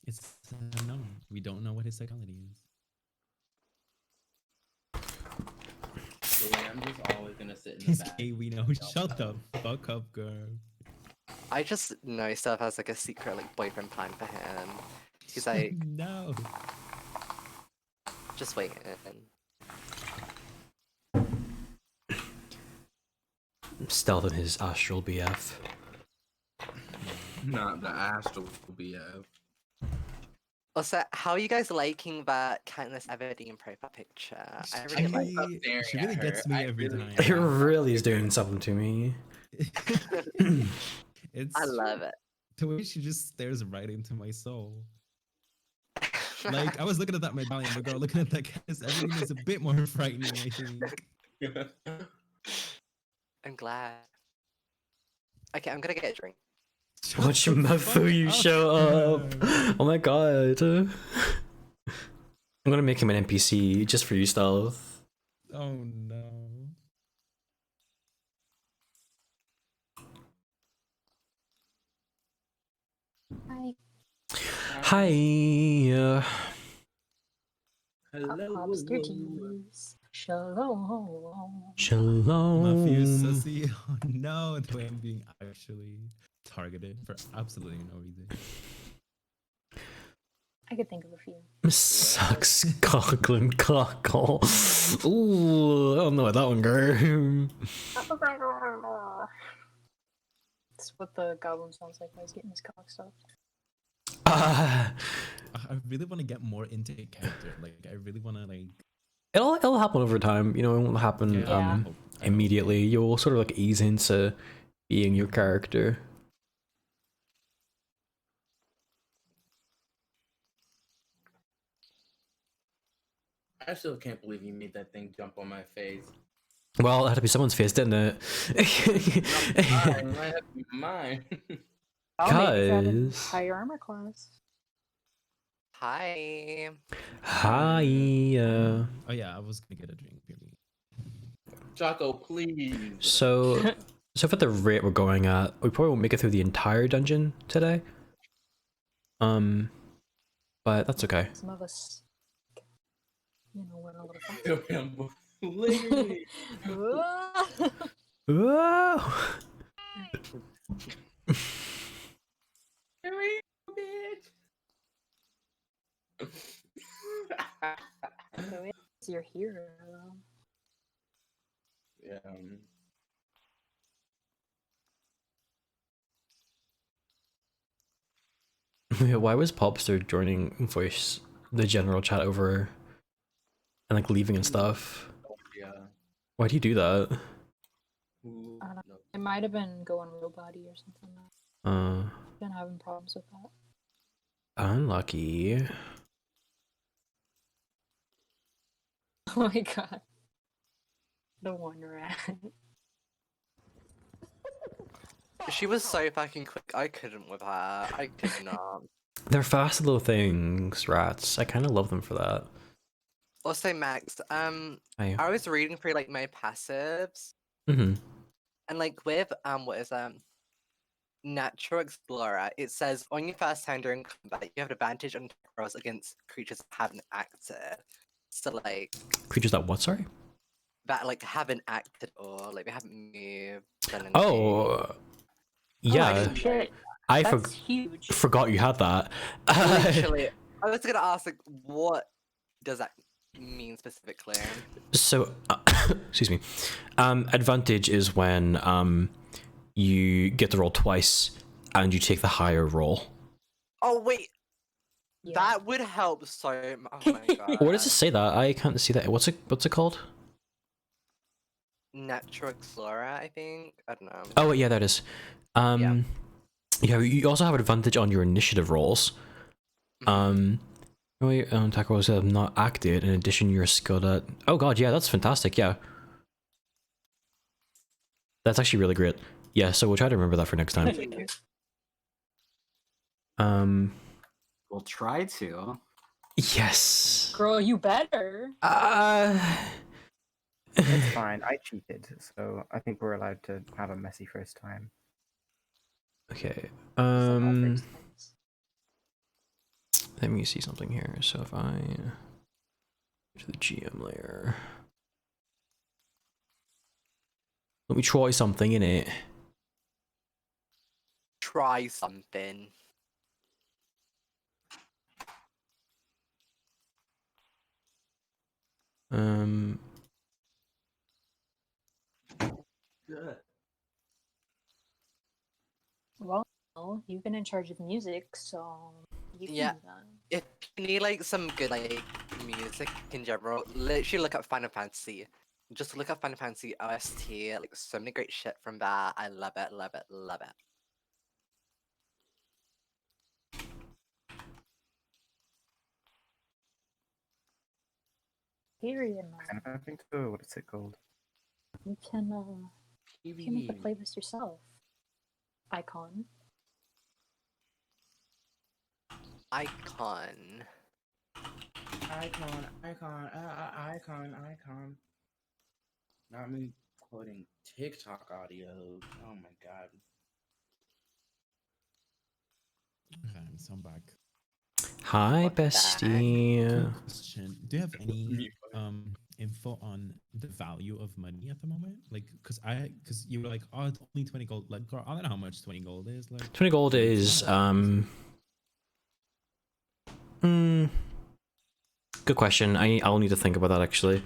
It's unknown. We don't know what his sexuality is. The way I'm just always gonna sit in the He's back. gay. We know. Shut the fuck up, girl. I just know Steph has like a secret like boyfriend plan for him. He's like, no. just waiting. Stealth in his astral BF. Not the astral BF. Also, how are you guys liking that Katniss Everdeen profile picture? I really like Stop staring She at really gets her. me I every really- time. It really is doing something to me. It's I love it. the way she just stares right into my soul. Like I was looking at that medallion, but girl, looking at that Katniss, everything is a bit more frightening. I think. I'm glad. Okay, I'm gonna get a drink. Watch your Shut the mouth fuck before you show up. girl. Oh my god. I'm gonna make him an NPC just for you, Stealth. Oh no. Hi. Hi. Hello. Lobster cheese. Shalom. Shalom. Nephew sussy. Oh no, the way I'm being actually. targeted for absolutely no reason. I could think of a few. Sucks cockle and cockle. Ooh, I don't know what that one go. That's what the goblin sounds like when he's getting his cock stuffed. I really want to get more into a character. Like, I really want to like. It'll happen over time. You know, it won't happen Yeah. I hope- immediately. You'll sort of like ease into being your character. I still can't believe you made that thing jump on my face. Well, it had to be someone's face, didn't Mine, it? it might have to be mine. Oh, maybe he's at a Guys. higher armor class. Hi. Hi. Oh yeah, I was gonna get a drink. Really. Jocko, please. So for the rate we're going at, we probably won't make it through the entire dungeon today. But that's okay. Some of us, went a little fast. Literally. Whoa! Here we go, bitch. Who is your hero? Yeah. Why was Popster joining voice the general chat over and like leaving and stuff? Yeah. Why'd he do that? Who I don't know. knows? It might have been going robot-y or something. Been having problems with that. Unlucky. Oh my god. The one rat. She was so fucking quick. I couldn't with her. I could not. They're fast little things, rats. I kind of love them for that. Also, Max, Hi. I was reading through like my passives, Mm-hmm. and like with what is Natural Explorer, it says on your first turn during combat, you have advantage on attack rolls against creatures that haven't acted. So like Creatures that what? Sorry. that like haven't acted or like they haven't moved. Done anything. Oh. Yeah. Oh, shit. I That's huge. forgot you had that. Literally, I was gonna ask like, what does that mean specifically? So, excuse me. Advantage is when you get to roll twice and you take the higher roll. Oh wait, Yeah. that would help so. Oh my god. Where does it say that? I can't see that. What's it called? Natural Explorer, I think. I don't know. Oh yeah, that is. Yeah, you also have advantage on your initiative rolls. Wait, attack rolls have not acted. In addition, you're skilled at. Oh god, yeah, that's fantastic. Yeah, that's actually really great. Yeah, so we'll try to remember that for next time. We'll try to. Yes. Girl, you better. It's fine. I cheated, so I think we're allowed to have a messy first time. Okay. Some first times. Let me see something here. So if I go to the GM layer, let me try something in it. Try something. Well, you've been in charge of music, so you can Yeah. do that. If you need like some good like music in general, literally look up Final Fantasy. Just look up Final Fantasy OST. Like so many great shit from that. I love it, love it, love it. Period, And man. I think so. What is it called? You can make the playlist yourself. Icon. Icon. Icon. Not me quoting TikTok audio. Oh my god. Okay, so I'm back. Hi, What the heck? bestie. Question: do you have any info on the value of money at the moment? Like, because you were like, oh, it's only 20 gold. Like, girl, I don't know how much 20 gold is. Like, 20 gold it's is not. good question. I'll need to think about that actually.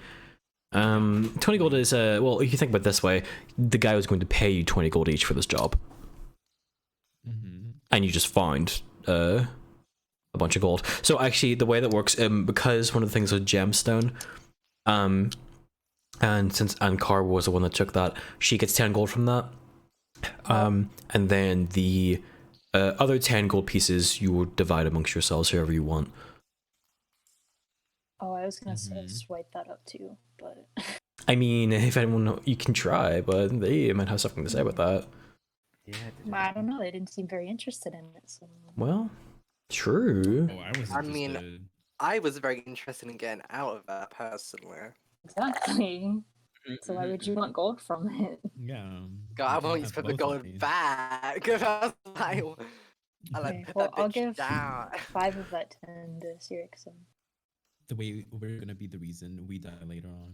20 gold is well, if you think about it this way, the guy was going to pay you 20 gold each for this job, and you just found a bunch of gold. So actually, the way that works, because one of the things with gemstone, and since Ankar was the one that took that, she gets 10 gold from that. And then the other 10 gold pieces you will divide amongst yourselves, whoever you want. Oh, I was gonna say swipe that up too, but I mean, if anyone, you can try, but they might have something to say about that. Yeah. I don't know. They didn't seem very interested in it. So Well, true. Oh, I was I mean, interested. I was very interested in getting out of that personally. exactly. So why would you want gold from it? Yeah. God, I you can want you have to put the both of gold these. back. I was like, I like Okay, put well, that I'll bitch give down. 5 of that 10 to Sirik. So The way we're gonna be the reason we die later on.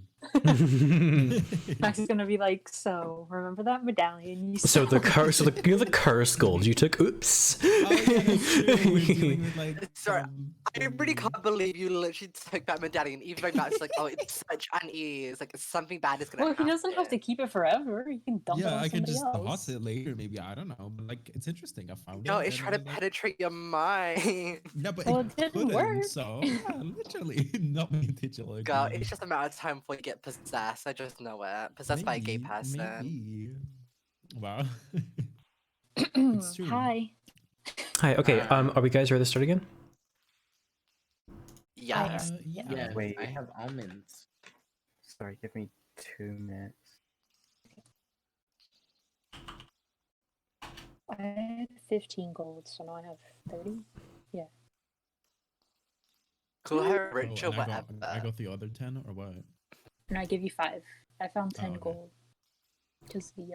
Max is gonna be like, so remember that medallion you So saw? the curse, so the cursed gold you took. Oops. Oh, yeah, that's true. We're dealing with, like, Sorry, I really some- can't believe you literally took that medallion, even though Matt's like, oh, it's such an ease. Like, something bad is gonna Well, happen. he doesn't have to keep it forever. He can dump it Yeah, on I can somebody just else. toss it later, maybe. I don't know. But like, it's interesting. I found No, it. it's and trying I to was like, penetrate your mind. no, but Well, it it didn't couldn't. work. So yeah, literally, not many titular. Girl, it's just a matter of time before you get possessed. I just know it. Possessed by a gay person. Maybe. Wow. It's true. Hi. Hi. Okay. Are we guys ready to start again? Yes. Yeah. Yes, Wait. I have almonds. Sorry, give me 2 minutes. I had 15 gold, so now I have 30. Cool, her Oh, rich or and whatever. I got the other 10 or what? And I give you 5. I found 10 okay. gold. Because the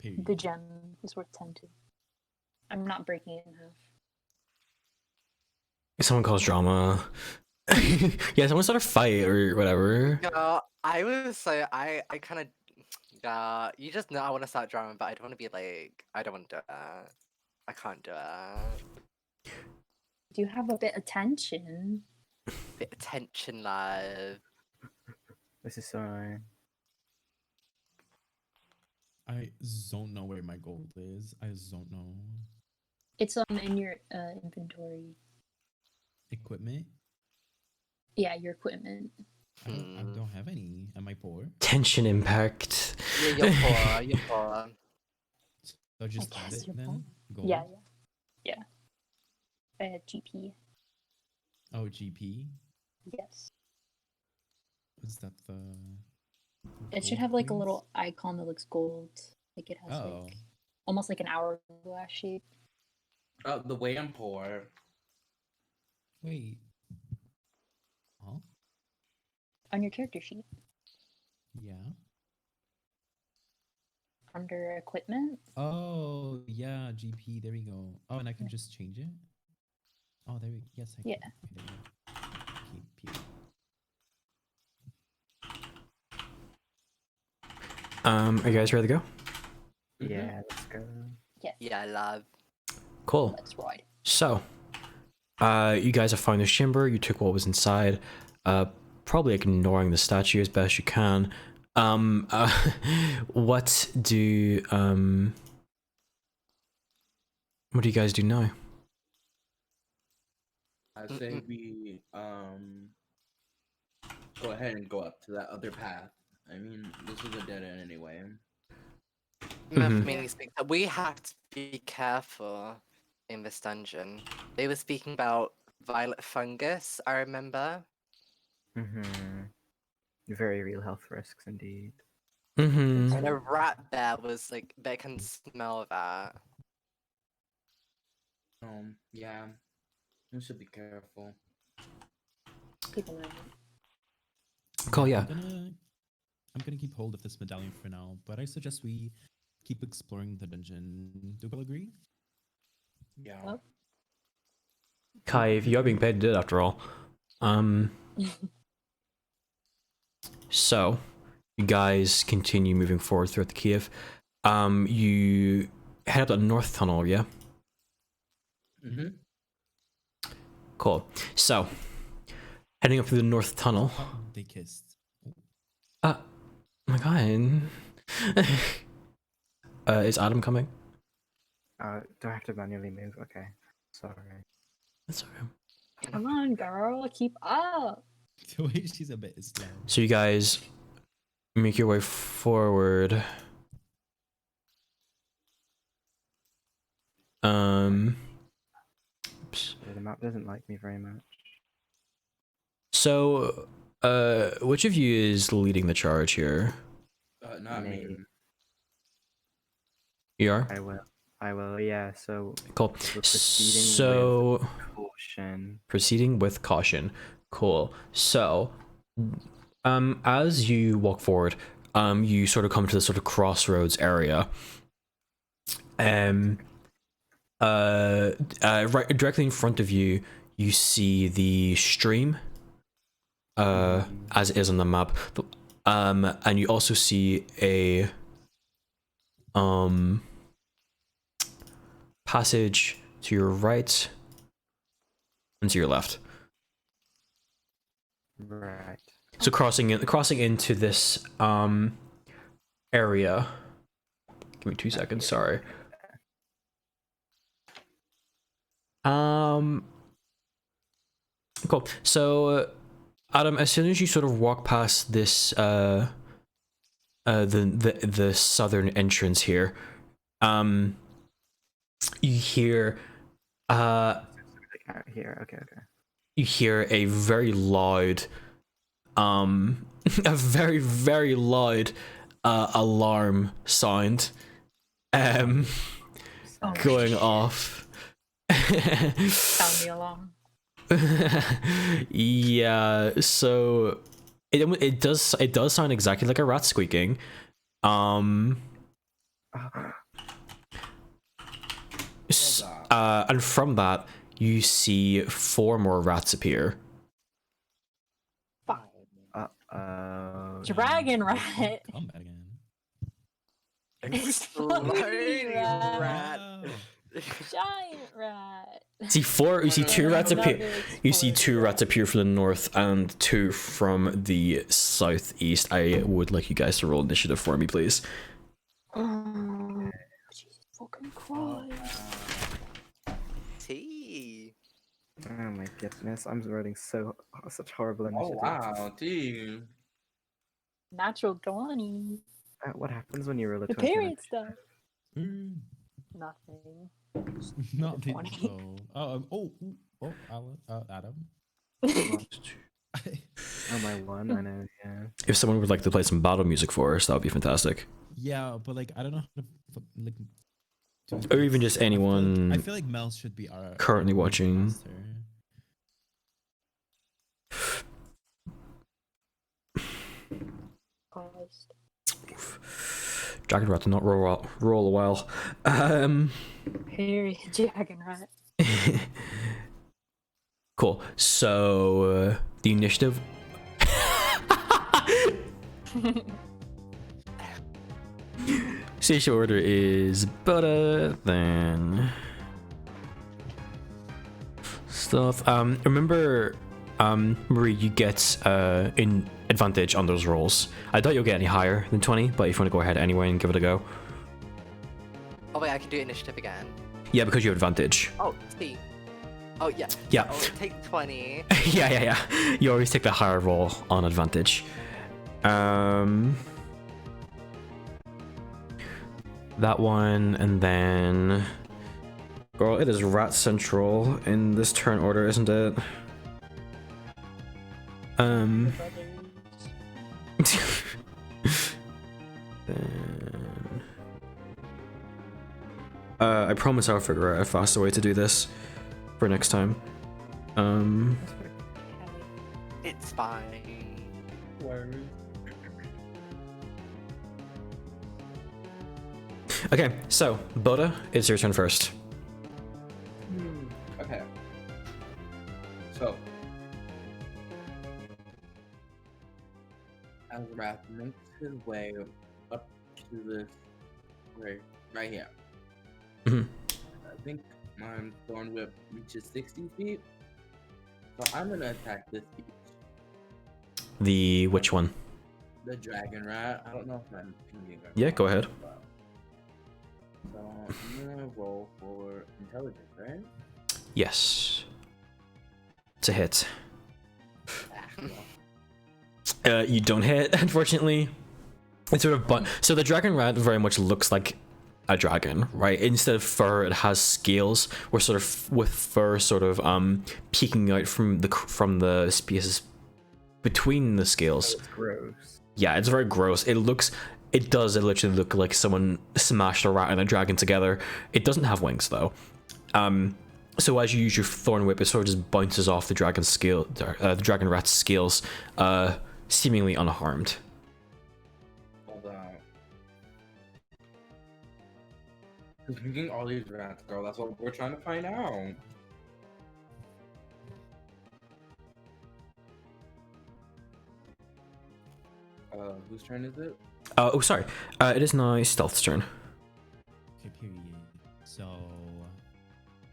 Period. gem is worth 10 too. I'm not breaking it in half. If someone calls drama. Yeah, someone start a fight or whatever. Girl, I was so I kind of you just know I want to start drama, but I don't want to be like I don't want to do it. I can't do it. Do you have a bit of tension? Bit of tension, love. This is so annoying. I don't know where my gold is. I don't know. It's in your inventory. Equipment? Yeah, your equipment. I don't have any. Am I poor? Tension impact. Yeah, you're poor. You're poor. So just I add guess it you're then? poor. Gold? Yeah. I had GP. Oh, GP? Yes. Is that the... It should gold have like a coins? little icon that looks gold. Like it has Oh. like almost like an hourglass shape. The way I'm poor. Wait. Huh? On your character sheet. Yeah. Under equipment. Oh, yeah, GP. There we go. Oh, and I can just change it? Oh, there we Yes, I can. Yeah. Okay, there we go. Keep. Are you guys ready to go? Yeah, let's go. Yeah, love. Cool. Let's ride. So, you guys have found this chamber. You took what was inside. Probably ignoring the statue as best you can. What do you guys do now? I say we go ahead and go up to that other path. I mean, this is a dead end anyway. Mhm. Mainly speaks that we have to be careful in this dungeon. They were speaking about violet fungus, I remember. Mm-hmm. Very real health risks indeed. Mm-hmm. And a rat bear was like, they can smell that. Yeah, we should be careful. Keep an eye out. Cool, yeah. I'm gonna keep hold of this medallion for now, but I suggest we keep exploring the dungeon. Do you all agree? Yeah. Oh. Kai, if you are being paid to do it after all. so you guys continue moving forward throughout the cave. You head up the north tunnel, yeah? Mm-hmm. Cool. So, heading up through the north tunnel. Oh, they kissed. Oh my god. Is Adam coming? Do I have to manually move? Okay. Sorry. That's okay. Come on, girl, keep up. The way she's a bit slow. So you guys make your way forward. Oops. The map doesn't like me very much. So, which of you is leading the charge here? Not me. Me. You are? I will, yeah, so Cool. we're proceeding So, with caution. proceeding with caution. Cool. So, as you walk forward, you sort of come to this sort of crossroads area. Right directly in front of you, you see the stream, as it is on the map. And you also see a passage to your right and to your left. Right. So crossing into this area. Give me 2 seconds, sorry. Cool. So Adam, as soon as you sort of walk past this the southern entrance here, you hear Out here, okay. you hear a very loud a very, very loud alarm sound going shit. off. Sound the alarm. Yeah, so it does sound exactly like a rat squeaking. And from that you see 4 more rats appear. Fuck. Uh-oh. Dragon rat. Come back again. Exploding rat. rat. Wow. Giant rat. You see 2 rats appear. Another You see 2 explosion. rats appear from the north and 2 from the southeast. I would like you guys to roll initiative for me, please. Jesus fucking Christ. Tea. Oh my goodness, I'm rolling such horrible Oh initiative. wow, dude. Natural 20. What happens when you roll a The 20 on period a- stuff. Mm, Nothing. not the 20. Adam. Oh my one, I know, yeah. If someone would like to play some battle music for us, that would be fantastic. Yeah, but like I don't know how to like. do Or even this. just I feel like- anyone I feel like Mel should be our currently watching. master. Paused. Dragon rat did not roll a while. Period. Dragon rat. Cool. So the initiative. Station order is Buddha, then stuff. Remember, Marie, you get in advantage on those rolls. I doubt you'll get any higher than 20, but if you want to go ahead anyway and give it a go. Oh wait, I can do initiative again. Yeah, because you have advantage. Oh, T. Oh yeah. Yeah. Oh, take 20. yeah. You always take the higher roll on advantage. That one, and then... Girl, it is Rat Central in this turn order, isn't it? Then... I promise I'll figure out a faster way to do this for next time. It's fine. Okay, so, Boda, it's your turn first. Okay. So Azrath makes his way up to this right here. Mhm. I think my Thorn Whip reaches 60 feet. So I'm gonna attack this beach. The which one? The Dragon Rat. I don't know if I'm pinging or Yeah, not, go ahead. but- So I'm gonna roll for intelligence, right? Yes. It's a hit. You don't hit, unfortunately. It's sort of so the dragon rat very much looks like a dragon, right? Instead of fur, it has scales, or sort of with fur sort of peeking out from the spaces between the scales. It's gross. Yeah, it's very gross. It does literally look like someone smashed a rat and a dragon together. It doesn't have wings though. So as you use your thorn whip, it sort of just bounces off the the dragon rat's scales, seemingly unharmed. Hold on. Who's pinging all these rats, girl? That's what we're trying to find out. Whose turn is it? Oh, sorry. It is now Stealth's turn. Okay, period. So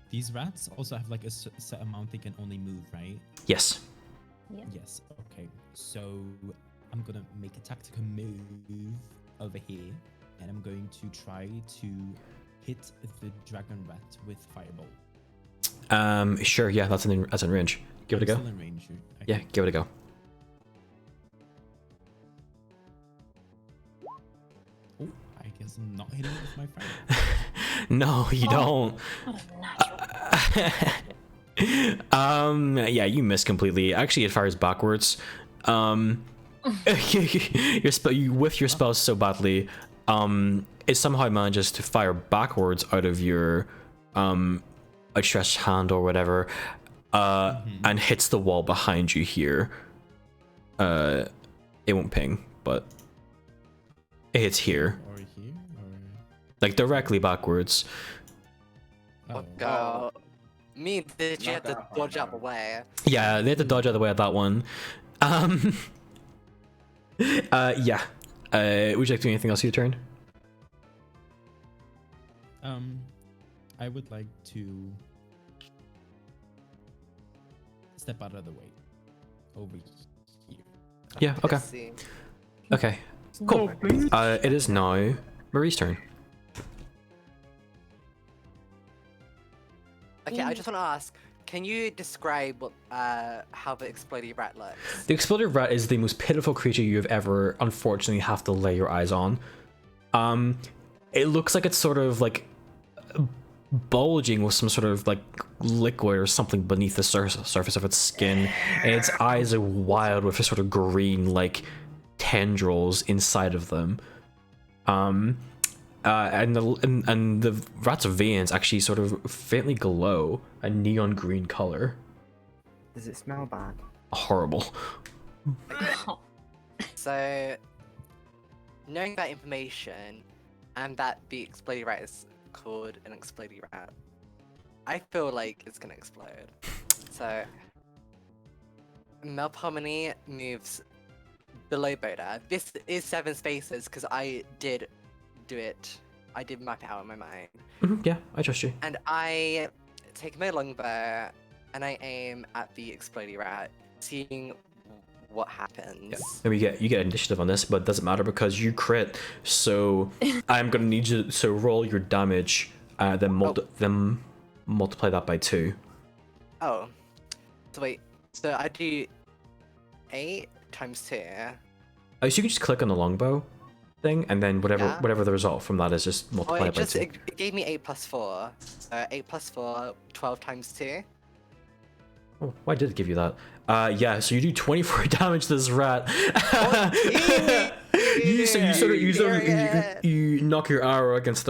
these rats also have like a set amount they can only move, right? Yes. Yeah. Yes. Okay. So I'm gonna make a tactical move over here, and I'm going to try to hit the dragon rat with fireball. Sure. Yeah, that's in range. Give it a go. Still in range. Yeah, Okay. give it a go. Oh, I guess I'm not hitting it with my fire. No, you don't. What a natural. Yeah, you miss completely. Actually, it fires backwards. You whiff your spell so badly. It somehow manages to fire backwards out of your outstretched hand or whatever, and hits the wall behind you here. It won't ping, but it hits here, Or here, or like directly backwards. oh. Go. Me, did you Not have to that hard, dodge out no. the way? Yeah, they had to dodge out of the way at that one. Yeah. Would you like to do anything else with your turn? I would like to step out of the way over here. Yeah, okay. Let's see. Okay. Cool. It is now Marie's turn. Okay, I just want to ask, can you describe what, how the exploding rat looks? The exploded rat is the most pitiful creature you have ever, unfortunately, have to lay your eyes on. It looks like it's sort of like bulging with some sort of like liquid or something beneath the surface of its skin, and its eyes are wild with a sort of green like tendrils inside of them. And the rat's veins actually sort of faintly glow a neon green color. Does it smell bad? Horrible. So, knowing that information, and that the exploding rat is called an exploding rat, I feel like it's gonna explode. So, Melpomene moves below Boda. This is 7 spaces because I did do it. I did map it out in my mind. Yeah, I trust you. And I take my longbow and I aim at the exploding rat, seeing what happens. And you get initiative on this, but it doesn't matter because you crit. So I'm gonna need you to roll your damage, then multiply that by 2. Oh, so wait. So I do 8 times 2. So you can just click on the longbow thing, and then Yeah. whatever the result from that is, just Oh, multiply it by 2. it gave me 8 plus 4. So 8 plus 4, 12 times 2. Oh, why did it give you that? Yeah, so you do 24 damage to this rat. you knock your arrow against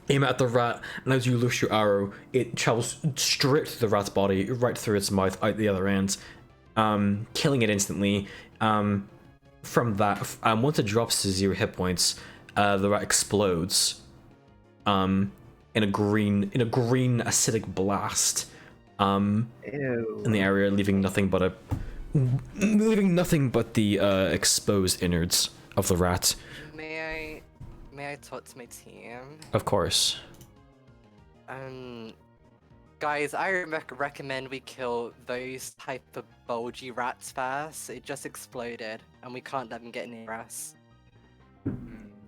aim at the rat, and as you loose your arrow, it travels straight through the rat's body, right through its mouth, out the other end, killing it instantly. From that, once it drops to 0 hit points, the rat explodes in a green acidic blast. Ew. In the area, leaving nothing but a leaving nothing but the exposed innards of the rat. May I talk to my team? Of course. Guys, I recommend we kill those type of bulgy rats first. It just exploded, and we can't let them get near us.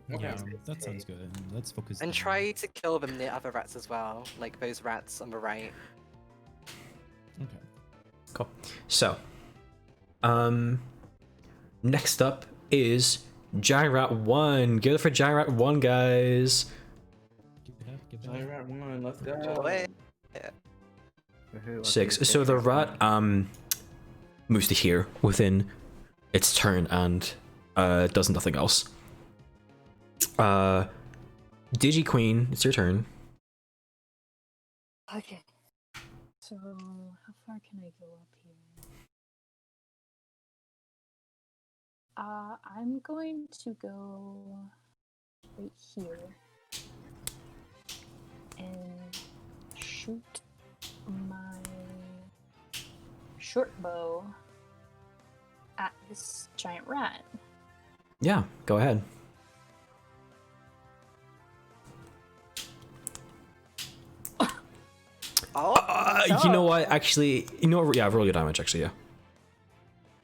Yeah, that sounds good. Let's focus. And on- try to kill them near other rats as well, like those rats on the right. Okay. Cool. So, next up is Giant Rat 1. Give it for Giant Rat 1, guys. Give it up. Give it Giant up. rat one, let's go. Joy. Woohoo, okay, 6. So the rat moves to here within its turn and does nothing else. Digi Queen, it's your turn. Okay. So, how far can I go up here? I'm going to go right here and shoot my short bow at this giant rat. Yeah, go ahead. You know what? Actually, you know what? Yeah, roll your damage. Actually,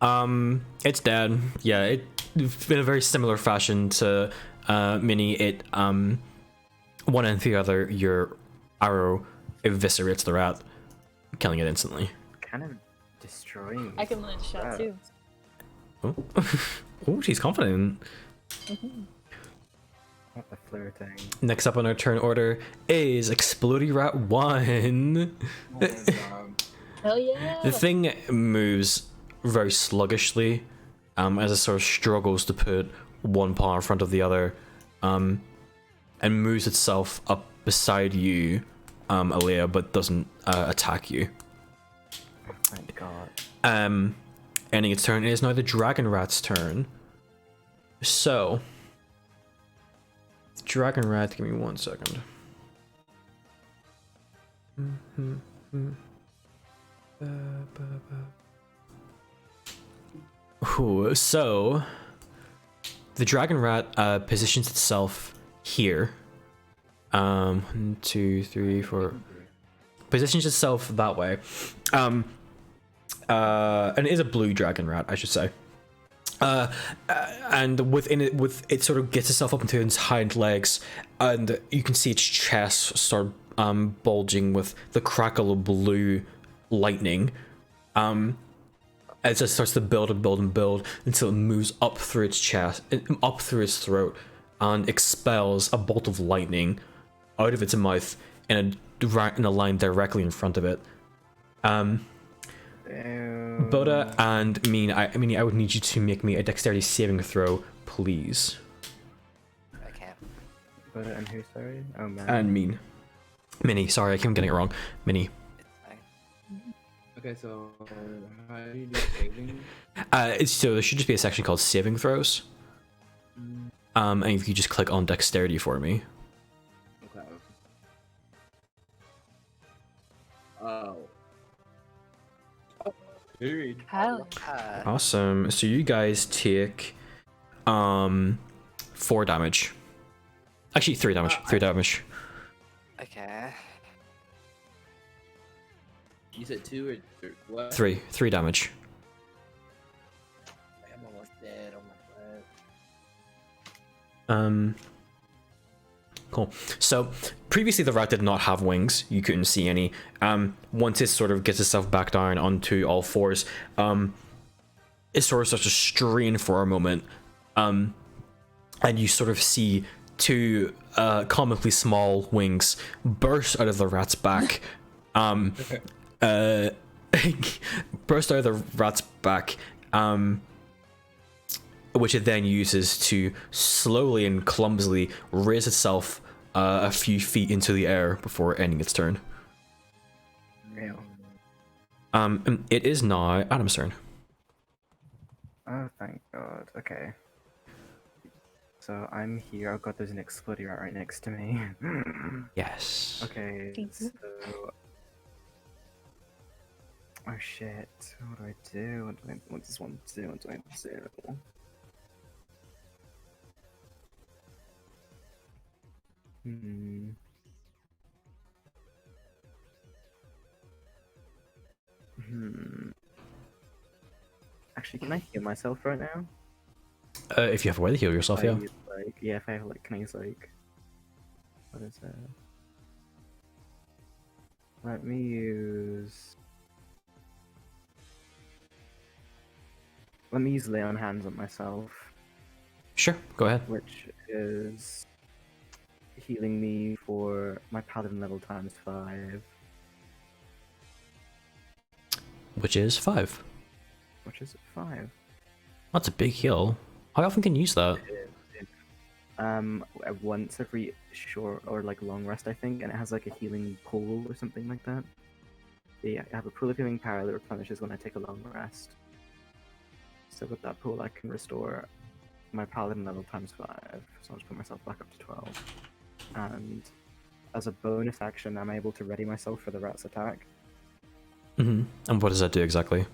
yeah. It's dead. Yeah, it in a very similar fashion to Mini. It one and the other, your arrow eviscerates the rat, killing it instantly. Kind of destroying. I can land a shot rat. too. Oh, oh, she's confident. What the flirting? Next up on our turn order is Explodey Rat 1. Oh my god. Hell yeah! The thing moves very sluggishly, as it sort of struggles to put one paw in front of the other, and moves itself up beside you, Alea, but doesn't attack you. Oh, thank God. Ending its turn. It is now the Dragon Rat's turn. So, Dragon Rat, give me 1 second. Ooh, so the Dragon Rat positions itself here. 1, 2, 3, 4. Positions itself that way. And it is a blue Dragon Rat, I should say. And within it, it sort of gets itself up into its hind legs, and you can see its chest start bulging with the crackle of blue lightning. As it starts to build and build and build until it moves up through its chest, up through its throat, and expels a bolt of lightning out of its mouth in a line directly in front of it. Boda and Mean, I would need you to make me a dexterity saving throw, please. Okay. But and who? Sorry. Oh man. And Mean. Minnie, sorry, I keep getting it wrong. Minnie. It's fine. Okay, so how do you do saving? So there should just be a section called saving throws. And if you just click on dexterity for me. Okay. Oh. Period. Hell. Awesome. So you guys take 4 damage. Actually 3 damage. 3 damage. Okay. You said 2 or what? 3 damage. I'm almost dead. Oh my god. Cool. So previously the rat did not have wings. You couldn't see any. Once it sort of gets itself back down onto all fours, it sort of starts to strain for a moment. And you sort of see 2 comically small wings burst out of the rat's back. Burst out of the rat's back. Which it then uses to slowly and clumsily raise itself a few feet into the air before ending its turn. Real. It is now Adam's turn. Oh, thank God. Okay. So I'm here. Oh God, there's an exploding rat right next to me. Yes. Okay. Jesus. So Oh shit. What do I do? What does one do? What do I do? Hmm. Actually, can I heal myself right now? If you have a way to heal yourself, If I yeah. use, like, yeah, if I have like, can I use like, what is it? Let me use. Let me use lay on hands on myself, Sure, go ahead. which is healing me for my paladin level times 5, Which is 5. which is 5. That's a big heal. How often can you use that? Once every short or like long rest, I think, and it has like a healing pool or something like that. Yeah, I have a pool of healing power that replenishes when I take a long rest. So with that pool, I can restore my paladin level times 5. So I'll just put myself back up to 12. And as a bonus action, I'm able to ready myself for the rat's attack. Mm-hmm. And what does that do exactly?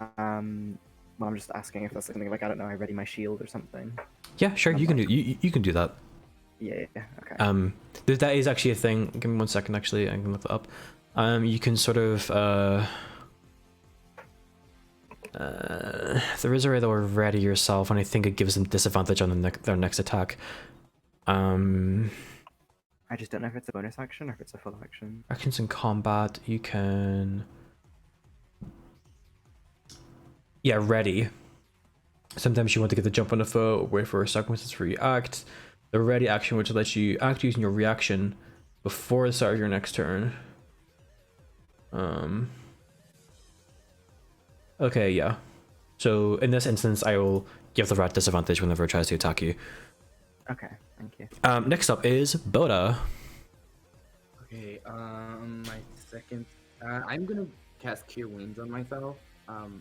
Well, I'm just asking if that's something like, I don't know, I ready my shield or something. Yeah, sure, you can do you can do that. Yeah, okay. That is actually a thing. Give me 1 second, actually, I can look that up. You can sort of there is a way that will ready yourself, and I think it gives them disadvantage on their next attack. I just don't know if it's a bonus action or if it's a full action. Actions in combat, you can. Yeah, ready. Sometimes you want to get the jump on the foe, wait for circumstances to react. The ready action, which lets you act using your reaction before the start of your next turn. Okay, yeah. So in this instance, I will give the rat disadvantage whenever it tries to attack you. Okay, thank you. Next up is Boda. Okay, my second, I'm gonna cast Cure Wounds on myself. Mhm.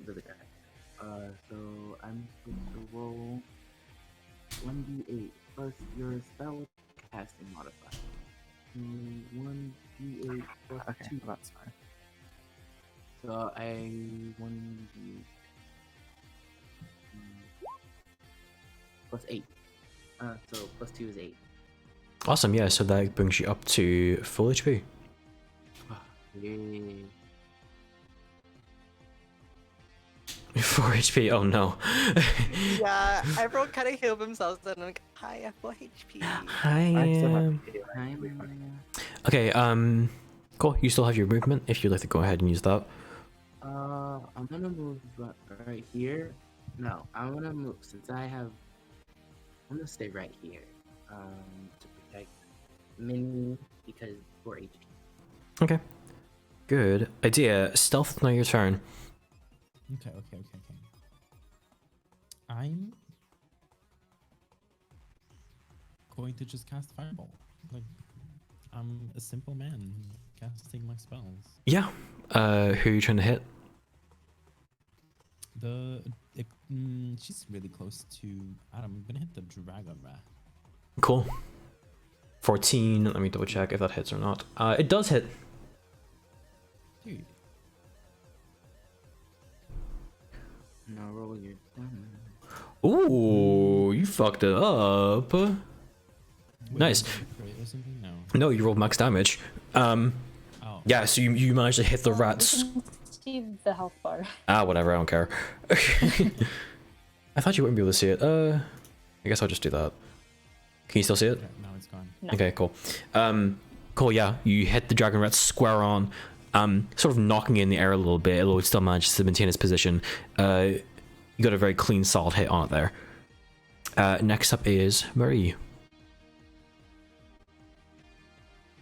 Really bad. So I'm supposed to roll 1d8 plus your spell casting modifier. 1d8 plus Okay, 2. well, that's fine. So I 1d plus 8. So plus 2 is 8. Awesome, yeah, so that brings you up to full HP. Yay. 4 HP, oh no. Yeah, everyone kind of healed themselves and I'm like, hi, I have 4 HP. I still have Hi. to heal, actually, funny. Okay, cool. You still have your movement if you'd like to go ahead and use that. I'm gonna move right here. No, I'm gonna move since I'm gonna stay right here. To protect Minnie because 4 HP. Okay. Good idea. Stealth, now your turn. Okay. I'm going to just cast Fireball. Like, I'm a simple man casting my spells. Yeah. Who are you trying to hit? She's really close to Adam. I'm gonna hit the Dragon Rat. Cool. 14. Let me double check if that hits or not. It does hit. Dude, No, roll your damage. Ooh, you fucked it up. wait, Nice. did I crit or something? No. No, you rolled max damage. Oh. Yeah, so you managed to hit the You rats. can see the health bar. Whatever, I don't care. I thought you wouldn't be able to see it. I guess I'll just do that. Can you still see it? Okay, now it's gone. No. Okay, cool. Cool, yeah. You hit the dragon rat square on, sort of knocking it in the air a little bit, although it still manages to maintain its position. You got a very clean, solid hit on it there. Next up is Marie.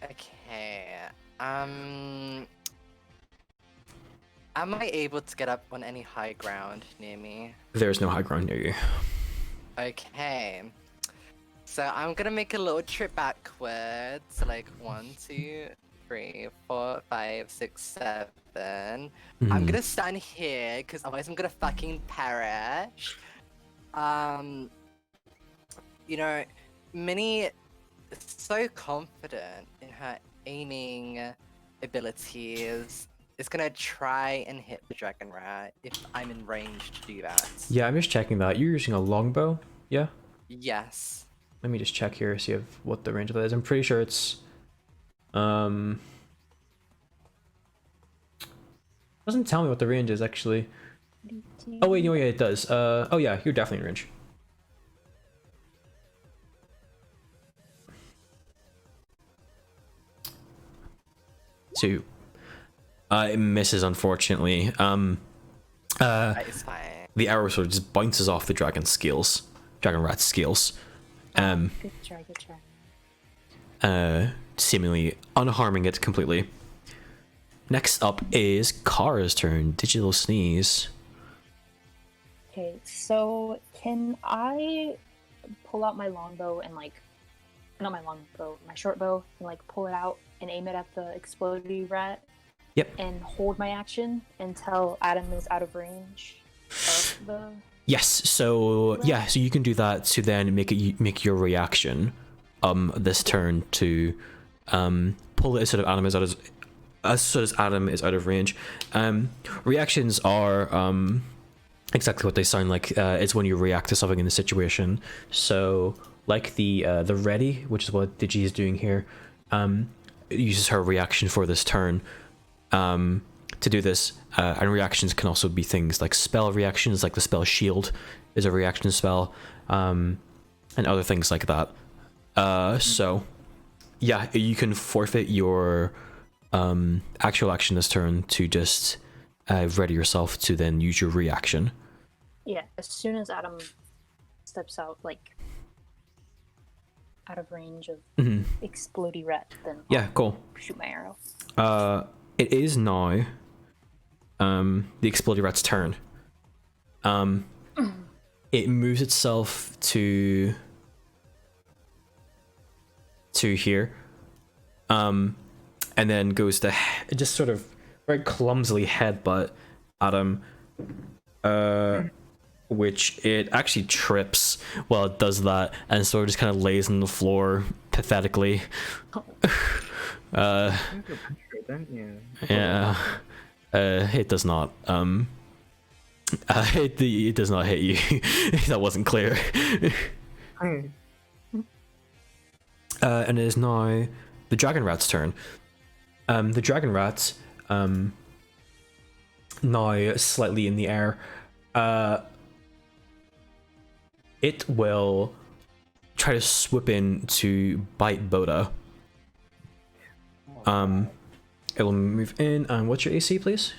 Okay. Am I able to get up on any high ground near me? There's no high ground near you. Okay. So I'm gonna make a little trip backwards, like 1, 2, 3, 4, 5, 6, 7. I'm Mhm. gonna stand here because otherwise I'm gonna fucking perish. You know, Minnie is so confident in her aiming abilities is gonna try and hit the dragon rat if I'm in range to do that. Yeah, I'm just checking that. You're using a longbow? Yeah? Yes. Let me just check here, see what the range of that is. I'm pretty sure it's... Doesn't tell me what the range is, actually. Oh, wait, no, yeah, it does. Oh, yeah, you're definitely in range. So, it misses, unfortunately. It's fine. The arrow sort of just bounces off the dragon rat's scales. Good try, good try. Seemingly unharming it completely. Next up is Kara's turn. Digital Sneeze. Okay, so can I pull out my longbow and like, not my longbow, my short bow, and like pull it out and aim it at the exploding rat? Yep. And hold my action until Adam is out of range of the. Yes. So yeah. So you can do that to then make your reaction, this turn to, pull it as sort of Adam is out as soon as Adam is out of range. Reactions are exactly what they sound like. It's when you react to something in the situation. So like the ready, which is what Digi is doing here, uses her reaction for this turn to do this. And reactions can also be things like spell reactions, like the spell Shield is a reaction spell, and other things like that. So yeah, you can forfeit your actual action this turn to just ready yourself to then use your reaction. Yeah, as soon as Adam steps out, like out of range of explodey rat, then Yeah, cool. I'll shoot my arrow. It is now the exploding rat's turn. It moves itself to here, and then goes to just sort of very clumsily headbutt Adam, which it actually trips while it does that, and sort of just kind of lays on the floor pathetically. Don't you? Yeah. It does not. It does not hit you. That wasn't clear. And it is now the dragon rat's turn. The dragon rat, now slightly in the air, it will try to swoop in to bite Boda. It will move in. What's your AC, please?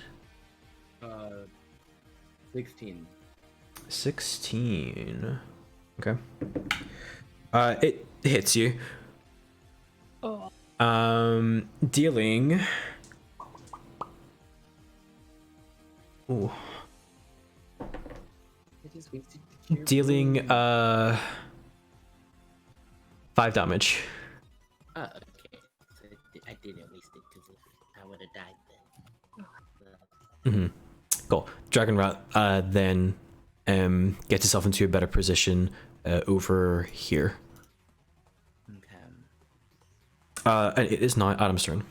16. 16. Okay. It hits you. Oh. Dealing. Ooh. Dealing 5 damage. Oh, okay. So I didn't waste it because I would have died then. Cool. Dragon Rat then gets itself into a better position over here. Okay. And it is now Adam's turn.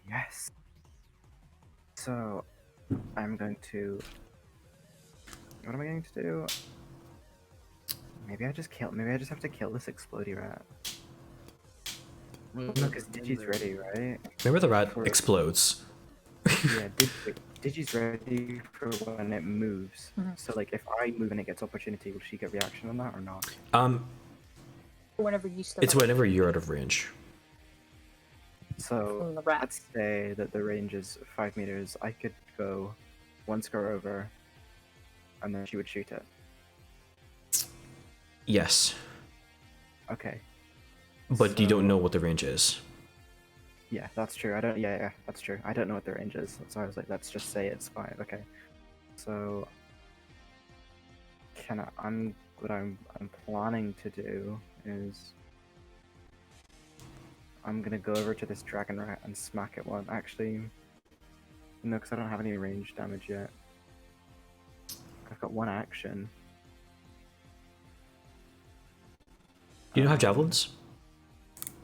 Yes. So, I'm going to. What am I going to do? Maybe I just have to kill this explodey rat. No, because Digi's ready, right? Remember the rat explodes. Yeah, Digi's ready for when it moves. So, like, if I move and it gets opportunity, will she get reaction on that or not? Whenever you step It's out whenever you're out of range. So, from the rat. let's say that the range is 5 meters. I could go one square over, and then she would shoot it. Yes, Okay. but you don't So- know what the range is. Yeah, that's true. I don't. Yeah, that's true. I don't know what the range is. So I was like, let's just say it's 5. Okay. So, what I'm planning to do is, I'm gonna go over to this dragon rat and smack it one. Actually, no, because I don't have any range damage yet. I've got one action. You don't have javelins?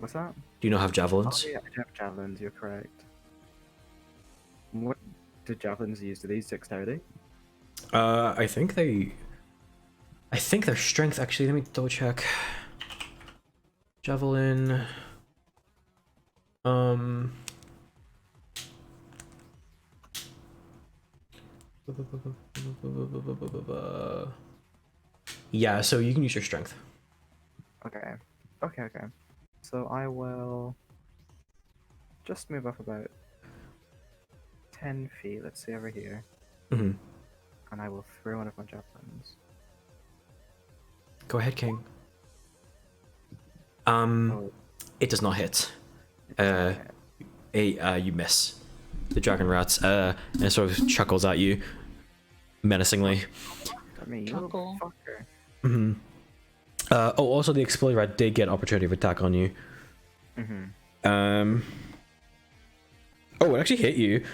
What's that? Do you not have Oh javelins? yeah, I do have javelins. You're correct. What do javelins use? Do they use dexterity? I think they. I think their strength. Actually, let me double check. Javelin. Yeah, so you can use your strength. Okay. Okay. Okay. So I will just move up about 10 feet. Let's say over here, Hmm. and I will throw one of my javelins. Go ahead, King. Oh, It does not hit. okay. You miss the dragon rat, and it sort of chuckles at you menacingly. I mean, you Chuckle. fucker. Hmm. Also, the exploding rat did get an opportunity of attack on you. Mm-hmm. Oh, it actually hit you.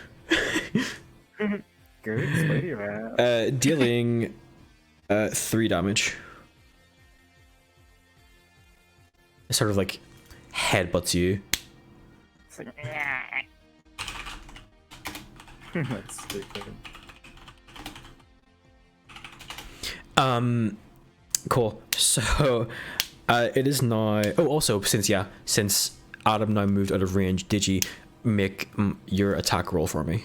Good, sweetie rat. Dealing 3 damage. It sort of like headbutts you. It's like, that's stupid. Cool. So, it is now. Oh, also, since Adam now moved out of range, Digi, make your attack roll for me.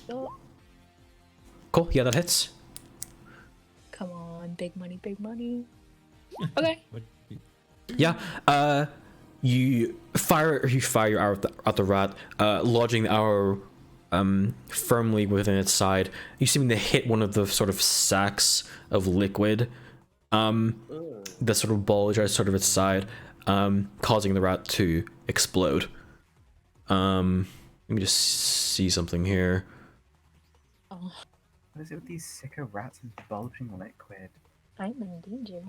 Oh, Cool. Yeah, that hits. come on, big money, big money. Okay. What? Yeah. You fire your arrow at the rat, lodging the arrow firmly within its side. You seem to hit one of the sort of sacks of liquid that sort of bulge out sort of its side, causing the rat to explode. Let me just see something here. Oh, What is it with these sicker rats and bulging liquid? I'm in danger.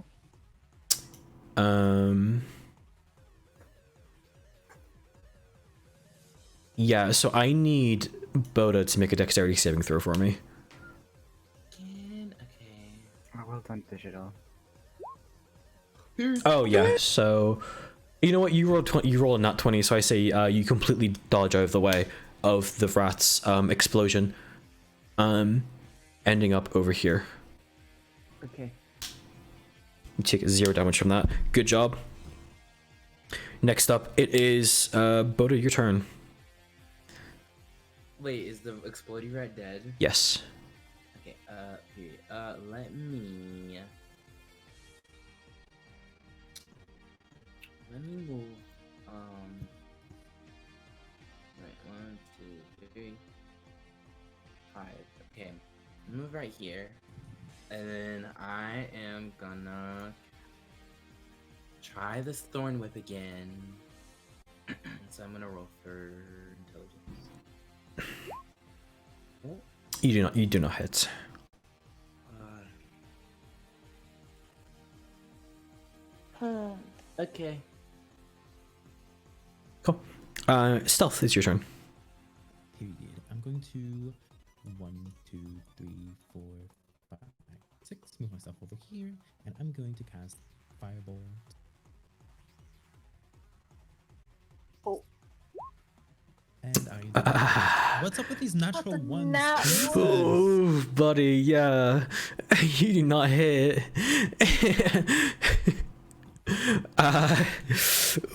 Yeah, so I need Boda to make a dexterity saving throw for me. Okay. Oh, well done, digital. Oh yeah, so you know what? You roll a nat 20, so I say you completely dodge out of the way of the rat's explosion, ending up over here. Okay. You take 0 damage from that. Good job. Next up, it is Boda, your turn. Wait, is the exploding rat dead? Yes. Okay, period. Let me move, right, 1, 2, 3, 5, okay, move right here, and then I am gonna try this thorn whip again, so I'm gonna roll for intelligence. Oh. You do not hit. Okay. Cool. Stealth, it's your turn. Period. I'm going to 1, 2, 3, 4, 5, 6. Move myself over here, and I'm going to cast Firebolt. Oh. And I. What's up with these natural the ones? nat Jesus. Oh, buddy, yeah. You do not hit.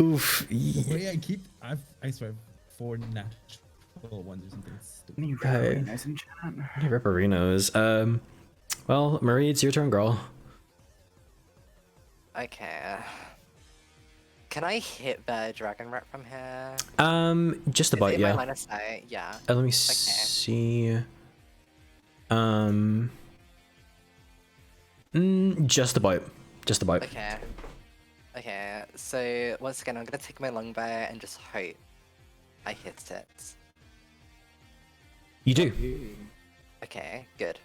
Oof. The way I keep, I swear, 4 natural ones or something stupid. Any rarities in chat? Ripperinos. Well, Marie, it's your turn, girl. Okay. Can I hit the dragon rat from here? Just Is it about, in my yeah. line of sight? Yeah. Let me see. Just about. Just about. Okay. Okay, so once again, I'm gonna take my longbow and just hope I hit it. You do. Okay, good.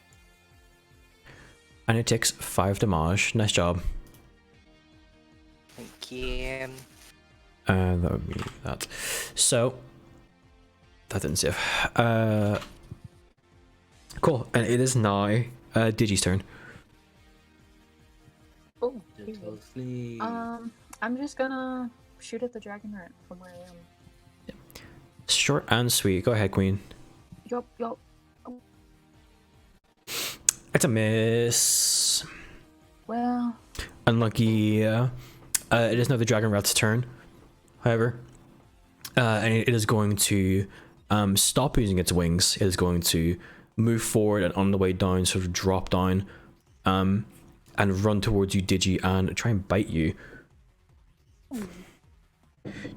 And it takes 5 damage. Nice job. Thank you. That would be that. So, that didn't save. Cool. And it is now Digi's turn. Oh, Gentle sleep. I'm just gonna shoot at the dragon rat from where I am. Short and sweet. Go ahead, Queen. Yup. It's a miss. Well, Unlucky. It is now the dragon rat's turn, however. And it is going to stop using its wings. It is going to move forward and on the way down, sort of drop down, and run towards you, Digi, and try and bite you.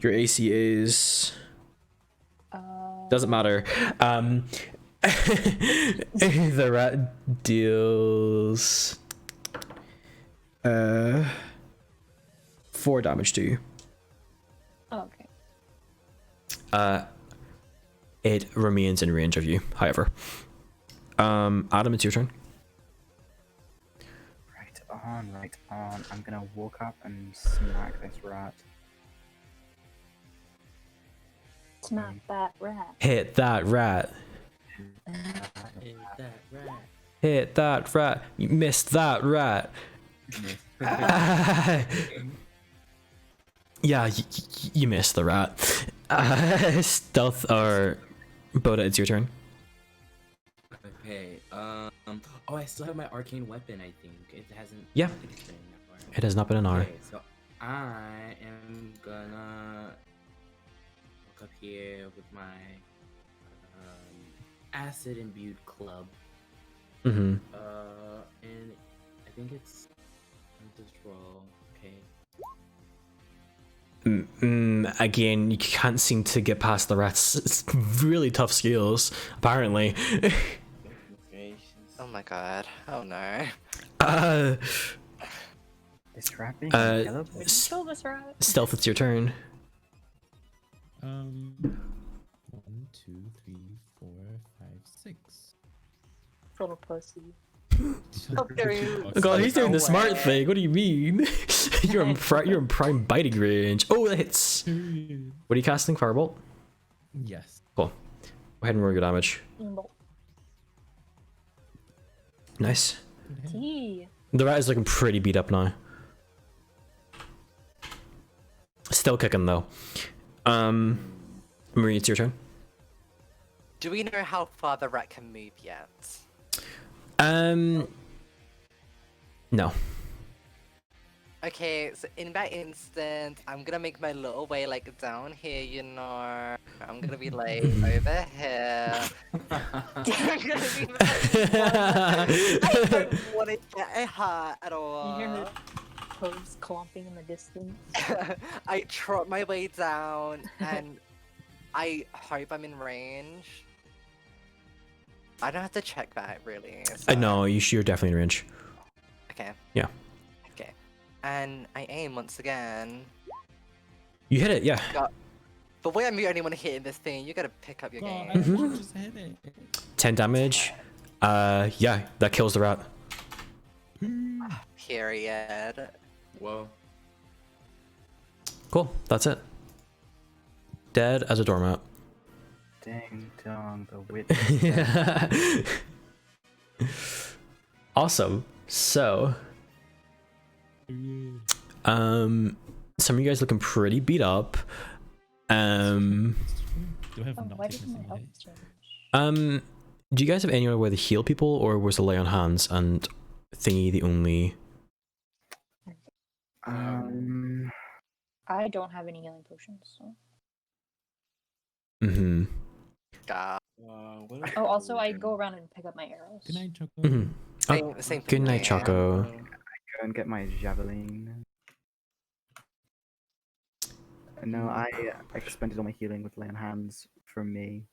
Your AC is... doesn't matter. The rat deals 4 damage to you. oh, okay. It remains in range of you, however. Adam, it's your turn. Right on. I'm gonna walk up and smack this rat. Smack that rat. Hit that rat. Is that right? Hit that rat. You missed that rat. Yeah, you missed the rat. Stealth or Boda, it's your turn. Okay. Oh, I still have my arcane weapon. I think it hasn't. Yeah. I think it's been that far. It has not been an hour. Okay, so I am gonna walk up here with my acid imbued club. Mm-hmm. And I think it's just roll. Okay. Again, you can't seem to get past the rats. It's really tough skills, apparently. Oh my god. Oh no. This rat being Uh, Kill this rat. Stealth, it's your turn. 1, 2, 3, 4, 5, 6. Little pussy. How dare you? Oh god, he's doing the smart Away. thing. What do you mean? you're in prime biting range. Oh, that hits. What are you casting? Firebolt? Yes. Cool. Go ahead and roll your damage. Steamboat. Nice. Tea. The rat is looking pretty beat up now. Still kicking though. Marie, it's your turn. Do we know how far the rat can move yet? No. Okay, so in that instance, I'm gonna make my little way like down here, you know. I'm gonna be like over here. I'm gonna be I don't want to get hurt at You hear all. her toes clomping in the distance. I trot my way down, and I hope I'm in range. I don't have to check that really. I know you're definitely in range. Okay. Yeah. Okay. And I aim once again. You hit it, yeah. But wait, I'm the only one hitting this thing. You gotta pick up your Well, game. I just hit it. 10 damage. Yeah, that kills the rat. Period. Whoa. Cool, that's it. Dead as a doormat. Ding dong, the witch. Awesome. So, some of you guys looking pretty beat up. Do I have Oh, not why taken didn't my some health hit? change? Do you guys have anywhere where to heal people, or was the lay on hands and thingy the only? I don't have any healing potions. So. Mm-hmm. God. Oh, also I go around and pick up my arrows. Good night, Choco. Mm-hmm. Same Good thing night, here. Choco. Go and get my javelin. No, I expended all my healing with lay on hands from me.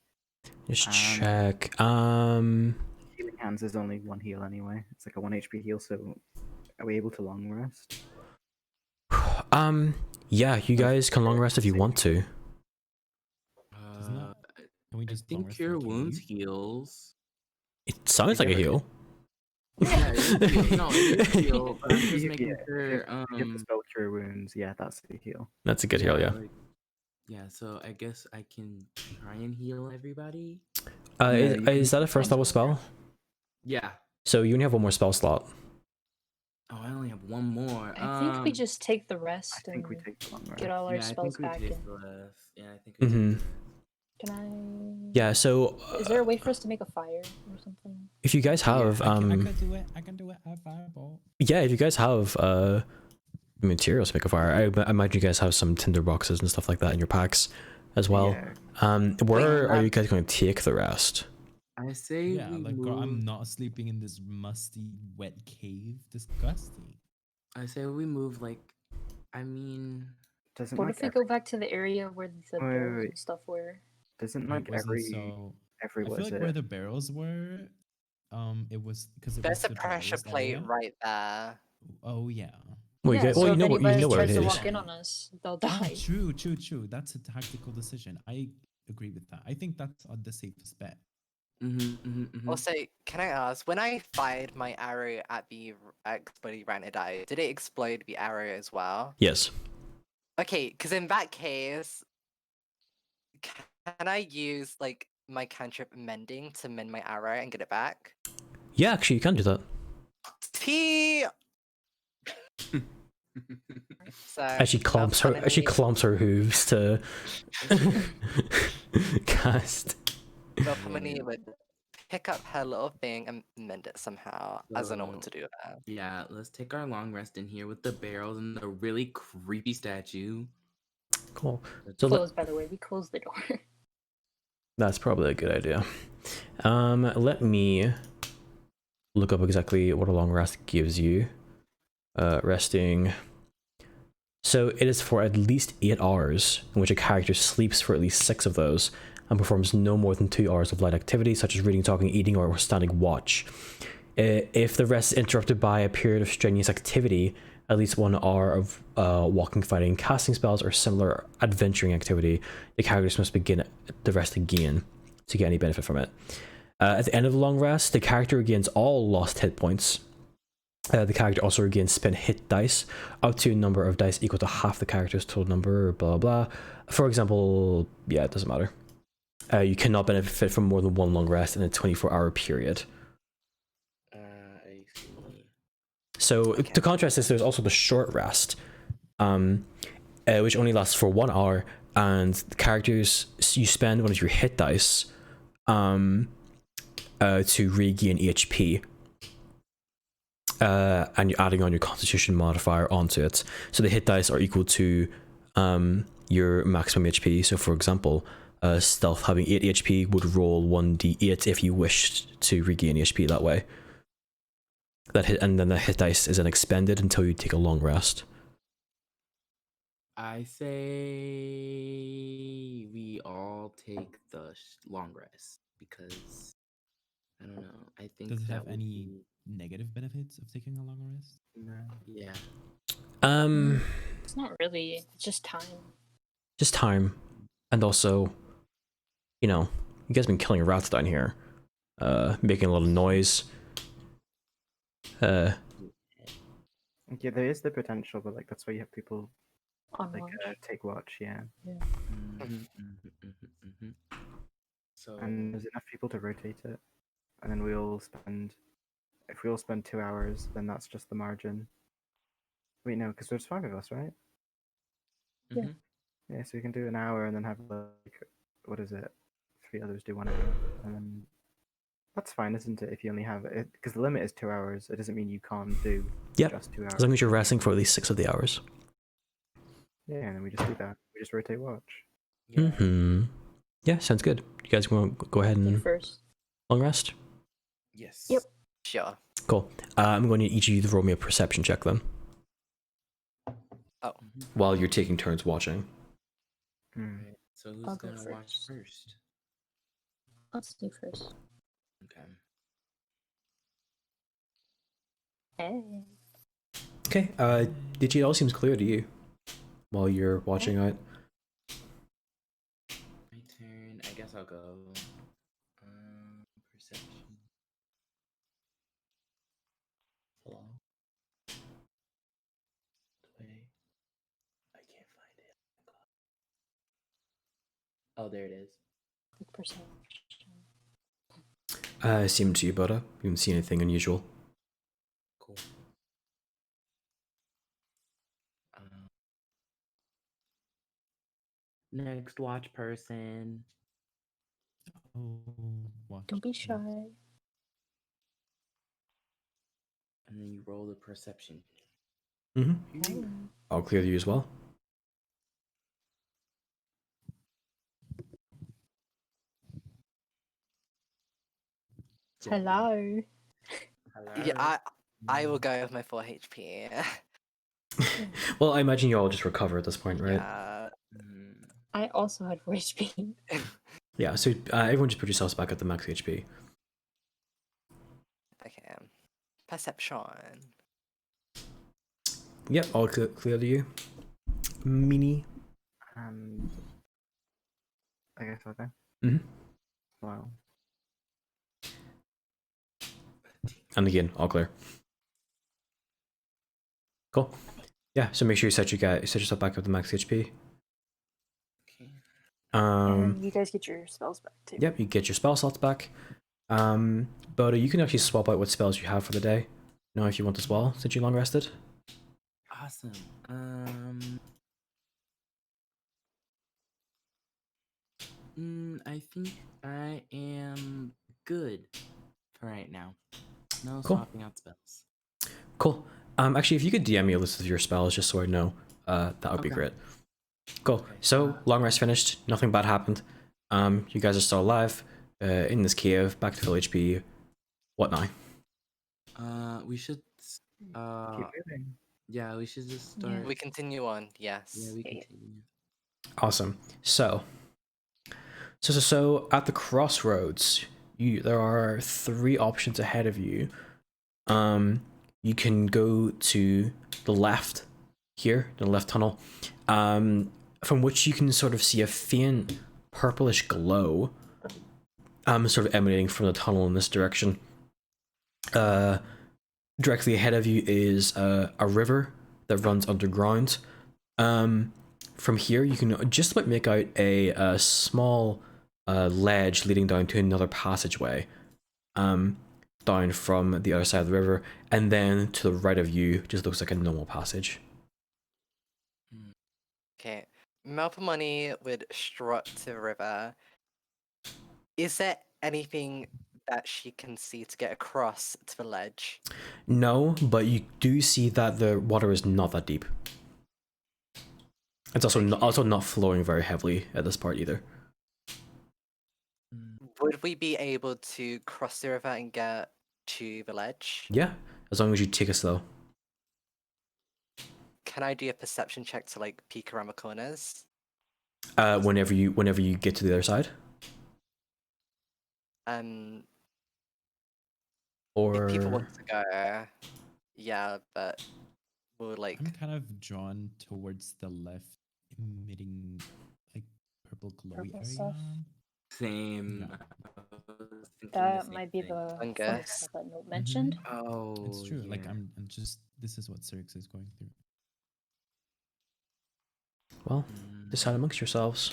Just Um, check. Healing hands is only 1 heal anyway. It's like a 1 HP heal, so are we able to long rest? Yeah, you guys can long rest if you want to. Isn't that- Can we I just long think rest Cure and Wounds leave? heals. It sounds like a heal. Yeah, it is a heal. No, it is a heal. But I'm just Yeah, making sure. If you get the spell Cure Wounds, yeah, that's the heal. That's a good heal, yeah. like- yeah, so I guess I can try and heal everybody. Is that a first level spell? Yeah. So you only have 1 more spell slot. Oh, I only have one more. I think we just take the rest I think we and take the long rest. get all our Yeah, I spells think we back. take And the rest. Yeah, I think we Mhm. take the rest. can I? Yeah, so Is there a way for us to make a fire or something? if you guys have I can do it. I can do it. I have fireball. yeah, if you guys have materials to make a fire, I imagine you guys have some tinder boxes and stuff like that in your packs as well. Yeah. Where are have- you guys going to take the rest? I say Yeah, we like move. girl, I'm not sleeping in this musty, wet cave. Disgusting. I say we move. Like, I mean, Doesn't What like if we go back to the area where the Wait, barrels wait. and stuff were? doesn't It like wasn't every so. every I what feel is like it? where the barrels were, it was because it There's was a the pressure driest plate area. right there. Oh yeah. Well, you Yeah, guys, so well, if you anybody know where it tries to is. walk in on us, they'll Ah, die. true. That's a tactical decision. I agree with that. I think that's the safest bet. Also, can I ask, when I fired my arrow at the Buddy ran to die, did it explode the arrow as well? Yes. Okay, because in that case, can I use like my cantrip mending to mend my arrow and get it back? Yeah, actually, you can do that. T. So As she clamps her hooves to cast. Belphamini would pick up her little thing and mend it somehow. I don't know what to do with that. Yeah, let's take our long rest in here with the barrels and the really creepy statue. Cool. So Close, by the way. We closed the door. that's probably a good idea. Let me look up exactly what a long rest gives you. Resting. So it is for at least 8 hours, in which a character sleeps for at least 6 of those, and performs no more than 2 hours of light activity, such as reading, talking, eating, or standing watch. If the rest is interrupted by a period of strenuous activity, at least 1 hour of walking, fighting, casting spells, or similar adventuring activity, the characters must begin the rest again to get any benefit from it. At the end of the long rest, the character regains all lost hit points. The character also regains spent hit dice, up to a number of dice equal to half the character's total number, blah blah. For example, yeah, it doesn't matter. You cannot benefit from more than 1 long rest in a 24-hour period. I see. So to contrast this, there's also the short rest, which only lasts for 1 hour, and the characters, you spend one of your hit dice to regain HP. And you're adding on your constitution modifier onto it. So the hit dice are equal to your maximum HP. So for example, stealth having 8 HP would roll 1d8 if you wished to regain HP that way. And then the hit dice is then expended until you take a long rest. I say we all take the long rest because I don't know. I think Does it that have would any be- negative benefits of taking a long rest? Yeah. It's not really. It's just time. Just time, and also, you know, you guys have been killing rats down here, making a lot of noise. Yeah, there is the potential, but like that's why you have people On like watch. take watch, yeah. So And there's enough people to rotate it, and then we all spend. If we all spend 2 hours, then that's just the margin. Wait, no, because there's 5 of us, right? Yeah. Yeah, so we can do an hour and then have like, what is it? 3 others do 1 hour, and then that's fine, isn't it? If you only have it, because the limit is 2 hours. It doesn't mean you can't do Yep. just 2 hours. As long as you're resting for at least 6 of the hours. Yeah, and then we just do that. We just rotate watch. Yeah, sounds good. You guys want to go ahead You and first. long rest? Yes. Yep. Sure. Cool. I'm going to need each of you to roll me a perception check then. Oh. While you're taking turns watching. Right, so who's I'll go gonna watch first. first? Let's do first. Okay. Hey. Okay. DG, it all seems clear to you while you're watching it. My turn. I guess I'll go. Perception. Hello. Wait. I can't find it. Oh, there it is. Good perception. Same to you, Buddha. You didn't see anything unusual. Cool. Next watch person. Oh, watch. Don't be it. shy. And then you roll the perception. Mm-hmm. I'll clear you as well. Hello. Hello. Yeah, I will go with my 4 HP. Well, I imagine you all just recover at this point, right? Yeah. Mm, I also had 4 HP. Yeah, so everyone just put yourselves back at the max HP. Okay. Perception. Yep, all clear to you. Mini. And I guess I'll go. Mm-hmm. Well, And again, all clear. Cool. Yeah, so make sure you set yourself back up to max HP. okay. And you guys get your spells back too. Yep, you get your spell slots back. But you can actually swap out what spells you have for the day. Now, if you want as well, since you long rested. Awesome. I think I am good for right now. No Cool. swapping out spells. Cool. Actually, if you could DM me a list of your spells just so I know, that would be Okay. great. Cool. Okay. So, long rest finished. Nothing bad happened. You guys are still alive. In this cave, back to full HP. What now? We should. keep moving. Yeah, we should just Yeah. start. We continue on, yes. Yeah, we Yeah. continue. Awesome. So at the crossroads, there are 3 options ahead of you. You can go to the left here, the left tunnel, from which you can sort of see a faint purplish glow, sort of emanating from the tunnel in this direction. Directly ahead of you is a river that runs underground. From here, you can just about make out a small ledge leading down to another passageway, down from the other side of the river, and then to the right of you just looks like a normal passage. Okay. Melpomone would strut to the river. Is there anything that she can see to get across to the ledge? No, but you do see that the water is not that deep. It's also not flowing very heavily at this part either. Would we be able to cross the river and get to the ledge? Yeah, as long as you take it slow. Can I do a perception check to like peek around the corners? Whenever you get to the other side, or If people want to go, yeah, but we'll like. I'm kind of drawn towards the left, emitting like purple glowy Purple area. stuff. Same. Yeah. I was thinking the That same might be thing. the Fungus. fungus that Note mentioned. Oh, It's true. Like yeah. I'm just. This is what Sirix is going through. well, decide amongst yourselves.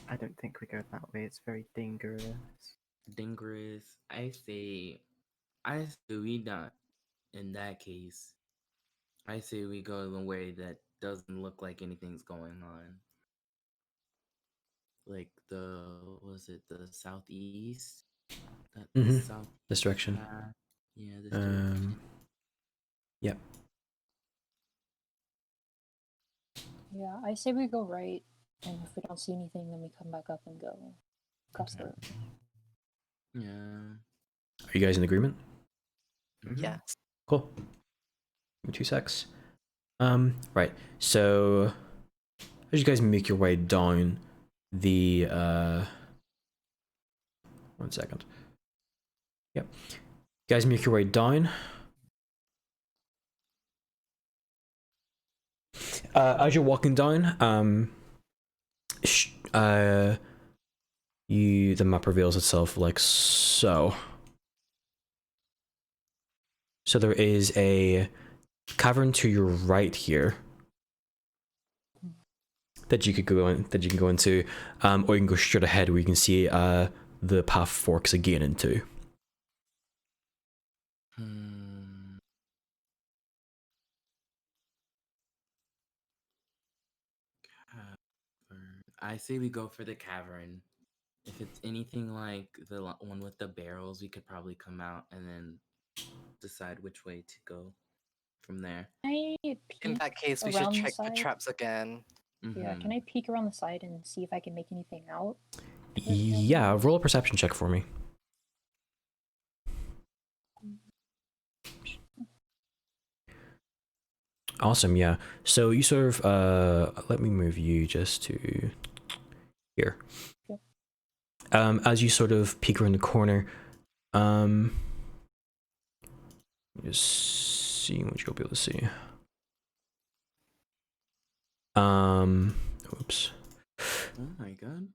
I don't think we go that way. It's very dangerous. Dangerous. I say we not. In that case, I say we go the way that doesn't look like anything's going on. Like the southeast? Mhm. South. This direction. Yeah, this direction. Yep. Yeah, I say we go right, and if we don't see anything, then we come back up and go across the Okay. river. Yeah. Are you guys in agreement? Yes. Cool. Give me 2 secs. Right. So, as you guys make your way down the 1 second. Yep. You guys make your way down. As you're walking down, the map reveals itself like so. So there is a cavern to your right here that you could go into, or you can go straight ahead where you can see the path forks again into. I say we go for the cavern. If it's anything like the one with the barrels, we could probably come out and then decide which way to go from there. Can I In peek that case, we should around the check the side? traps again. Yeah, Mhm. can I peek around the side and see if I can make anything out? Yeah, roll a perception check for me. Awesome, yeah. So you sort of let me move you just to here. Yep. As you sort of peek around the corner, just seeing what you'll be able to see. Oops. Oh my god.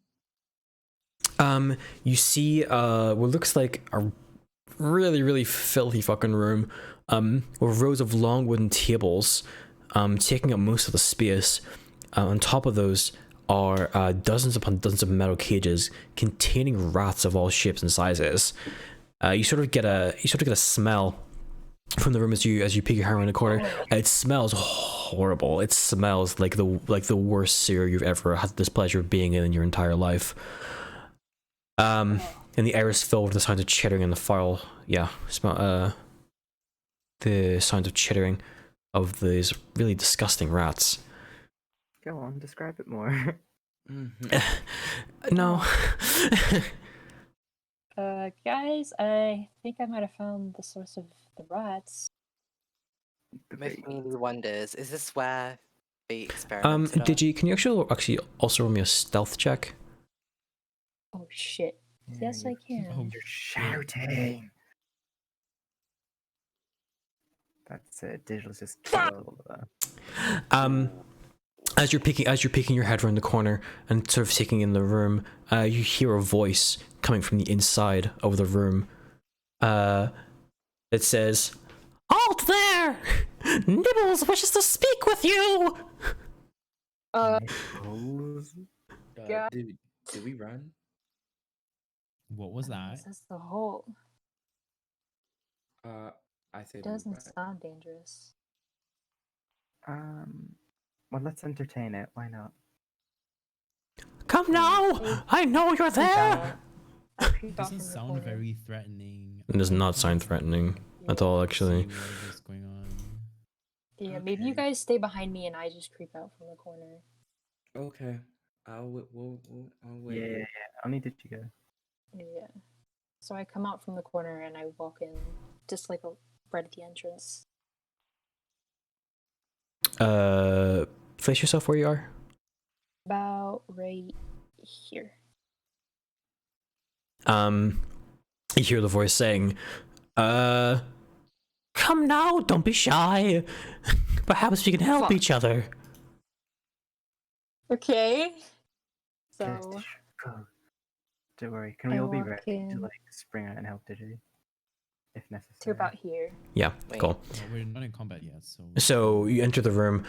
You see what looks like a really filthy fucking room with rows of long wooden tables taking up most of the space. On top of those are dozens upon dozens of metal cages containing rats of all shapes and sizes. You sort of get a smell from the room as you peek your hand around the corner. It smells horrible. It smells like the worst sewer you've ever had the displeasure of being in your entire life. And the air is filled with the sounds of chittering in the file. Yeah, smell the sounds of chittering of these really disgusting rats. Go on, describe it more. No. Guys, I think I might have found the source of the rats. Make me wonders, is this where they experimented on? Digi, can you actually also roll me a stealth check? Oh shit. Yes, I can. Oh, You're shouting. That's it. Digital's just killed that. As you're peeking your head around the corner and sort of taking in the room, you hear a voice coming from the inside of the room. It says, "Halt there! Nibbles wishes to speak with you." Nipples? God. Did we run? What was that? That's the whole. I say It we doesn't run. sound dangerous. Well, let's entertain it. Why not? Come now! I know you're there! I creep Does off he in the sound corner. very threatening? It does not sound threatening at all, actually. See what is going on. Yeah, maybe you Okay. guys stay behind me and I just creep out from the corner. Okay. I'll wait. Yeah. I'll need to go. Yeah. So I come out from the corner and I walk in, just like right at the entrance. Place yourself where you are. About right here. You hear the voice saying, "Come now, don't be shy. Perhaps we can help Fuck. each other." Okay. So Yes, go. Don't worry. Can I we all be walk ready to in. like spring out and help Digi, if necessary? to about here. Yeah, Wait. cool. Well, we're not in combat yet, so. So you enter the room.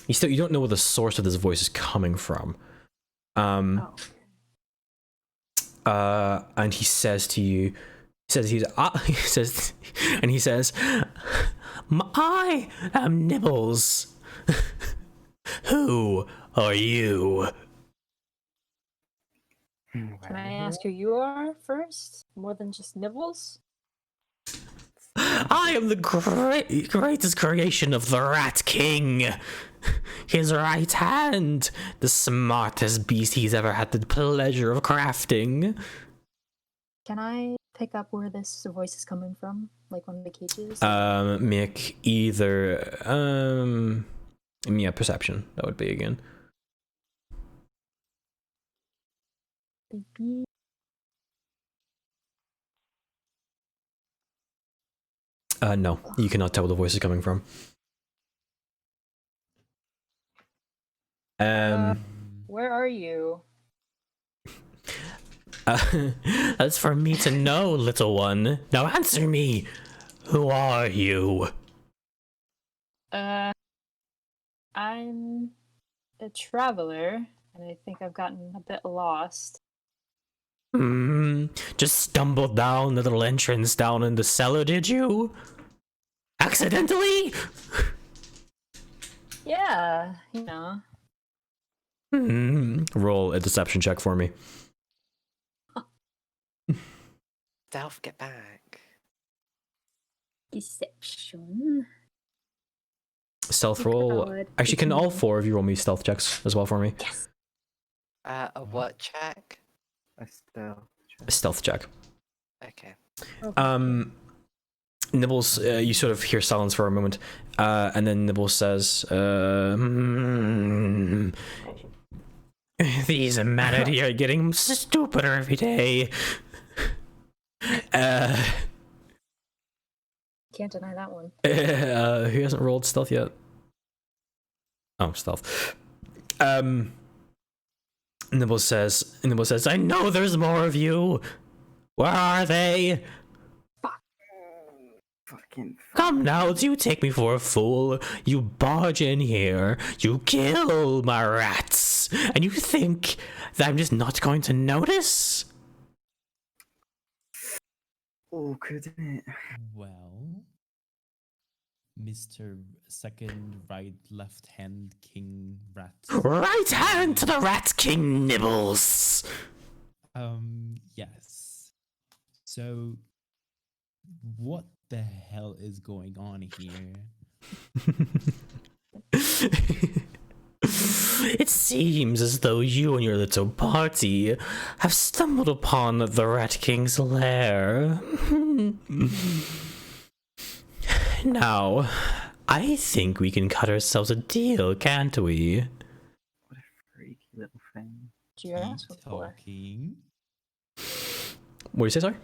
You don't know where the source of this voice is coming from. Oh. And he says to you, he says, "I am Nibbles. Who are you?" Can I ask who you are first? More than just Nibbles? "I am the greatest creation of the Rat King. His right hand, the smartest beast he's ever had the pleasure of crafting." Can I pick up where this voice is coming from? Like one of the cages? Make either perception. That would be again. No, you cannot tell where the voice is coming from. Where are you? That's for me to know, little one. Now answer me. Who are you? I'm a traveler, and I think I've gotten a bit lost. Just stumbled down the little entrance down in the cellar, did you? Accidentally? Yeah, you know. Roll a deception check for me. Stealth, get back. Deception. Stealth Oh roll. God, Actually, can all 18. 4 of you roll me stealth checks as well for me? Yes. A what check? A stealth check. A stealth check. Okay. Nibbles, you sort of hear silence for a moment, and then Nibbles says, "These humanity are getting stupider every day." Can't deny that one. Who hasn't rolled stealth yet? Oh, stealth. Nibbles says, "I know there's more of you. Where are they? Fucking. Come now, do you take me for a fool? You barge in here, you kill my rats, and you think that I'm just not going to notice?" Oh, couldn't it? Well, Mr. Second Right Left Hand King Rat. Right hand to the Rat King, Nibbles! Yes. So, what the hell is going on here? It seems as though you and your little party have stumbled upon the Rat King's lair. Now, I think we can cut ourselves a deal, can't we? What a freaky little thing. Did you ask Keep before? talking. What do you say, sorry?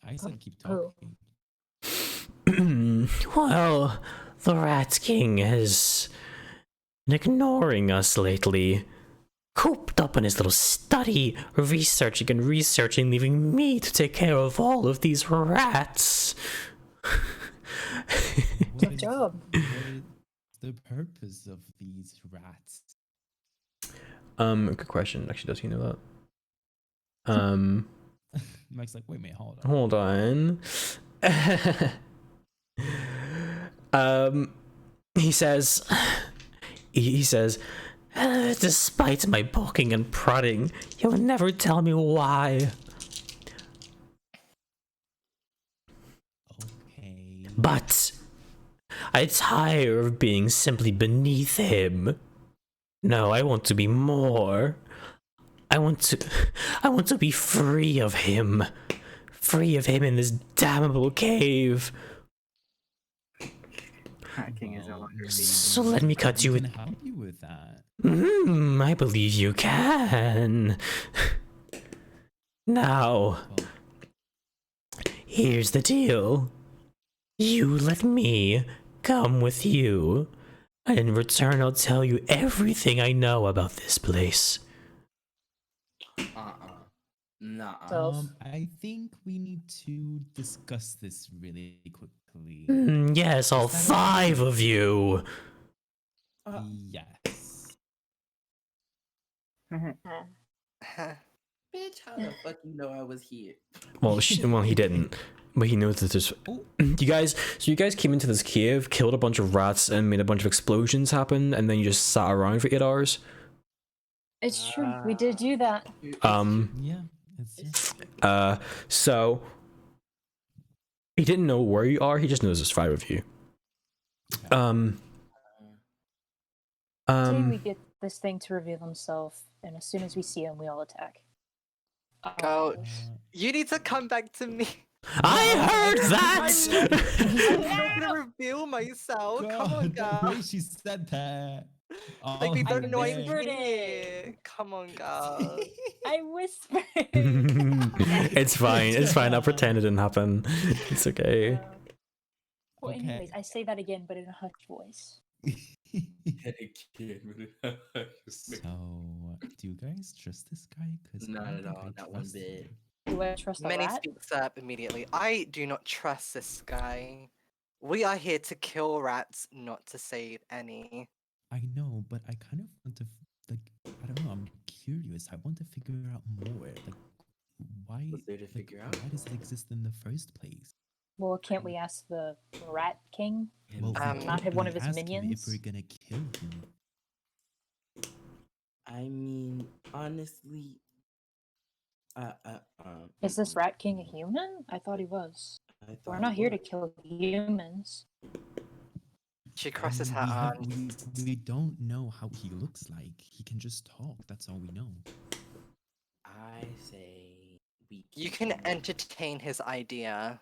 I said keep Oh. talking. Well, the Rat King has been ignoring us lately. Cooped up in his little study, researching and researching, leaving me to take care of all of these rats. What job. What is the purpose of these rats? Good question. Actually, does he know that? Mike's like, wait a minute, hold on. Hold on. He says, despite my poking and prodding, you'll never tell me why. Okay. But I tire of being simply beneath him. No, I want to be more. I want to be free of him. Free of him in this damnable cave. Hacking is a lot. So let me cut you We with... can help you with that. I believe you can. Now, Well, here's the deal. You let me come with you, and in return I'll tell you everything I know about this place. Nuh-uh. So- I think we need to discuss this really quickly. Yes, all Is that 5 of you. Yes. Bitch, how the fuck you know I was here? Well, he didn't. But he knows that there's... You guys came into this cave, killed a bunch of rats, and made a bunch of explosions happen, and then you just sat around for 8 hours? It's true. We did do that. Yeah. It's just, So... He didn't know where you are, he just knows there's 5 of you. Say we get this thing to reveal himself, and as soon as we see him, we all attack. Go. uh, You need to come back to me. I heard I'm that! not gonna reveal myself. Come on, God, the way guys. she said that. Like Oh, we I don't know I'm whispered here. Come on, guys. I whispered. It's fine. I'll pretend it didn't happen. It's okay. Well, Okay. anyways, I say that again, but in a hushed voice. So, do you guys trust this guy? Because Not at all, not one bit. Do I trust the Many rat? speaks up immediately. I do not trust this guy. We are here to kill rats, not to save any. I know, but I kind of want to, I don't know. I'm curious. I want to figure out more. Like, why? What's there to figure out? Why does it exist in the first place? Well, can't we ask the Rat King? Well, Um, we Not can't one of really his ask him minions? if we're gonna kill him. I mean, honestly, Is this Rat King a human? I thought he was. I We're thought not it here to was. kill humans. She crosses her arms. We don't know how he looks like. He can just talk. That's all we know. I say we. You kill can him. entertain his idea.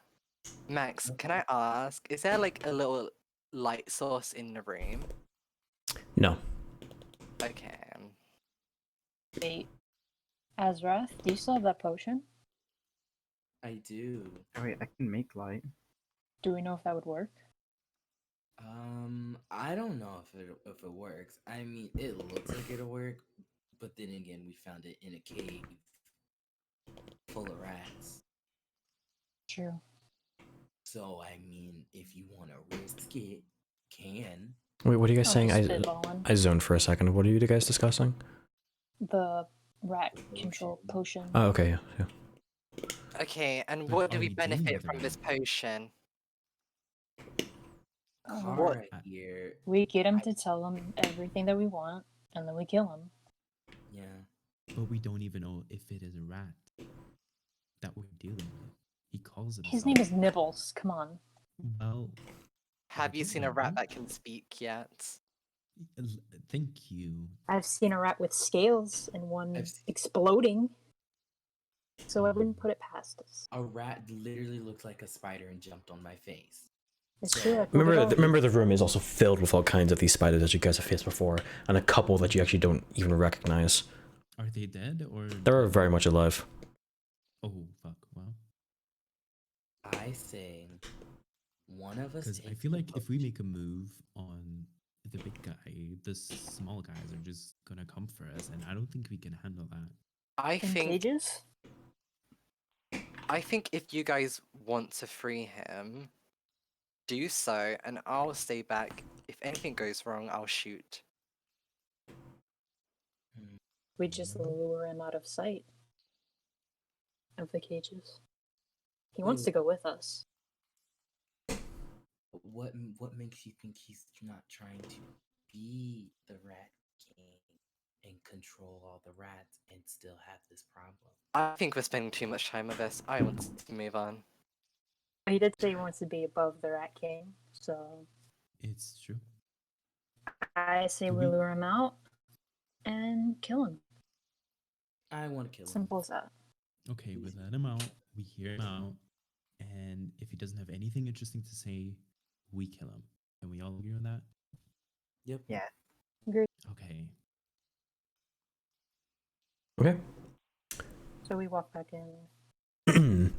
Max, can I ask, is there like a little light source in the room? No. Okay. Wait. Azrath, do you still have that potion? I do. Oh, wait, I can make light. Do we know if that would work? I don't know if it works. I mean, it looks like it'll work, but then again, we found it in a cave full of rats. True. So I mean, if you want to risk it, can. Wait, what are you guys Oh, saying? just spitballing. I zoned for a second. What are you guys discussing? The rat control potion. Oh, okay, yeah, yeah. Okay, and But what do are we we doing benefit with the from this potion? Oh, Kara here. we get him to tell him everything that we want, and then we kill him. Yeah. But we don't even know if it is a rat that we're dealing with. He calls it. His name is Nibbles. Come on. Well, Have you don't seen a rat know. that can speak yet? Thank you. I've seen a rat with scales and one I've seen- exploding. So I wouldn't put it past us. A rat literally looked like a spider and jumped on my face. It's So- true. I pulled it off. Remember, the room is also filled with all kinds of these spiders that you guys have faced before, and a couple that you actually don't even recognize. Are they dead or? They're very much alive. Oh fuck! Well, I say one of us. because I takes feel the like if we potion. make a move on the big guy, the small guys are just gonna come for us, and I don't think we can handle that. I In think cages? if you guys want to free him, do so, and I'll stay back. If anything goes wrong, I'll shoot. We just lure him out of sight of the cages. He wants to go with us. What makes you think he's not trying to be the Rat King and control all the rats and still have this problem? I think we're spending too much time with this. I want to move on. He did say he wants to be above the Rat King, so It's true. I say we We- lure him out and kill him. I want to kill him. Simple as that. Okay, we let him out. We hear him out, and if he doesn't have anything interesting to say, we kill him. Can we all agree on that? Yep. Yeah. Okay. Okay. So we walk back in.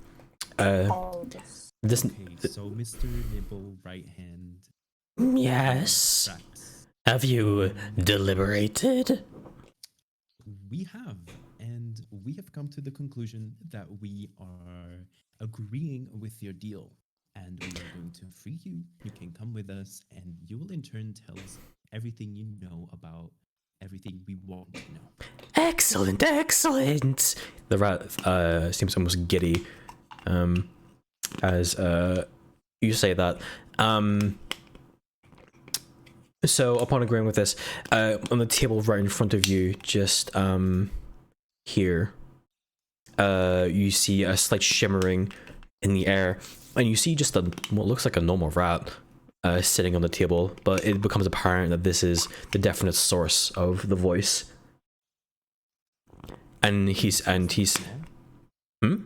All of this. This. Okay, so Mr. Nibble, right hand. Yes. Rats. Have you deliberated? We have, and we have come to the conclusion that we are agreeing with your deal, and we are going to free you. You can come with us, and you will in turn tell us everything you know about everything we want to know. Excellent, excellent. The rat seems almost giddy as you say that. So upon agreeing with this, on the table right in front of you, just here, you see a slight shimmering in the air, and you see just what looks like a normal rat sitting on the table, but it becomes apparent that this is the definite source of the voice. And he's Small? hmm?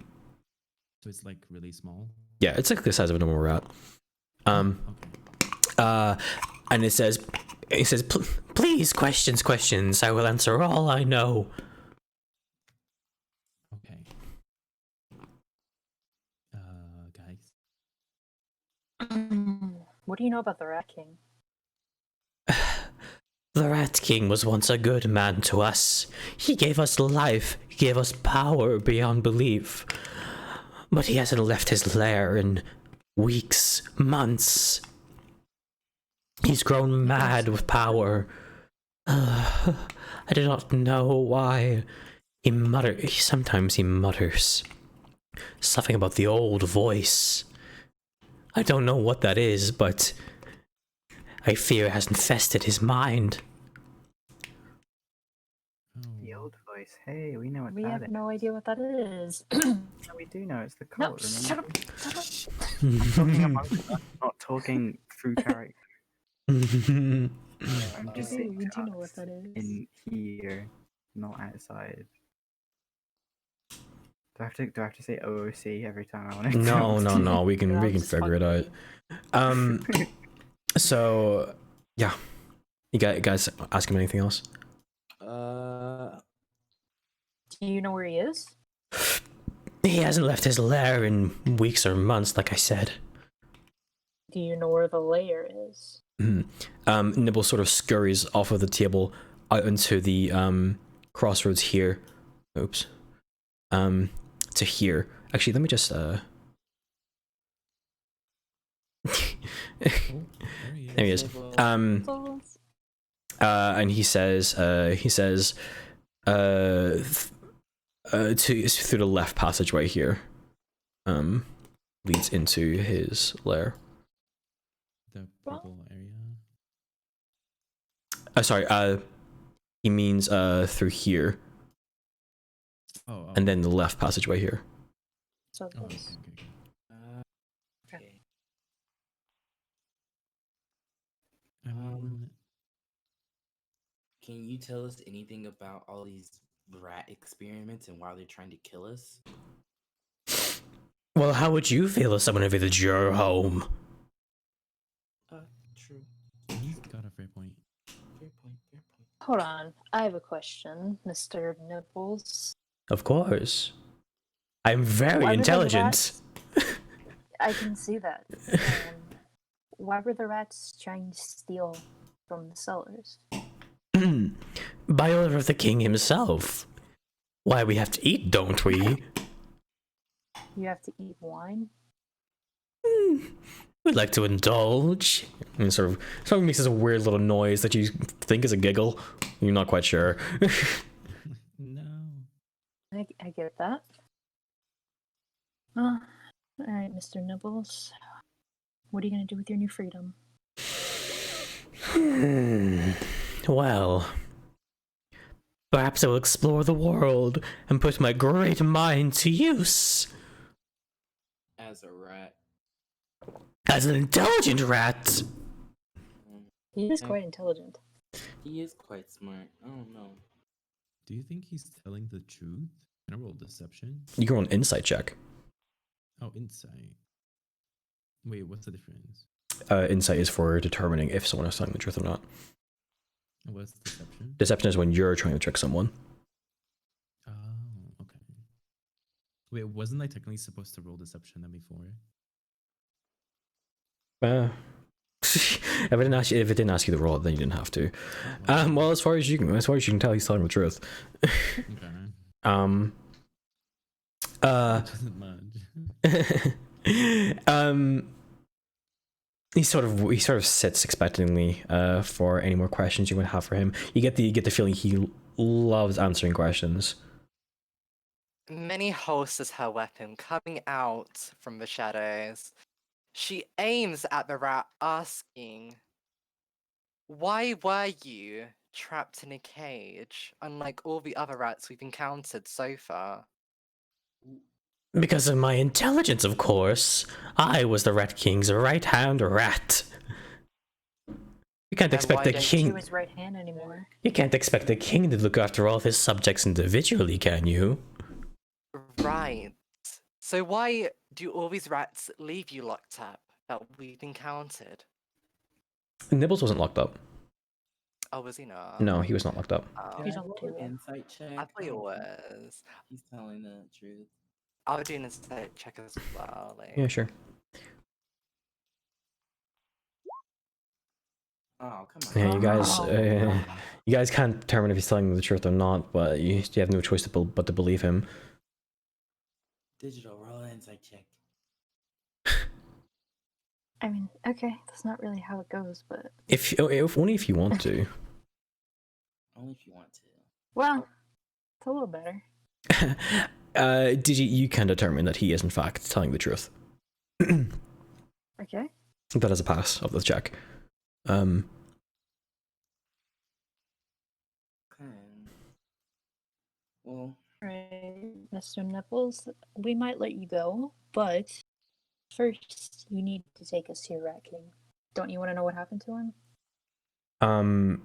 So it's like really small. Yeah, it's like the size of a normal rat. Okay. And it says, please, questions, I will answer all I know. Okay. Guys. What do you know about the Rat King? The Rat King was once a good man to us. He gave us life, he gave us power beyond belief. But he hasn't left his lair in weeks, months. He's grown mad with power. I do not know why. Sometimes he mutters something about the old voice. I don't know what that is, but I fear it has infested his mind. voice. Hey, we know what We that have is. no idea what that is. Yeah, we do know it's the No, cult. shut remember? up. Shut up. I'm talking amongst us, not talking through character. I'm just We saying do to know what us that is. in here, not outside. Do I have to say OOC every time I want to? No. We can Yeah, we I'm can just figure it out. fucking- So yeah, you guys ask him anything else? Do you know where he is? He hasn't left his lair in weeks or months, like I said. Do you know where the layer is? Nibble sort of scurries off of the table out into the crossroads here. Oops. To here. Actually, let me just Oh, there there he is. Souls? And he says to through the left passageway here. Leads into his lair. The purple area. Sorry, he means through here, Oh. and then the left passageway here. So Oh, okay, this. Okay. Um, Can you tell us anything about all these rat experiments and why they're trying to kill us? Well, how would you feel if someone invaded your home? True. he's got a fair point. Fair point. Fair point. Hold on. I have a question, Mr. Nibbles. Of course. I'm very Why were the intelligent. I can see that. Why were the rats trying to steal from the cellars? By order of the king himself. Why, we have to eat, don't we? You have to eat wine? We'd like to indulge. And sort of makes this a weird little noise that you think is a giggle. You're not quite sure. No. I get that. Alright, Mr. Nibbles. What are you going to do with your new freedom? Well, perhaps I will explore the world and put my great mind to use. As a rat. As an intelligent rat. He is Okay. quite intelligent. He is quite smart. I don't know. Do you think he's telling the truth? Can I roll deception? You go on insight check. Oh, insight. Wait, what's the difference? Insight is for determining if someone is telling the truth or not. What's deception? Deception is when you're trying to trick someone. Oh, okay. Wait, wasn't I technically supposed to roll deception then before? If it didn't ask you to roll it, then you didn't have to. Well, as far as you can tell, he's telling the truth. Okay. Doesn't much. He sort of sits expectantly for any more questions you would have for him. You get the feeling he loves answering questions. Many hosts is her weapon, coming out from the shadows. She aims at the rat, asking, "Why were you trapped in a cage, unlike all the other rats we've encountered so far?" Because of my intelligence, of course. I was the Rat King's right-hand rat. You can't And expect why the don't She king. was right hand anymore. You can't expect the king to look after all of his subjects individually, can you? Right. So why do all these rats leave you locked up that we've encountered? Nibbles wasn't locked up. Oh, was he not? No, he was not locked up. Oh, He's Can I on roll two. an insight check? I thought he I don't think was. He's telling the truth. I'll do an insight check as well. Like, Yeah, sure. Oh, come on. Yeah, Oh. you guys can't determine if he's telling the truth or not, but you have no choice but to believe him. Digital, roll an insight check. I mean, okay, that's not really how it goes, but If only if you want to. Only if you want to. well, it's a little better. Did you can determine that he is in fact telling the truth? Okay. That is a pass of the check. Okay. Well, Right, Mr. Nipples, we might let you go, but first you need to take us to your Rat King. Don't you want to know what happened to him?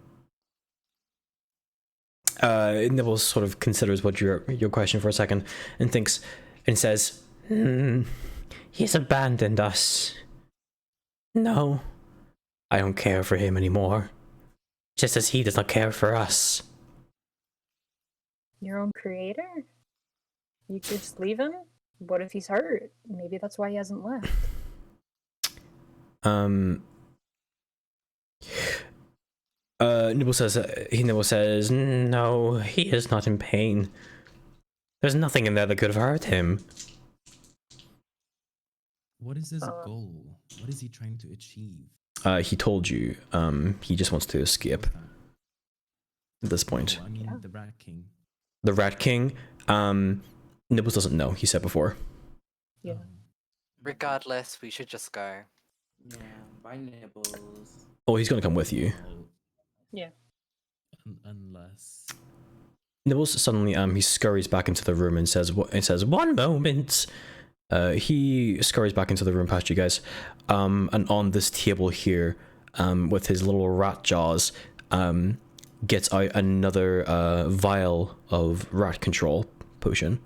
Nibbles sort of considers what your question for a second and thinks and says, he's abandoned us. No, I don't care for him anymore. Just as he does not care for us. Your own creator? You just leave him? What if he's hurt? Maybe that's why he hasn't left. Nibble says, no, he is not in pain. There's nothing in there that could have hurt him. What is his goal? What is he trying to achieve? He told you, he just wants to escape at this point. Oh, I mean, the Rat King. The Rat King, Nibbles doesn't know, he said before. Yeah. Regardless, we should just go. yeah, bye Nibbles. Oh, he's gonna come with you. Oh, Yeah. unless. Nibbles suddenly, he scurries back into the room and says, one moment! He scurries back into the room past you guys, and on this table here, with his little rat jaws, gets out another vial of rat control potion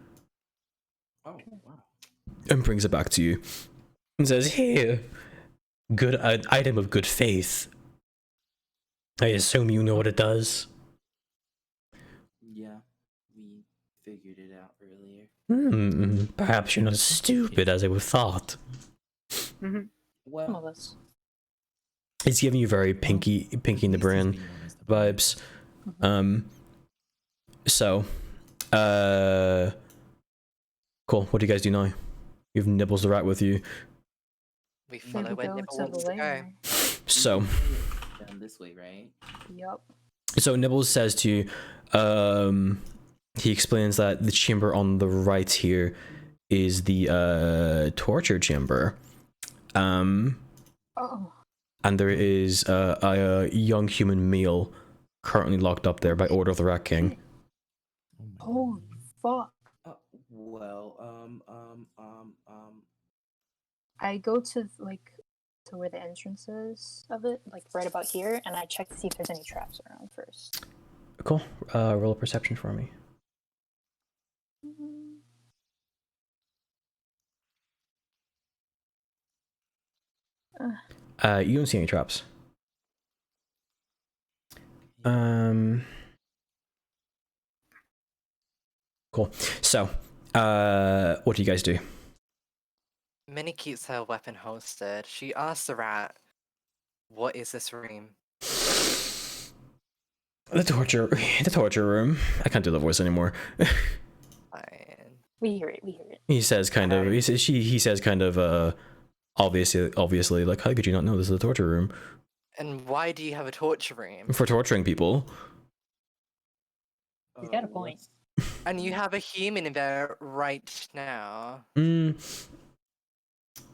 Oh, wow. and brings it back to you and says, here, good item of good faith. I assume you know what it does. Yeah, we figured it out earlier. Perhaps you're not as stupid as I would have thought. Some Well, of us. It's giving you very Pinky in the At least he's Brain being honest about it. vibes. Cool. What do you guys do now? You've Nibbles the rat with you. We Here follow we where go Nibble to the wants to go. lair. So down this way, right? Yup. Nibbles says to you, he explains that the chamber on the right here is the torture chamber. Oh. And there is a young human male currently locked up there by order of the Rat King. Oh my Oh, God. fuck. Well, I go to, to where the entrance is of it, right about here, and I check to see if there's any traps around first. Cool. Roll a perception for me. You don't see any traps. Cool. So, what do you guys do? Minnie keeps her weapon holstered. She asks the rat, "What is this room?" The torture room. I can't do the voice anymore. Fine. We hear it, we hear it. He says kind of. He says kind of. Obviously, like, how could you not know this is a torture room And why do you have a torture room? for torturing people? He's got a point. And you have a human in there right now.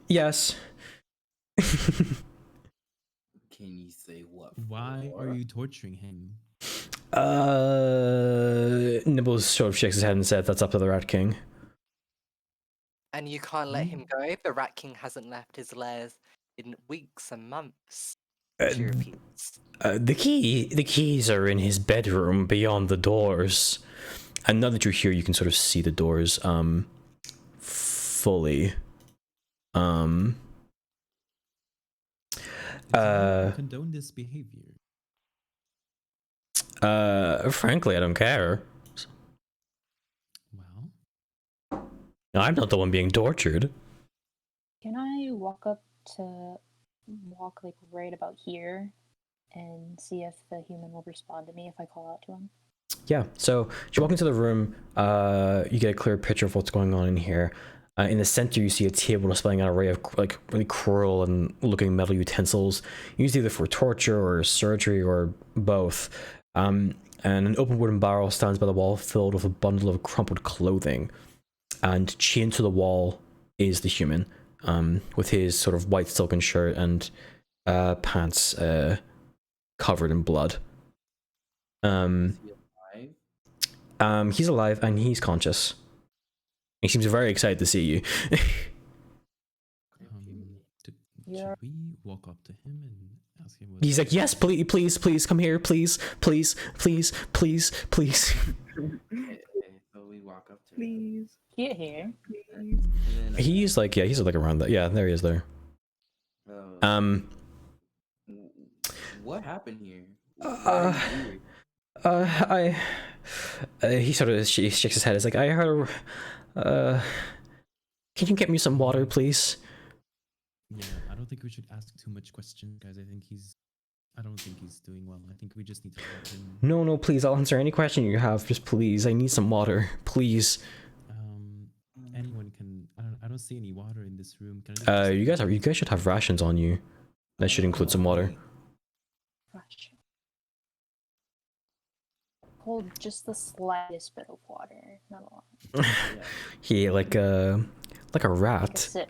Yes. can you say what? Why for? are you torturing him? Nibbles sort of shakes his head and said, "That's up to the Rat King." And you can't let him go. The Rat King hasn't left his lairs in weeks and months. She repeats. The keys are in his bedroom beyond the doors. And now that you're here, you can sort of see the doors, fully. Does anyone condone this behavior? Frankly, I don't care. Well, I'm not the one being tortured. Can I walk right about here and see if the human will respond to me if I call out to him? Yeah, so you walk into the room, you get a clear picture of what's going on in here. In the center, you see a table displaying an array of like really cruel and looking metal utensils, used either for torture or surgery or both. And an open wooden barrel stands by the wall filled with a bundle of crumpled clothing. And chained to the wall is the human, with his sort of white silken shirt and pants covered in blood. Is he alive? He's alive and he's conscious. He seems very excited to see you. Yeah. Should we walk up to him and ask him? He's like, yes, please, please, please, come here, please, please, please, please, please. So we walk up to him. Please. Get here. And then, He's like, yeah, he's like around that. Yeah, there he is there. w- what happened here? Uh, he sort of shakes his head. It's like, I heard, can you get me some water, please? Yeah, I don't think we should ask too much questions, guys. I don't think he's doing well. I think we just need to let him. No, please, I'll answer any question you have. Just please, I need some water, please. Anyone can. I don't see any water in this room. Can I just You guys should have rations on you. That should include some water. Gosh. Hold just the slightest bit of water, not a lot. He like a Like a rat. sip.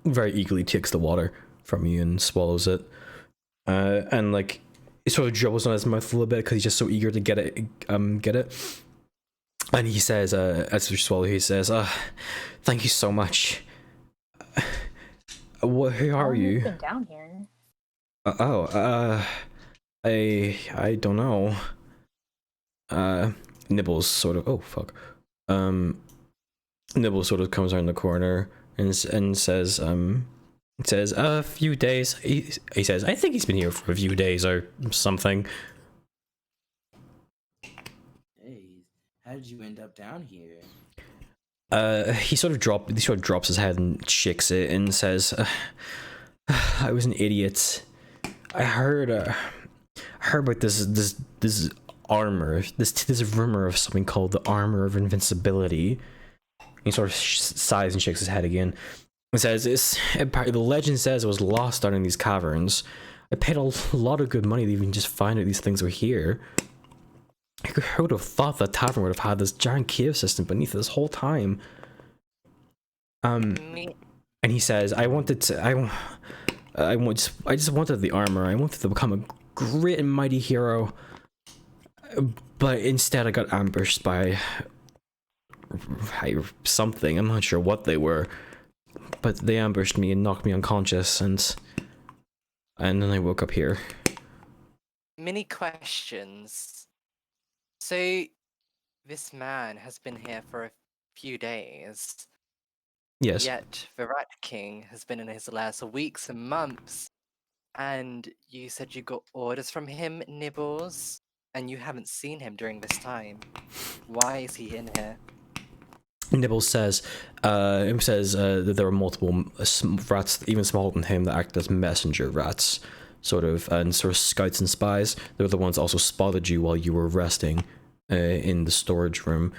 Very eagerly takes the water from you and swallows it. And like it sort of dribbles on his mouth a little bit because he's just so eager to get it. And he says, as you swallow, he says, "Thank you so much. Who are you?" You've been down here. I don't know. Nibbles sort of. Oh fuck. Nibbles sort of comes around the corner and says, a few days. He says, I think he's been here for a few days or something. Hey, how did you end up down here? He sort of drops his head and shakes it and says, I was an idiot. I heard about this armor, this rumor of something called the Armor of Invincibility. He sort of sighs and shakes his head again. It says, the legend says it was lost down in these caverns. I paid a lot of good money to even just find out these things were here. Who would have thought that tavern would have had this giant cave system beneath it this whole time? And he says, I just wanted the armor. I wanted to become a great and mighty hero. But instead I got ambushed by something. I'm not sure what they were. But they ambushed me and knocked me unconscious, and then I woke up here. Many questions. So, this man has been here for a few days. Yes. Yet, the Rat King has been in his lair for weeks and months. And you said you got orders from him, Nibbles, and you haven't seen him during this time. Why is he in here? Nibbles says, that there are multiple rats, even smaller than him, that act as messenger rats, sort of scouts and spies. They're the ones that also spotted you while you were resting in the storage room.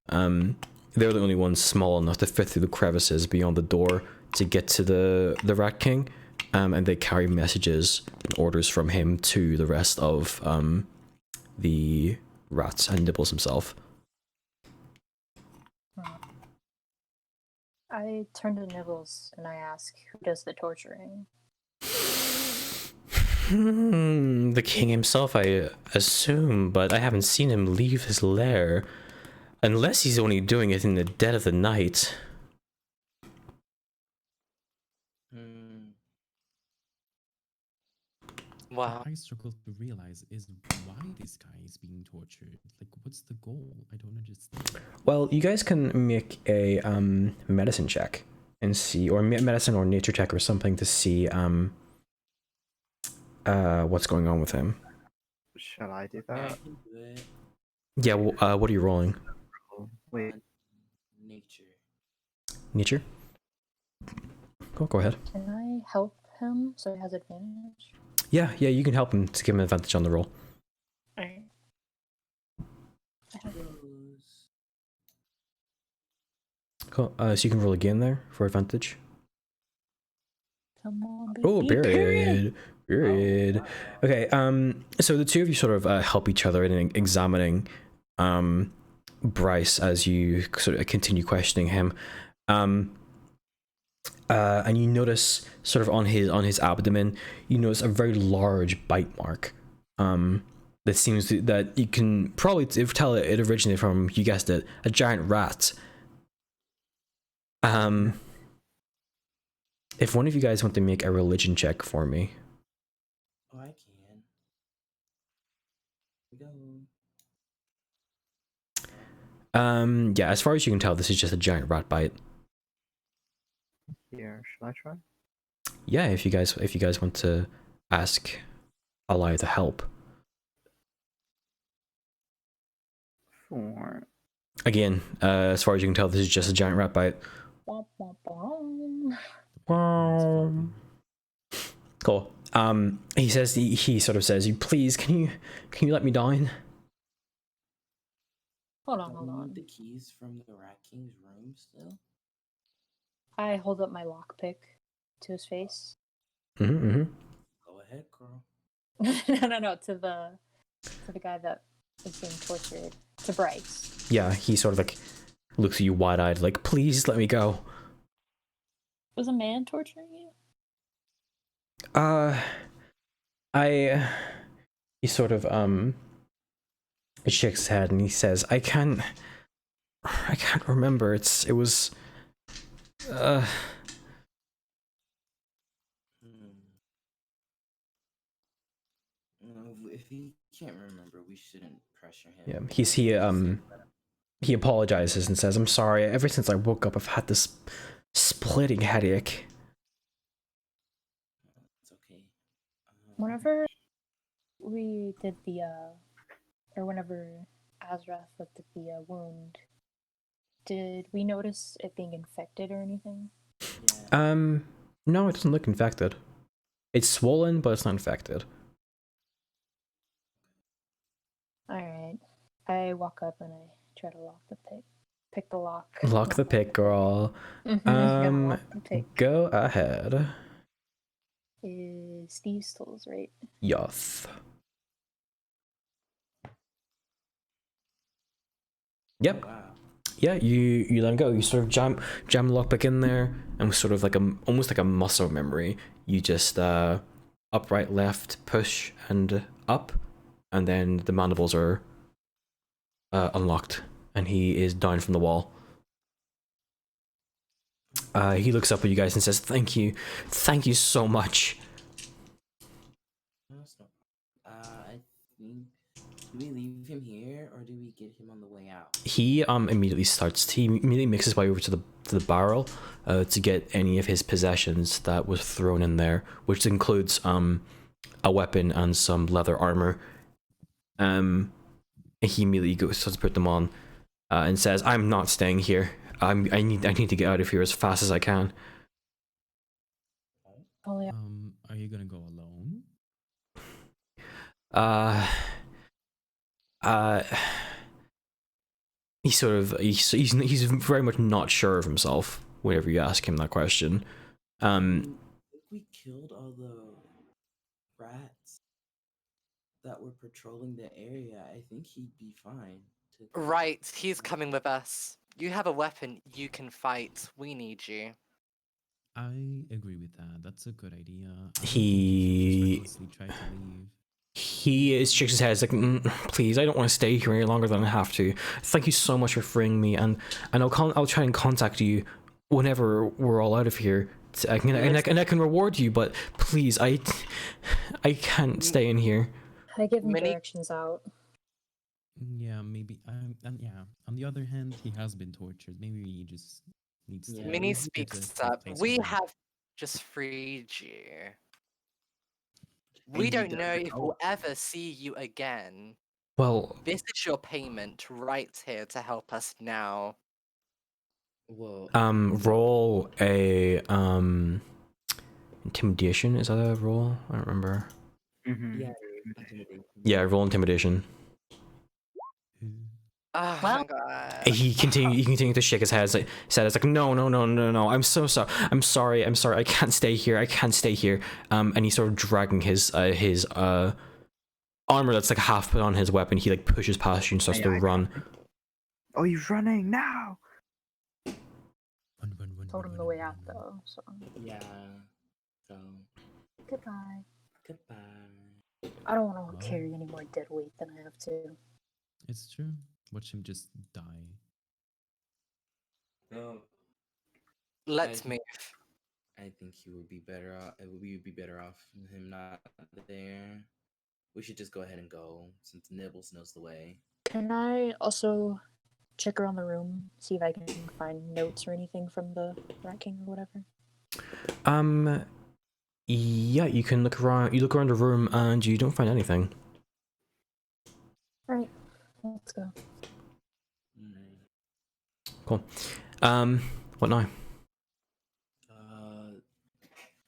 They're the only ones small enough to fit through the crevices beyond the door to get to the Rat King, and they carry messages and orders from him to the rest of the rats and Nibbles himself. I turn to Nibbles and I ask, who does the torturing? The king himself, I assume, but I haven't seen him leave his lair. Unless he's only doing it in the dead of the night. Wow. What I struggle to realize is why this guy is being tortured. Like, what's the goal? I don't understand. Well, you guys can make a medicine check and see, or medicine or nature check or something to see what's going on with him. Shall I do Yeah, I that? can do it. Yeah. What are you rolling? Wait. Nature. Nature. Go ahead. Can I help him so he has advantage? Yeah. You can help him to give him an advantage on the roll. Alright. Cool. So you can roll again there for advantage. Come on, baby. Oh, period. Okay. So the two of you sort of help each other in examining Bryce as you sort of continue questioning him. And you notice sort of on his abdomen, you notice a very large bite mark. that seems that you can probably tell it originated from, you guessed it, a giant rat. If one of you guys want to make a religion check for me. Oh, I can. Here we go. Yeah, as far as you can tell, this is just a giant rat bite. Here, shall I try? Yeah, if you guys want to ask Alaya to help. 4. Again, as far as you can tell, this is just a giant rat bite. Womp, womp, womp. Cool. He says he sort of says, "You please, can you let me down?" Hold on, Don't hold you on. need the keys from the Rat King's room still? I hold up my lockpick to his face. Mm-hmm. Go ahead, girl. No, to the guy that is being tortured. To Bryce. Yeah, he sort of like looks at you wide-eyed, like, "Please let me go." Was a man torturing you? He sort of he shakes his head and he says, I can't remember. It was Hmm. If he can't remember, we shouldn't pressure him. yeah, he apologizes and says, "I'm sorry. Ever since I woke up, I've had this splitting headache." It's okay. Whenever we did the or whenever Azrath looked at the wound, did we notice it being infected or anything? Yeah. No, it doesn't look infected. It's swollen, but it's not infected. Alright. I walk up and I try to lock the pick. Pick the lock. Lock the pick, girl. Gotta lock the pick. Go ahead. Is Steve's tools, right? Yoth. Yep. Wow. Yeah, you let him go. You sort of jam the lockpick in there, and with sort of like almost like a muscle memory, you just up, right, left, push, and up, and then the mandibles are unlocked, and he is down from the wall. He looks up at you guys and says, thank you so much." No, it's not. I think. Do we leave him here or do we get him on the way out? He immediately makes his way over to the barrel to get any of his possessions that was thrown in there, which includes a weapon and some leather armor. He immediately goes to put them on and says, "I'm not staying here. I need to get out of here as fast as I can." Oh yeah. Are you gonna go alone? He's very much not sure of himself whenever you ask him that question. If we killed all the rats that were patrolling the area, I think he'd be fine. Right, he's coming with us. You have a weapon, you can fight. We need you. I agree with that. That's a good idea. He Try to leave. shakes his head. He's like, "Please, I don't want to stay here any longer than I have to. Thank you so much for freeing me, and I'll try and contact you whenever we're all out of here. I can reward you, but please, I can't stay in here." I give him Many- directions out. Yeah, maybe. And yeah. On the other hand, he has been tortured. Maybe he just needs to. Minnie leave here speaks to a up. place We of- have just freed you. And We he don't know doesn't if know. we'll ever see you again. Well, This is your payment right here to help us now. Well, roll a intimidation. Is that a roll? I don't remember. Mm-hmm. yeah, intimidation. Yeah, roll intimidation. Oh Well- my god. He continued to shake his head. It's like, no. I'm so sorry. I'm sorry. I can't stay here. And he's sort of dragging his armor that's like half put on his weapon. He like pushes past you and starts to run. Oh, he's running now! Told him the way out though, so Yeah. So, goodbye. goodbye. I don't want Oh. to carry any more dead weight than I have to. It's true. Watch him just die. No, Let's I- move. I think he would be better off. We would be better off with him not there. We should just go ahead and go since Nibbles knows the way. Can I also check around the room, see if I can find notes or anything from the Rat King or whatever? Yeah, you can look around. You look around the room and you don't find anything. Alright, let's go. Cool. What now?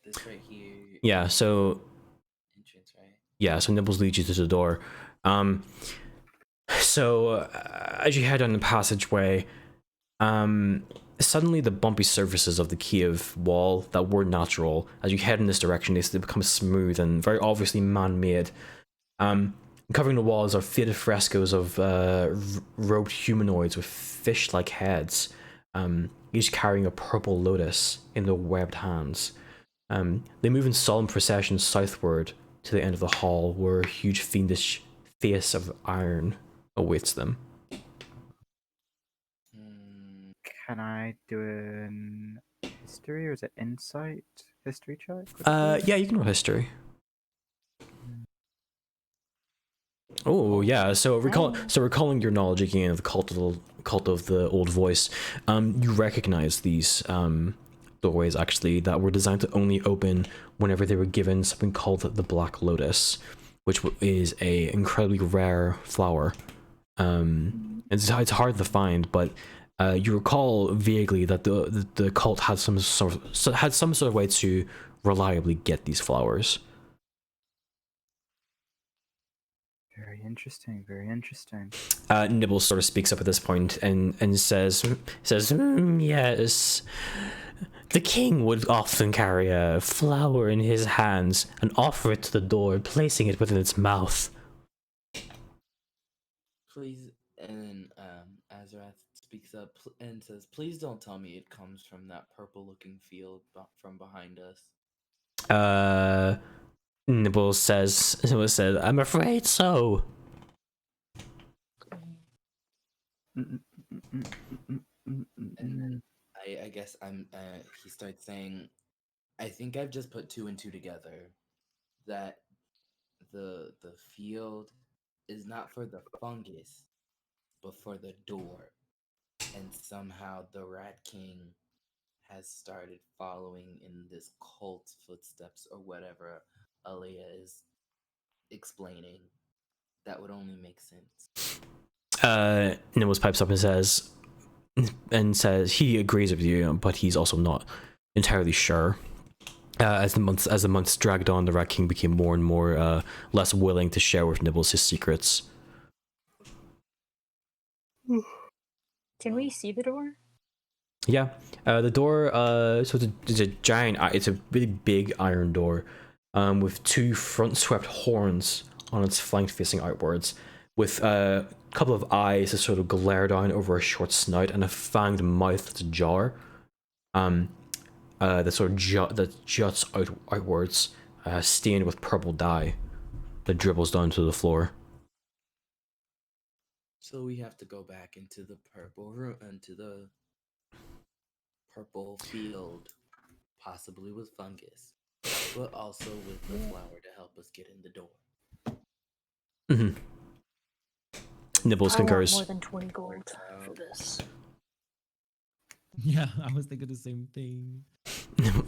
This right here. Yeah. So Entrance, right? yeah. So Nibbles leads you to the door. So as you head down the passageway, suddenly the bumpy surfaces of the Kiev wall that were natural, as you head in this direction, they become smooth and very obviously man-made. Covering the walls are faded frescoes of robed humanoids with fish-like heads, each carrying a purple lotus in their webbed hands. They move in solemn procession southward to the end of the hall, where a huge fiendish face of iron awaits them. Can I do an history or is it insight history check? Yeah, you can roll history. Oh yeah, so recalling your knowledge again of the cult of the old voice, you recognize these doorways actually that were designed to only open whenever they were given something called the Black Lotus, which is a incredibly rare flower. It's hard to find, but you recall vaguely that the cult had some sort of way to reliably get these flowers. Very interesting, very interesting. Nibbles sort of speaks up at this point and says, yes, the king would often carry a flower in his hands and offer it to the door, placing it within its mouth. Please, and then Azarath speaks up and says, "Please don't tell me it comes from that purple-looking field from behind us." Nibbles says, I'm afraid so. And then I guess he starts saying, "I think I've just put two and two together. That the field is not for the fungus, but for the door. And somehow the Rat King has started following in this cult's footsteps or whatever Alea is explaining. That would only make sense." Nibbles pipes up and says he agrees with you, but he's also not entirely sure. As the months dragged on, the Rat King became more and more less willing to share with Nibbles his secrets. Can we see the door? Yeah, the door. So it's a giant. It's a really big iron door, with two front-swept horns on its flank facing outwards, with a couple of eyes that sort of glare down over a short snout and a fanged mouth that's ajar. That sort of that juts outwards, stained with purple dye, that dribbles down to the floor. So we have to go back into the purple room, into the purple field, possibly with fungus, but also with the flower to help us get in the door. Mm-hmm. Nibbles concurs. I want more than 20 gold for this. Yeah, I was thinking the same thing.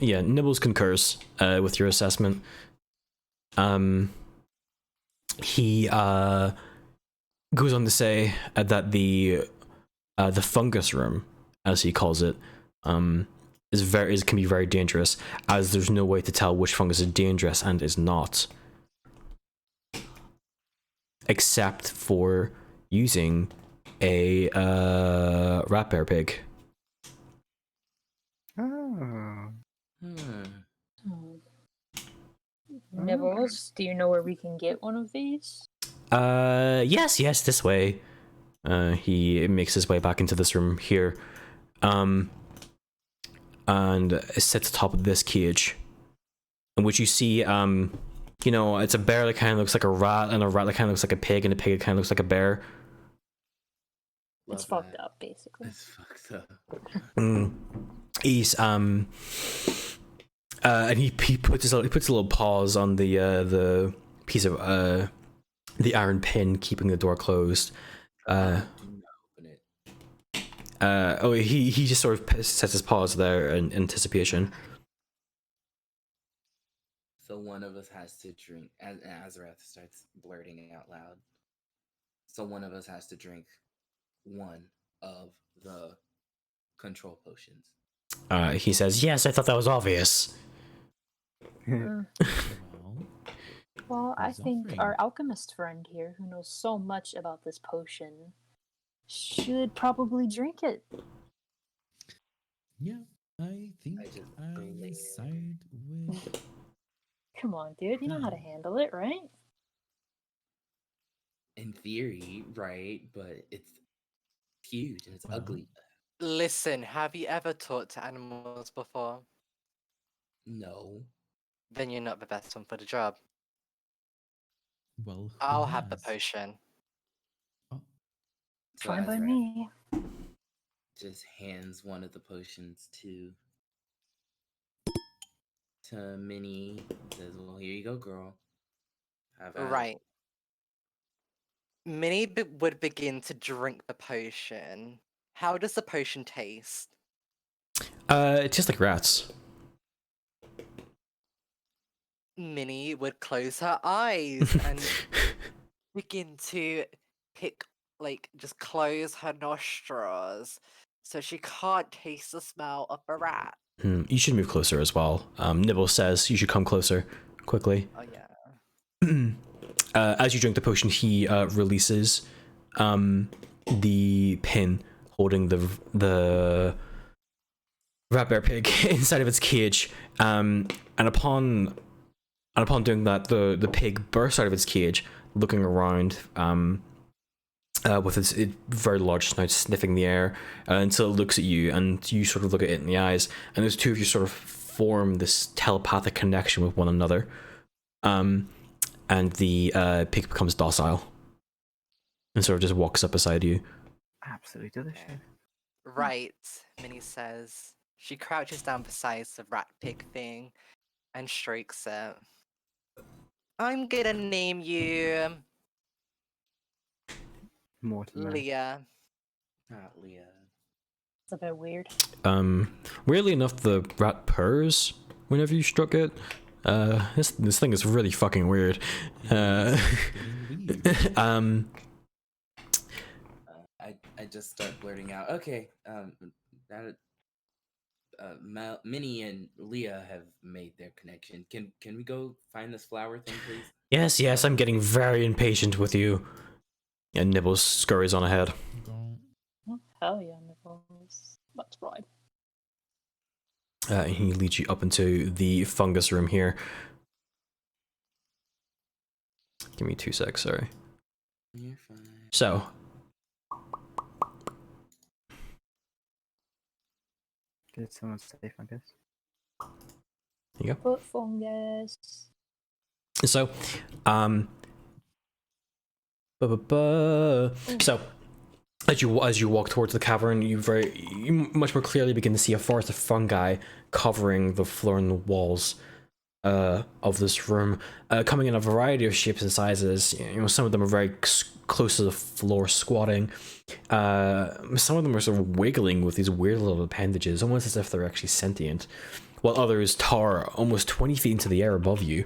Yeah, Nibbles concurs with your assessment. He goes on to say that the fungus room, as he calls it, can be very dangerous, as there's no way to tell which fungus is dangerous and is not, except for using a rat bear pig. Oh. Nibbles, do you know where we can get one of these? Yes, this way. He makes his way back into this room here, and sits atop of this cage, in which you see you know, it's a bear that kind of looks like a rat, and a rat that kind of looks like a pig, and a pig that kind of looks like a bear. It's Love fucked that. up, basically. It's fucked up. He's and he puts a little pause on the piece of the iron pin keeping the door closed. Do not open it. He just sort of sets his paws there in anticipation. So one of us has to drink. As Azarath starts blurting out loud. So one of us has to drink one of the control potions. He says, "Yes, I thought that was obvious." Mm. Well, Well, I Who's think offering? our alchemist friend here, who knows so much about this potion, should probably drink it. yeah, I think I just I glared. side with. Come on, dude, you know how to Huh. handle it, right? In theory, right? But it's huge and it's Well. ugly. Listen, have you ever talked to animals before? No. Then you're not the best one for the job. Well, who I'll have the has? potion. Oh, So Fine by Azarath me. just hands one of the potions to Minnie. Says, "Well, here you go, girl. Have at it." Right. Minnie would begin to drink the potion. How does the potion taste? It's just like rats. Minnie would close her eyes and begin to just close her nostrils so she can't taste the smell of a rat. You should move closer as well. Nibble says you should come closer quickly. Oh, yeah. As you drink the potion, he releases the pin holding the rat bear pig inside of its cage. And upon doing that, the pig bursts out of its cage, looking around with its very large snout sniffing the air until it looks at you, and you sort of look at it in the eyes, and those two of you sort of form this telepathic connection with one another. And the pig becomes docile and sort of just walks up beside you. Absolutely delicious. Right, Minnie says. She crouches down beside the rat pig thing and strokes it. I'm gonna name you Mortimer. Leah. Not Leah. It's a bit weird. Weirdly enough, the rat purrs whenever you struck it. This thing is really fucking weird. getting weird. I just start blurting out. Okay, Minnie and Leah have made their connection. Can we go find this flower thing, please? Yes, I'm getting very impatient with you. And Nibbles scurries on ahead. Go. Oh, hell yeah, Nichols. That's right. And he leads you up into the fungus room here. Give me 2 secs, sorry. You're fine. So, Did someone say fungus? Foot fungus. So, so as you walk towards the cavern, you much more clearly begin to see a forest of fungi covering the floor and the walls of this room, coming in a variety of shapes and sizes. You know, some of them are very close to the floor, squatting. Some of them are sort of wiggling with these weird little appendages, almost as if they're actually sentient, while others tower almost 20 feet into the air above you,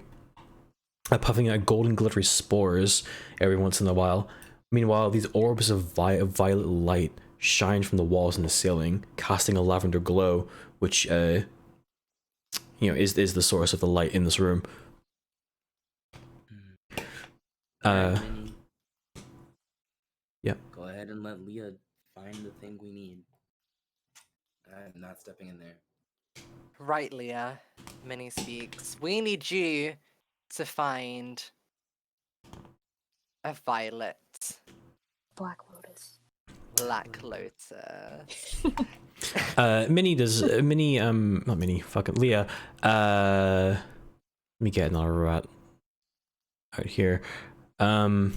puffing out golden glittery spores every once in a while. Meanwhile, these orbs of violet light shine from the walls and the ceiling, casting a lavender glow, which is the source of the light in this room. Alright, Minnie. Yep. Go ahead and let Leah find the thing we need. I'm not stepping in there. Right, Leah. Minnie speaks. We need you to find a violet. Black Lotus. Black Lotus. Leah, let me get another rat. out here. This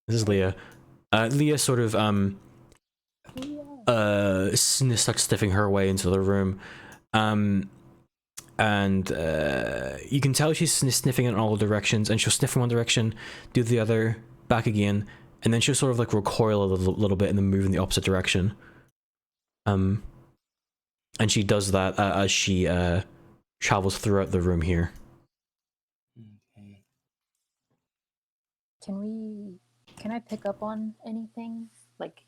is Leah. Leah sort of starts sniffing her way into the room. And you can tell she's sniffing in all directions, and she'll sniff in one direction, do the other, back again, and then she'll sort of like recoil a little bit and then move in the opposite direction. And she does that as she travels throughout the room here. Okay. Can I pick up on anything? Like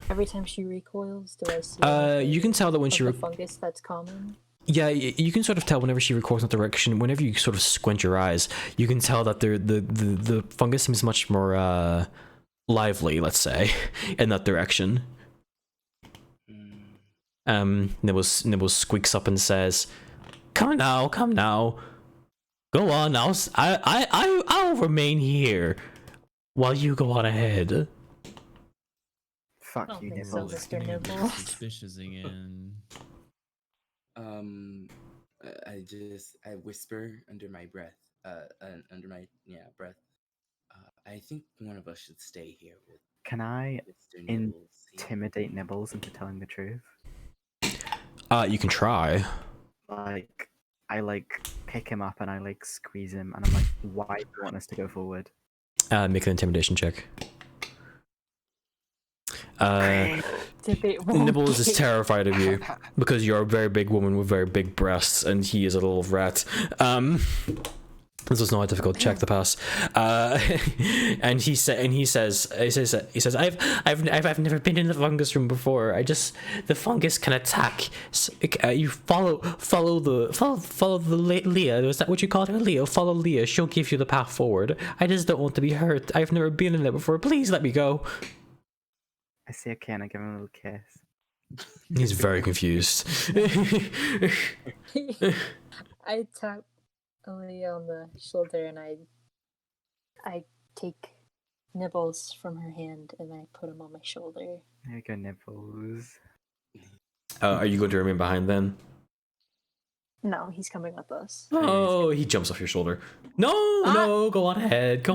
every time she recoils, do I see You can tell that when she the fungus that's common? Yeah, you can sort of tell whenever she recoils in that direction. Whenever you sort of squint your eyes, you can tell that the fungus seems much more lively, let's say, in that direction. Nibbles squeaks up and says, come now, go on, I'll remain here while you go on ahead. Fuck you, think so, Nibbles. Mr. Nibbles. Suspicious again. I whisper under my breath, breath. I think one of us should stay here with Can I Mr. Nibbles. intimidate Nibbles into telling the truth? You can try. Like, I pick him up and I squeeze him and I'm like, why do you want us to go forward? Make an intimidation check. Nibbles is terrified of you because you're a very big woman with very big breasts, and he is a little rat. This was not a difficult check to pass. And he says, I've never been in the fungus room before. The fungus can attack. So, you follow the Leah. Was that what you called her, Leah? Follow Leah. She'll give you the path forward. I just don't want to be hurt. I've never been in there before. Please let me go. I see a can, I give him a little kiss. He's very confused. I tap Aaliyah on the shoulder and I take Nibbles from her hand and I put him on my shoulder. There you go, Nibbles. Are you going to remain behind then? No, he's coming with us. Oh, he jumps off your shoulder. No, go on ahead.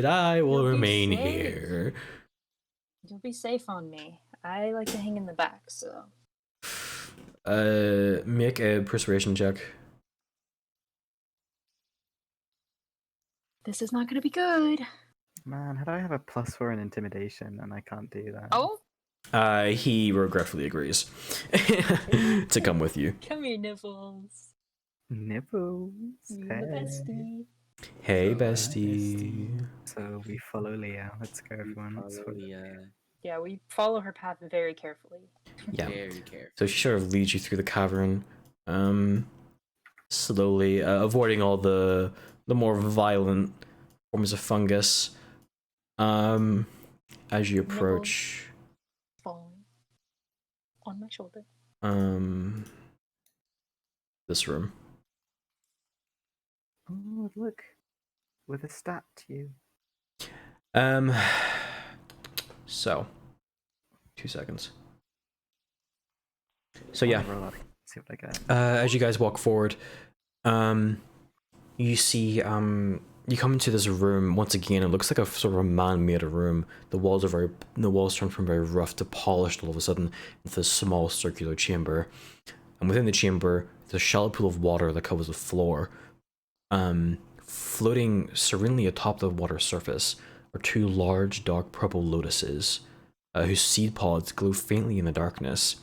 I will You'll be remain safe. here. You'll be safe on me. I like to hang in the back, so. Make a persuasion check. This is not gonna be good. Man, how do I have a +4 in intimidation and I can't do that? Oh, He regretfully agrees to come with you. come here, Nibbles. Nibbles. You're the bestie. Hey, So, bestie. So we follow Leah. Let's go, everyone. Let's Follow follow. the, Yeah, we follow her path very carefully. Yeah. very careful. So she sort of leads you through the cavern, slowly, avoiding all the more violent forms of fungus. As you approach, Falling on my shoulder. this room. Oh, look. With a statue. So 2 seconds. So yeah, Roll up, see what I get. as you guys walk forward, you see, you come into this room once again. It looks like a sort of a man-made room. The walls turn from very rough to polished all of a sudden into this small circular chamber, and within the chamber, there's a shallow pool of water that covers the floor. Floating serenely atop the water surface are two large, dark purple lotuses, whose seed pods glow faintly in the darkness.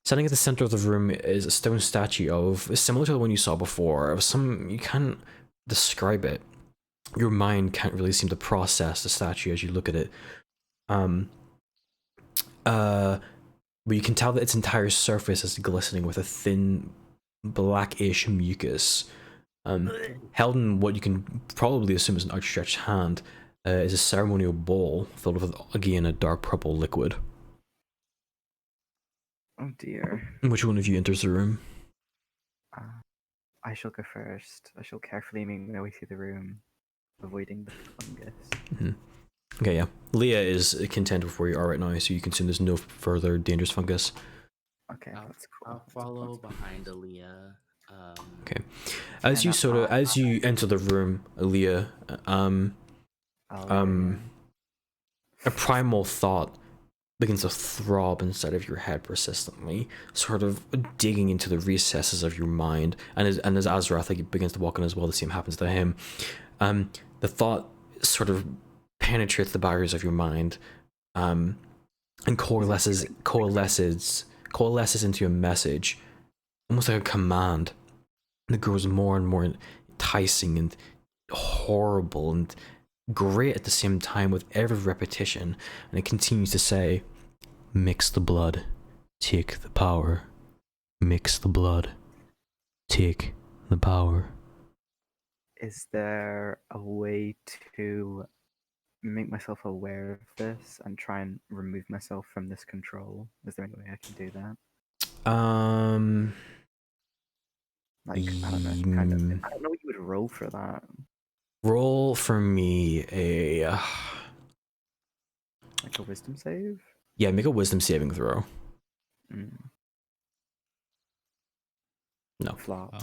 Standing at the center of the room is a stone statue similar to the one you saw before. You can't describe it. Your mind can't really seem to process the statue as you look at it. But you can tell that its entire surface is glistening with a thin, blackish mucus. Held in what you can probably assume is an outstretched hand is a ceremonial bowl filled with, again, a dark purple liquid. Oh dear. Which one of you enters the room? I shall go first. I shall carefully make my way through the room, avoiding the fungus. Okay, yeah. Leah is content with where you are right now, so you can assume there's no further dangerous fungus. Okay, that's cool. I'll that's follow cool. behind Aaliyah. Okay. As you as you enter the room, Aaliyah, a primal thought begins to throb inside of your head persistently, sort of digging into the recesses of your mind. And as Azrath begins to walk in as well, the same happens to him. The thought sort of penetrates the barriers of your mind, and coalesces into a message, almost like a command, that grows more and more enticing and horrible and great at the same time with every repetition. And it continues to say, mix the blood, take the power. Mix the blood, take the power. Is there a way to make myself aware of this and try and remove myself from this control? Is there any way I can do that? Like, I don't know, I don't know what you would roll for that. Roll for me a like a wisdom save? Yeah, make a wisdom saving throw. No. Flop.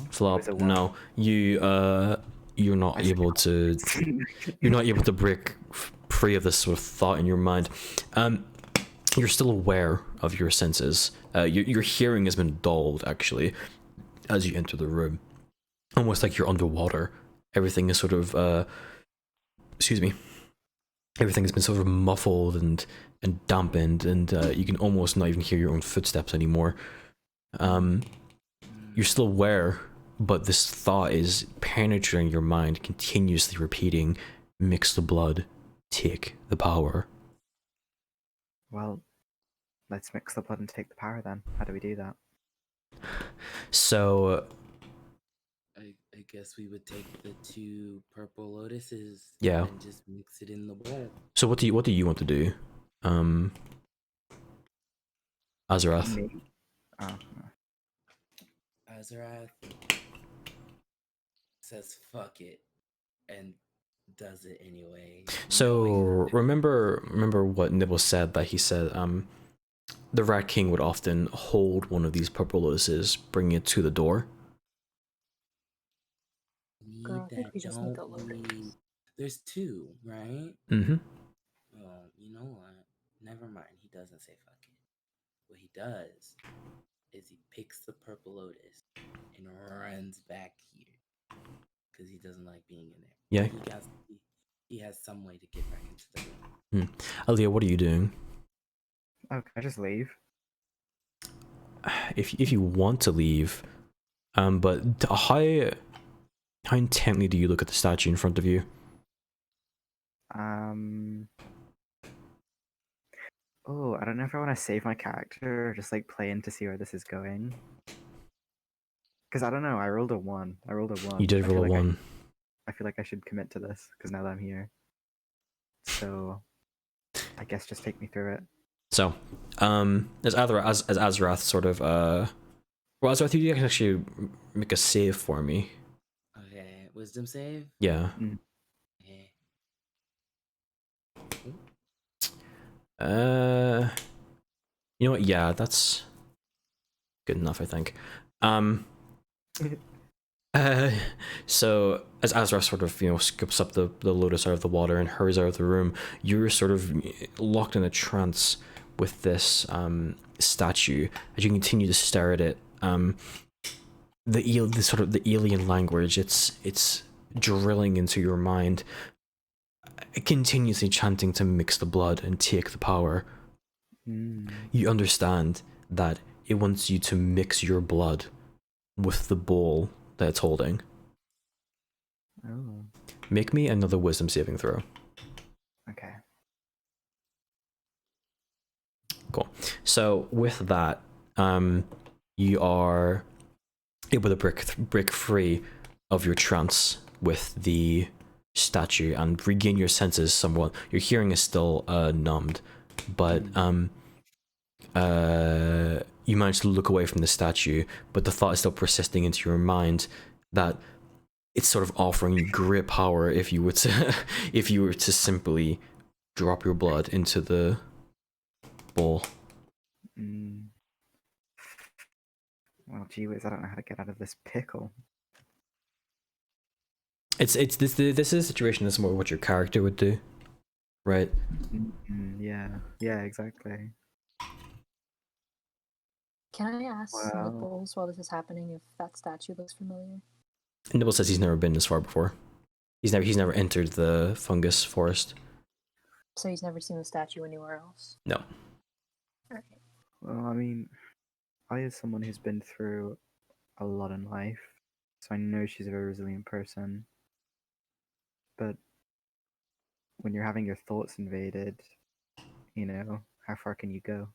No. You're not able to break free of this sort of thought in your mind. You're still aware of your senses. Your hearing has been dulled, actually, as you enter the room. Almost like you're underwater. Everything is sort of, everything has been sort of muffled and dampened, and you can almost not even hear your own footsteps anymore. You're still aware, but this thought is penetrating your mind, continuously repeating, mix the blood, take the power. Well, let's mix the blood and take the power then. How do we do that? So... I guess we would take the 2 purple lotuses and just mix it in the bowl. So what do you want to do? Azarath. Azarath says fuck it and does it anyway. So remember what Nibble said, that he said the Rat King would often hold one of these purple lotuses, bring it to the door. Girl, I think we just need the lotus. There's 2, right? Mm-hmm. Well, you know what? Never mind. He doesn't say fuck it. What he does is he picks the purple lotus and runs back here because he doesn't like being in there. Yeah. He has some way to get back into the room. Aaliyah, what are you doing? Oh, can I just leave? If you want to leave, but how intently do you look at the statue in front of you? Oh, I don't know if I want to save my character or just like play in to see where this is going. Because I don't know, I rolled a 1. You did roll a 1. I feel like I should commit to this because now that I'm here. So, I guess just take me through it. So, as Azarath sort of, well, Azarath, you can actually make a save for me. Okay, wisdom save? Yeah. Okay. You know what? Yeah, that's good enough, I think. So as Azrath sort of, scoops up the lotus out of the water and hurries out of the room, you're sort of locked in a trance with this statue as you continue to stare at it. The alien language, it's drilling into your mind, continuously chanting to mix the blood and take the power. You understand that it wants you to mix your blood with the bowl that it's holding. Oh. Make me another wisdom saving throw. Okay. Cool. So with that, you are able to break free of your trance with the statue and regain your senses somewhat. Your hearing is still numbed, but you manage to look away from the statue, but the thought is still persisting into your mind that it's sort of offering you great power if you were to simply drop your blood into the bowl. Well, gee whiz, I don't know how to get out of this pickle. This is a situation that's more what your character would do, right? Yeah, exactly. Can I ask Wow. Nipples while this is happening if that statue looks familiar? Nibble says he's never been this far before. He's never entered the fungus forest. So he's never seen the statue anywhere else? No. Alright. Well, I mean, I as someone who's been through a lot in life, so I know she's a very resilient person. But when you're having your thoughts invaded, you know, how far can you go?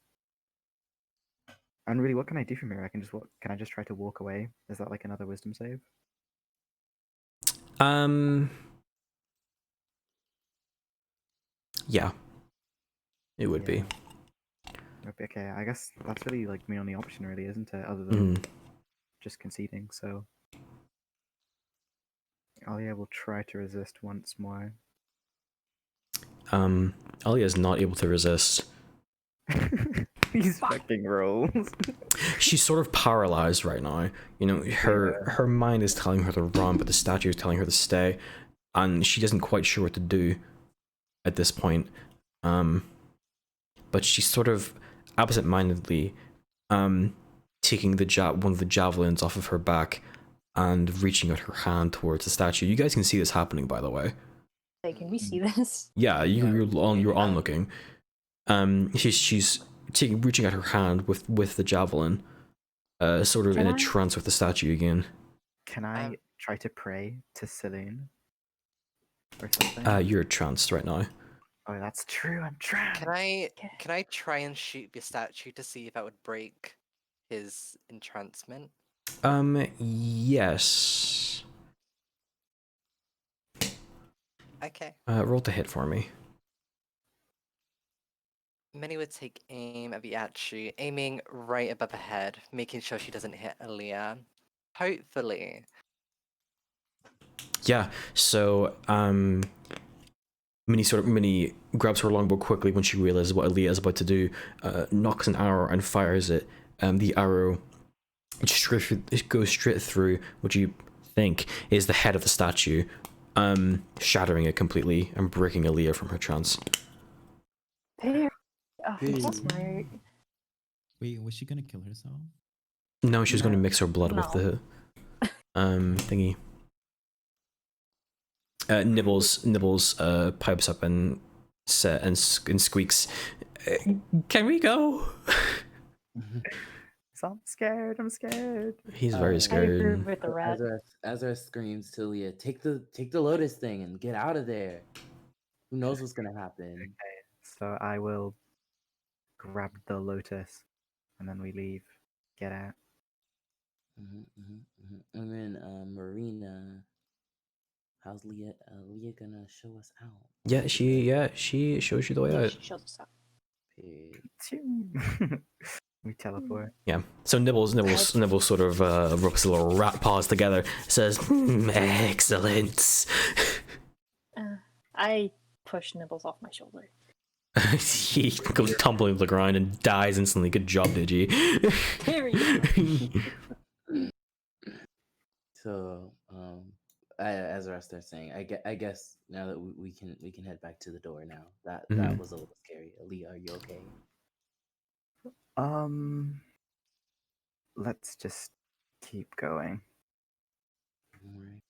And really, what can I do from here? Can I just try to walk away? Is that like another wisdom save? Yeah. It would be. Okay, I guess that's really like my only option, really, isn't it? Other than Mhm. just conceding. So, Alia will try to resist once more. Alia is not able to resist. These fucking rolls. She's sort of paralyzed right now. You know, her mind is telling her to run, but the statue is telling her to stay, and she doesn't quite sure what to do at this point. But she's sort of absent-mindedly taking one of the javelins off of her back and reaching out her hand towards the statue. You guys can see this happening, by the way. Hey, can we see this? Yeah, you're onlooking. She's reaching out her hand with the javelin, sort of in a trance with the statue again. Can I try to pray to Selene or something? You're tranced right now. Oh, that's true. I'm trapped. Can I try and shoot the statue to see if that would break his entrancement? Yes. Okay. Roll to hit for me. Minnie would take aim at the statue, aiming right above her head, making sure she doesn't hit Aaliyah. Hopefully. Yeah. So, Minnie grabs her longbow quickly when she realizes what Aaliyah is about to do, knocks an arrow and fires it. The arrow goes straight through what you think is the head of the statue, shattering it completely and breaking Aaliyah from her trance. Pear. Oh, Pear. that's smart. Wait, was she gonna kill herself? No, she was going to mix her blood with No. the thingy. Nibbles pipes up and squeaks, "Can we go?" So I'm scared. I'm scared. He's very I agree scared. with the rat. Azra screams to Leah, take the lotus thing and get out of there. Who knows what's gonna happen? So I will grab the lotus, and then we leave. Get out. And then Marina, how's Leah gonna show us out? Yeah, she shows you the way Yeah, out. she shows us out. Period. We teleport. Yeah. So Nibbles sort of rubs a little rat paws together, says, "Excellent." I push Nibbles off my shoulder. He goes tumbling to the ground and dies instantly. Good job, Digi. So, as I starts saying, I guess now that we can head back to the door now. That was a little scary. Aaliyah, are you okay? Let's just keep going. Alright.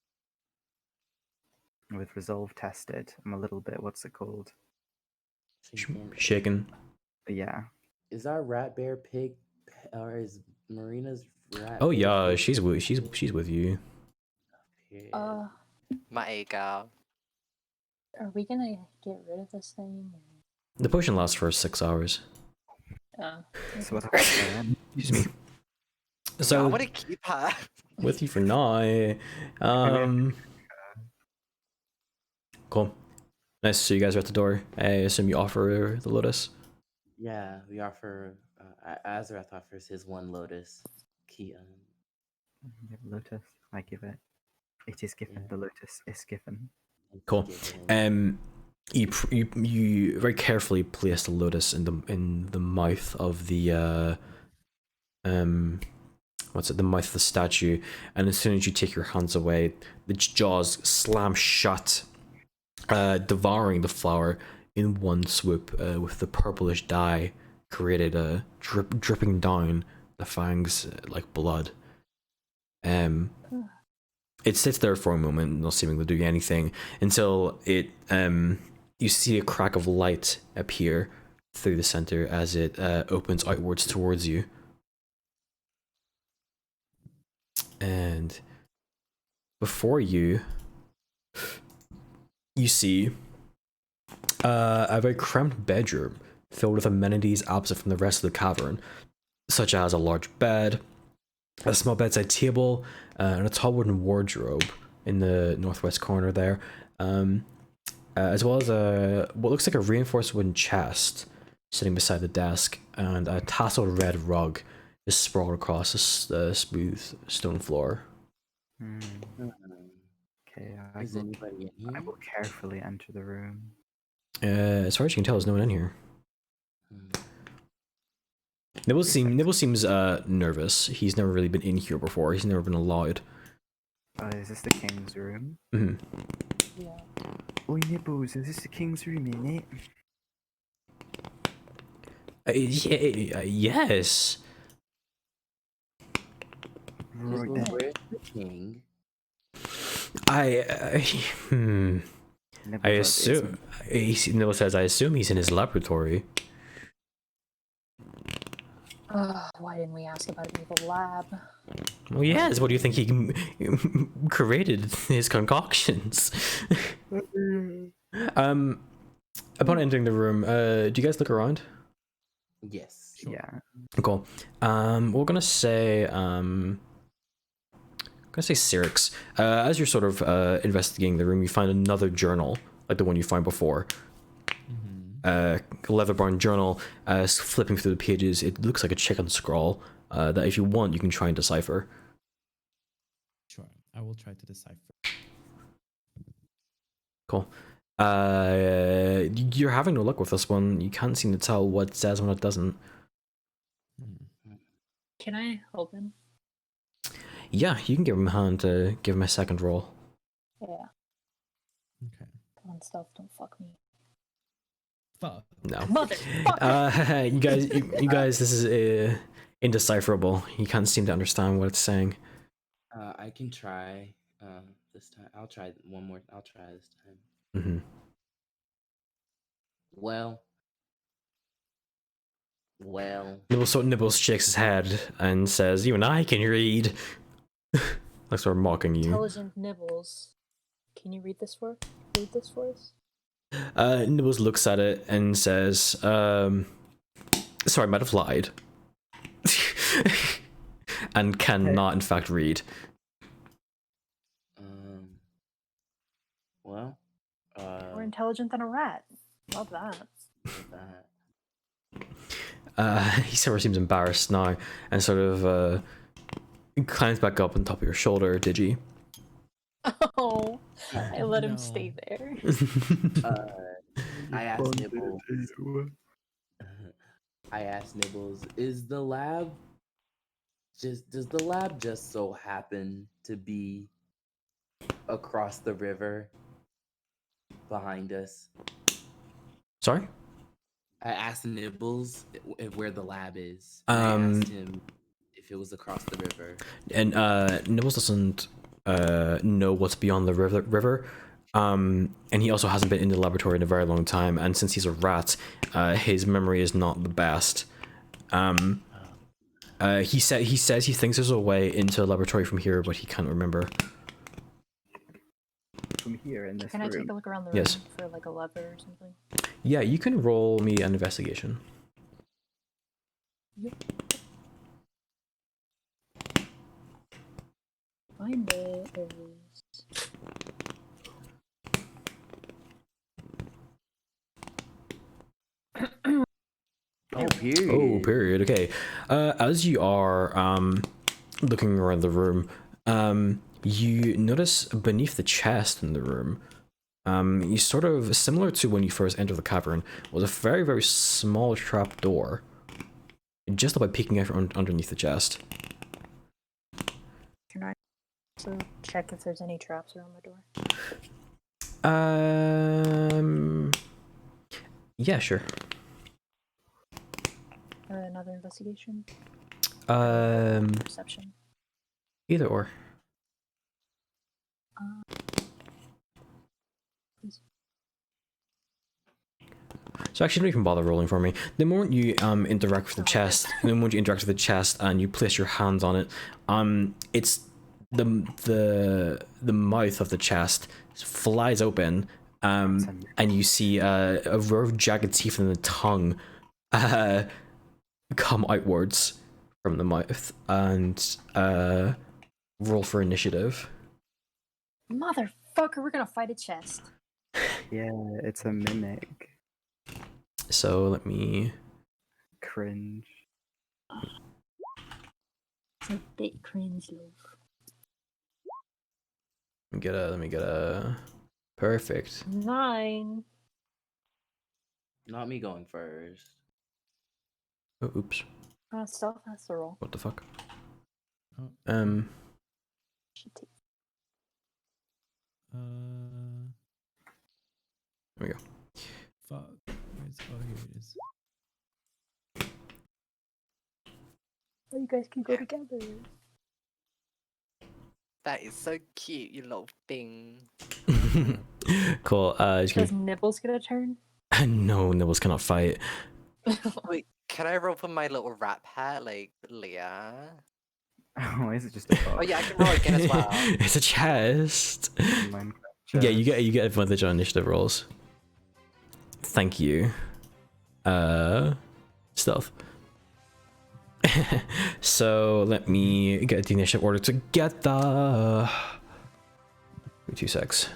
With resolve tested, I'm a little bit. What's it called? Shaken. Yeah. Is our rat bear pig, or is Marina's rat? Oh pig yeah, pig? she's with you. Period. My A girl. Are we gonna get rid of this thing? The potion lasts for 6 hours. So what's happening? Excuse me. I So want to keep her. with you for now. Cool. Nice to see you guys are at the door. I assume you offer the lotus. Yeah, we offer. Azrath offers his one lotus. Key. Give lotus. I give it. It is given. Yeah. The lotus is given. Cool. You very carefully place the lotus in the mouth of the the mouth of the statue, and as soon as you take your hands away, the jaws slam shut, devouring the flower in one swoop, with the purplish dye created dripping down the fangs like blood. It sits there for a moment, not seeming to do anything, until it you see a crack of light appear through the center as it opens outwards towards you. And before you, you see a very cramped bedroom filled with amenities absent from the rest of the cavern, such as a large bed, a small bedside table, and a tall wooden wardrobe in the northwest corner there, as well as what looks like a reinforced wooden chest sitting beside the desk, and a tasseled red rug is sprawled across the smooth stone floor. Okay, Is anybody in I here? will carefully enter the room. As far as you can tell, there's no one in here. Hmm. Nibble seems nervous. He's never really been in here before. He's never been allowed. Is this the king's room? Mhm. Yeah. Oi, Nibbles, is this the king's room, innit? Yes. Right Nibbles, then. where's the king? I Nibbles, assume. Nibble says, I assume he's in his laboratory. Why didn't we ask about it in the lab? Well, yes. What do you think he created his concoctions? Upon entering the room, do you guys look around? Yes. Sure. Yeah. Cool. We're gonna say Cyrix. As you're sort of investigating the room, you find another journal, like the one you found before. Leather-bound journal. Flipping through the pages, it looks like a chicken scrawl. That if you want, you can try and decipher. Sure, I will try to decipher. Cool. You're having no luck with this one. You can't seem to tell what it says and what it doesn't. Can I help him? Yeah, you can give him a hand to give him a second roll. Yeah. Okay. Come on, stuff. Don't fuck me. Fuck. No. Motherfucker! You guys, this is indecipherable. You can't seem to understand what it's saying. I can try this time. I'll try one more. I'll try this time. Mm-hmm. Well. Nibbles shakes his head and says, "You and I can read." Like sort of mocking you. Intelligent Nibbles. Can you read this for us? Nibbles looks at it and says, "Sorry, I might have lied," and cannot, in fact, read. Well. More intelligent than a rat. Love that. He sort of seems embarrassed now and sort of climbs back up on top of your shoulder, Digi. Oh, I let him No. stay there. I asked Nibbles. Is the lab does the lab just so happen to be across the river behind us? Sorry? I asked Nibbles where the lab is. Um, I asked him if it was across the river. And Nibbles doesn't know what's beyond the river. And he also hasn't been in the laboratory in a very long time, and since he's a rat, his memory is not the best. He says he thinks there's a way into the laboratory from here, but he can't remember. From here in this Can I take room. a look around the Yes. room for like a lever or something? Yeah, you can roll me an investigation. Find it is. Oh, period. Oh, period. Okay. As you are looking around the room, you notice beneath the chest in the room, you sort of similar to when you first entered the cavern, was a very, very small trap door, just about peeking out from underneath the chest. also check if there's any traps around the door? Yeah, sure. Another investigation? Perception. Either or. Please. So actually, don't even bother rolling for me. The moment you interact with the chest, and you place your hands on it, it's the mouth of the chest flies open, and you see a row of jagged teeth and the tongue come outwards from the mouth, and roll for initiative. Motherfucker, we're gonna fight a chest. Yeah, it's a mimic. So let me. Cringe. It's a bit cringe, love. Let me get a perfect. 9. Not me going first. Oh, oops. Stealth has to roll. What the fuck? Oh, Shit. There we go. fuck. Where's, oh, here it is. Oh, you guys can go together. That is so cute, you little thing. Cool. Just Does gonna... Nibbles get a turn? No, Nibbles cannot fight. Wait, can I roll for my little rap hat, like Leah? Oh, is it just a Oh yeah, I can roll again as well. It's a chest. Minecraft Yeah, you chest. get advantage on initiative rolls. Thank you. Stealth. So let me get the initiative order together. Give me 2 secs.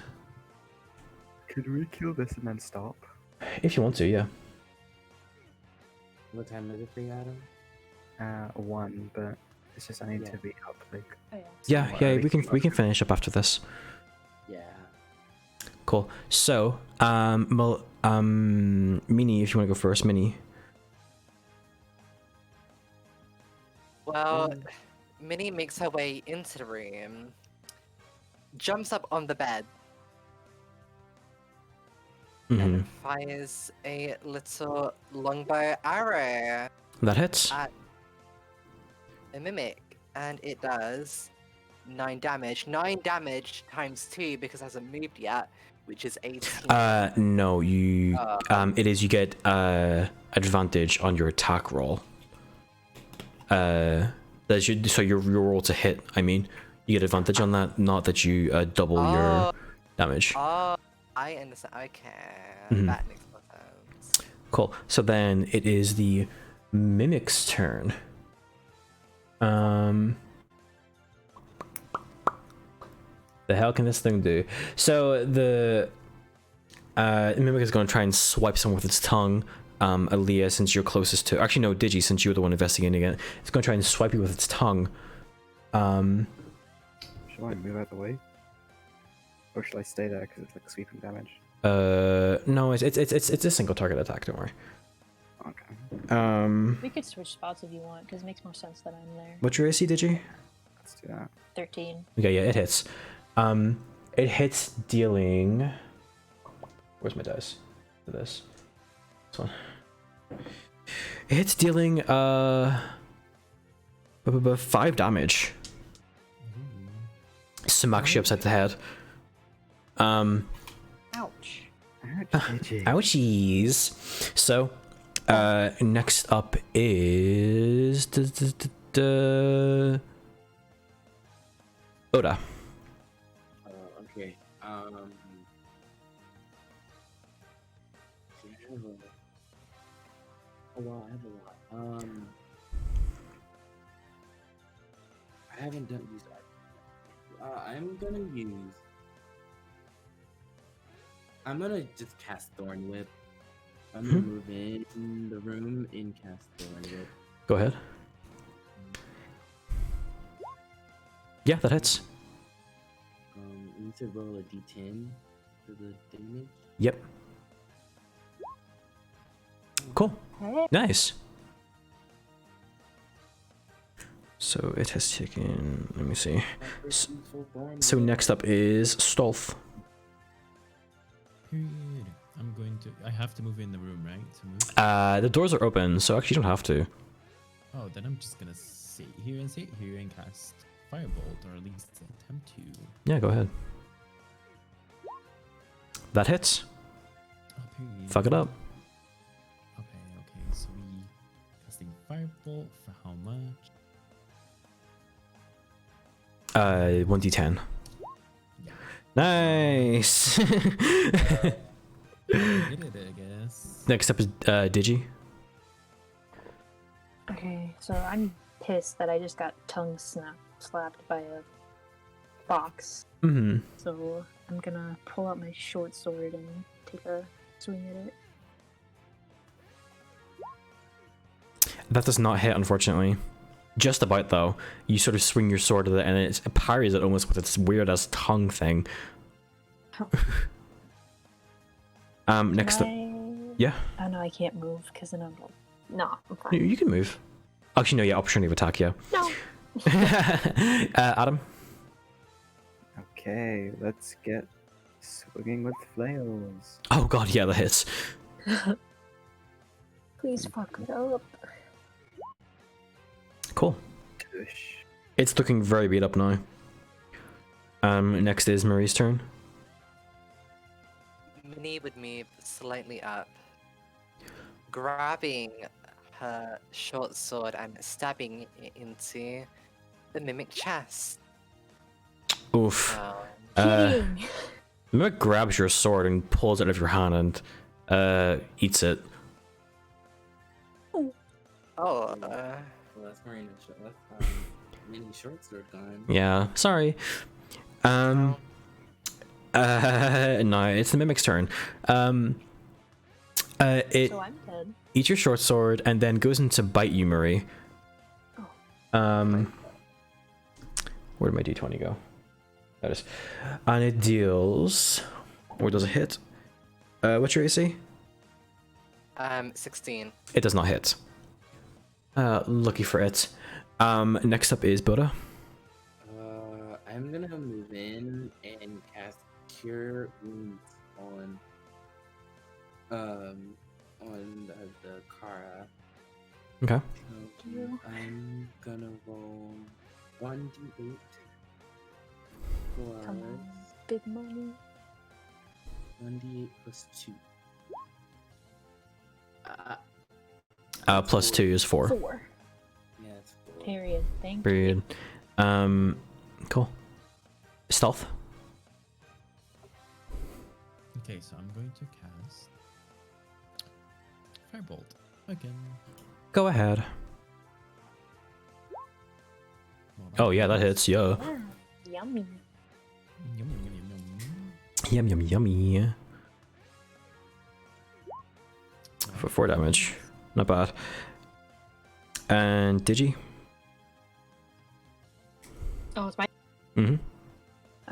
Could we kill this and then stop? If you want to, yeah. What time is it for you, Adam? 1, but it's just I need Yeah. to be up like. Oh, yeah. Yeah, somewhere. yeah, we can finish up after this. Yeah. Cool. So, Minnie, if you want to go first, Minnie. Well, Minnie makes her way into the room, jumps up on the bed, Mm-hmm. and fires a little longbow arrow That hits. at a mimic, and it does 9 damage. 9 damage times 2 because it hasn't moved yet, which is 18. No, you. It is you get advantage on your attack roll. That's your, so your roll to hit. I mean, you get advantage on that. Not that you double your damage. Oh, I understand. Okay, Mhm. that makes more sense. Cool. So then it is the mimic's turn. The hell can this thing do? So the mimic is going to try and swipe someone with its tongue. Aaliyah, since you're closest to, actually no, Digi, since you're the one investigating it, it's going to try and swipe you with its tongue. Should I move out the way? Or should I stay there because it's like sweeping damage? No, it's a single target attack. Don't worry. Okay. We could switch spots if you want, because it makes more sense that I'm there. What's your AC, Digi? Let's do that. 13. Okay, yeah, it hits. It hits dealing. Where's my dice for this? This one. It hits dealing 5 damage. Smacks you upside the head. Ouch. Ouchies. So, next up is Oda. Okay. See, I have a. Oh wow, I have a lot. I haven't done these. I'm gonna just cast Thorn Whip. I'm gonna move in the room and cast Thorn Whip. Go ahead. Yeah, that hits. You need to roll a d10 for the damage. Yep. Cool. Hey. Nice. So it has taken. Let me see. My first useful thorn So blade. next up is Stolf. Period. I'm going to. I have to move in the room, right? To move. The doors are open, so actually you don't have to. Oh, then I'm just gonna sit here and cast Firebolt, or at least attempt to. Yeah, go ahead. That hits. Oh, period. Fuck it up. Okay. So we casting Firebolt for how much? 1d10. Yeah. Nice. I did it, I guess. Next up is Digi. Okay, so I'm pissed that I just got tongue slapped by a fox. Mm-hmm. So I'm gonna pull out my short sword and take a swing at it. That does not hit, unfortunately. Just about though. You sort of swing your sword at it, and it parries it almost with its weird ass tongue thing. Next up, yeah. Oh no, I can't move because then I'm like, nah, I'm fine. You can move. Actually, no, yeah, opportunity of attack, yeah. No. Adam. Okay, let's get swinging with flails. Oh god, yeah, that hits. Please fuck it up. Cool. Tush. It's looking very beat up now. Next is Marie's turn. Minnie would move slightly up, grabbing her short sword and stabbing it into the mimic chest. Oof. Um, Kidding. Mimic grabs your sword and pulls it out of your hand and eats it. oh, Well, that's Marina. That's mini short sword gone. Yeah, sorry. No, it's the mimic's turn. It So I'm dead. eats your short sword and then goes in to bite you, Marie. Where did my d20 go? That is. And it deals. Or does it hit? What's your AC? 16. It does not hit. Lucky for it. Next up is Buddha. I'm gonna move in and cast Cure Wounds on the Kara. Okay. So I'm gonna roll 1d8 Come plus on, big money. 1d8 plus 2. Plus 2 is 4. 4. Yeah, it's 4. Period. Thank Period. Cool. Stealth. Okay, so I'm going to cast Firebolt again. Go ahead. Well, Oh yeah, that hits. Yeah. you. Yummy. Yum, yum, yum, yum. Yum yum yummy. For 4 damage. Not bad. And Digi. Oh, it's my. Mm-hmm.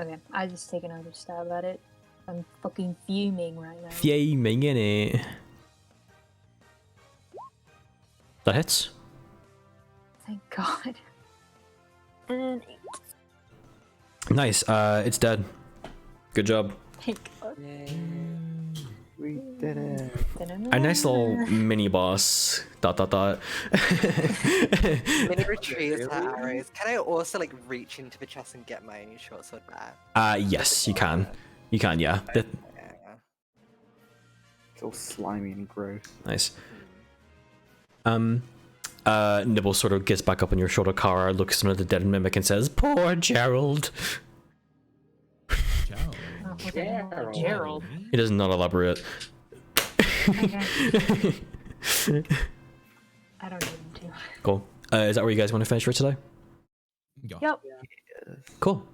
Okay, I just take another stab at it. I'm fucking fuming right now. Fuming in it. That hits. Thank God. And Nice. It's dead. Good job. thank God. We did it. A nice little mini boss. ... Minnie retrieves her arrows. Can I also like reach into the chest and get my short sword back? Yes, you can. You can, yeah. Yeah. It's all slimy and gross. Nice. Nibble sort of gets back up on your shoulder, Kara, looks at the dead mimic and says, "Poor Gerald." Ciao. Oh, okay. Gerald. Gerald. He does not elaborate. Okay. I don't need him to. Cool. Is that where you guys want to finish for today? Yeah. Yep. Cool.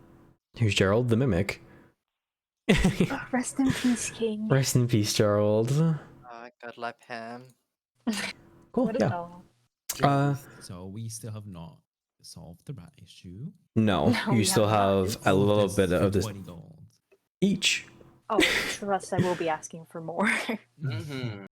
Here's Gerald the mimic. Rest in peace, King. Rest in peace, Gerald. God love him. Cool. What a Yeah. doll. So we still have not solved the rat issue. No, No, you we still have have not. a little This bit for of this 20 gold. each. Oh, trust I will be asking for more. Mm-hmm.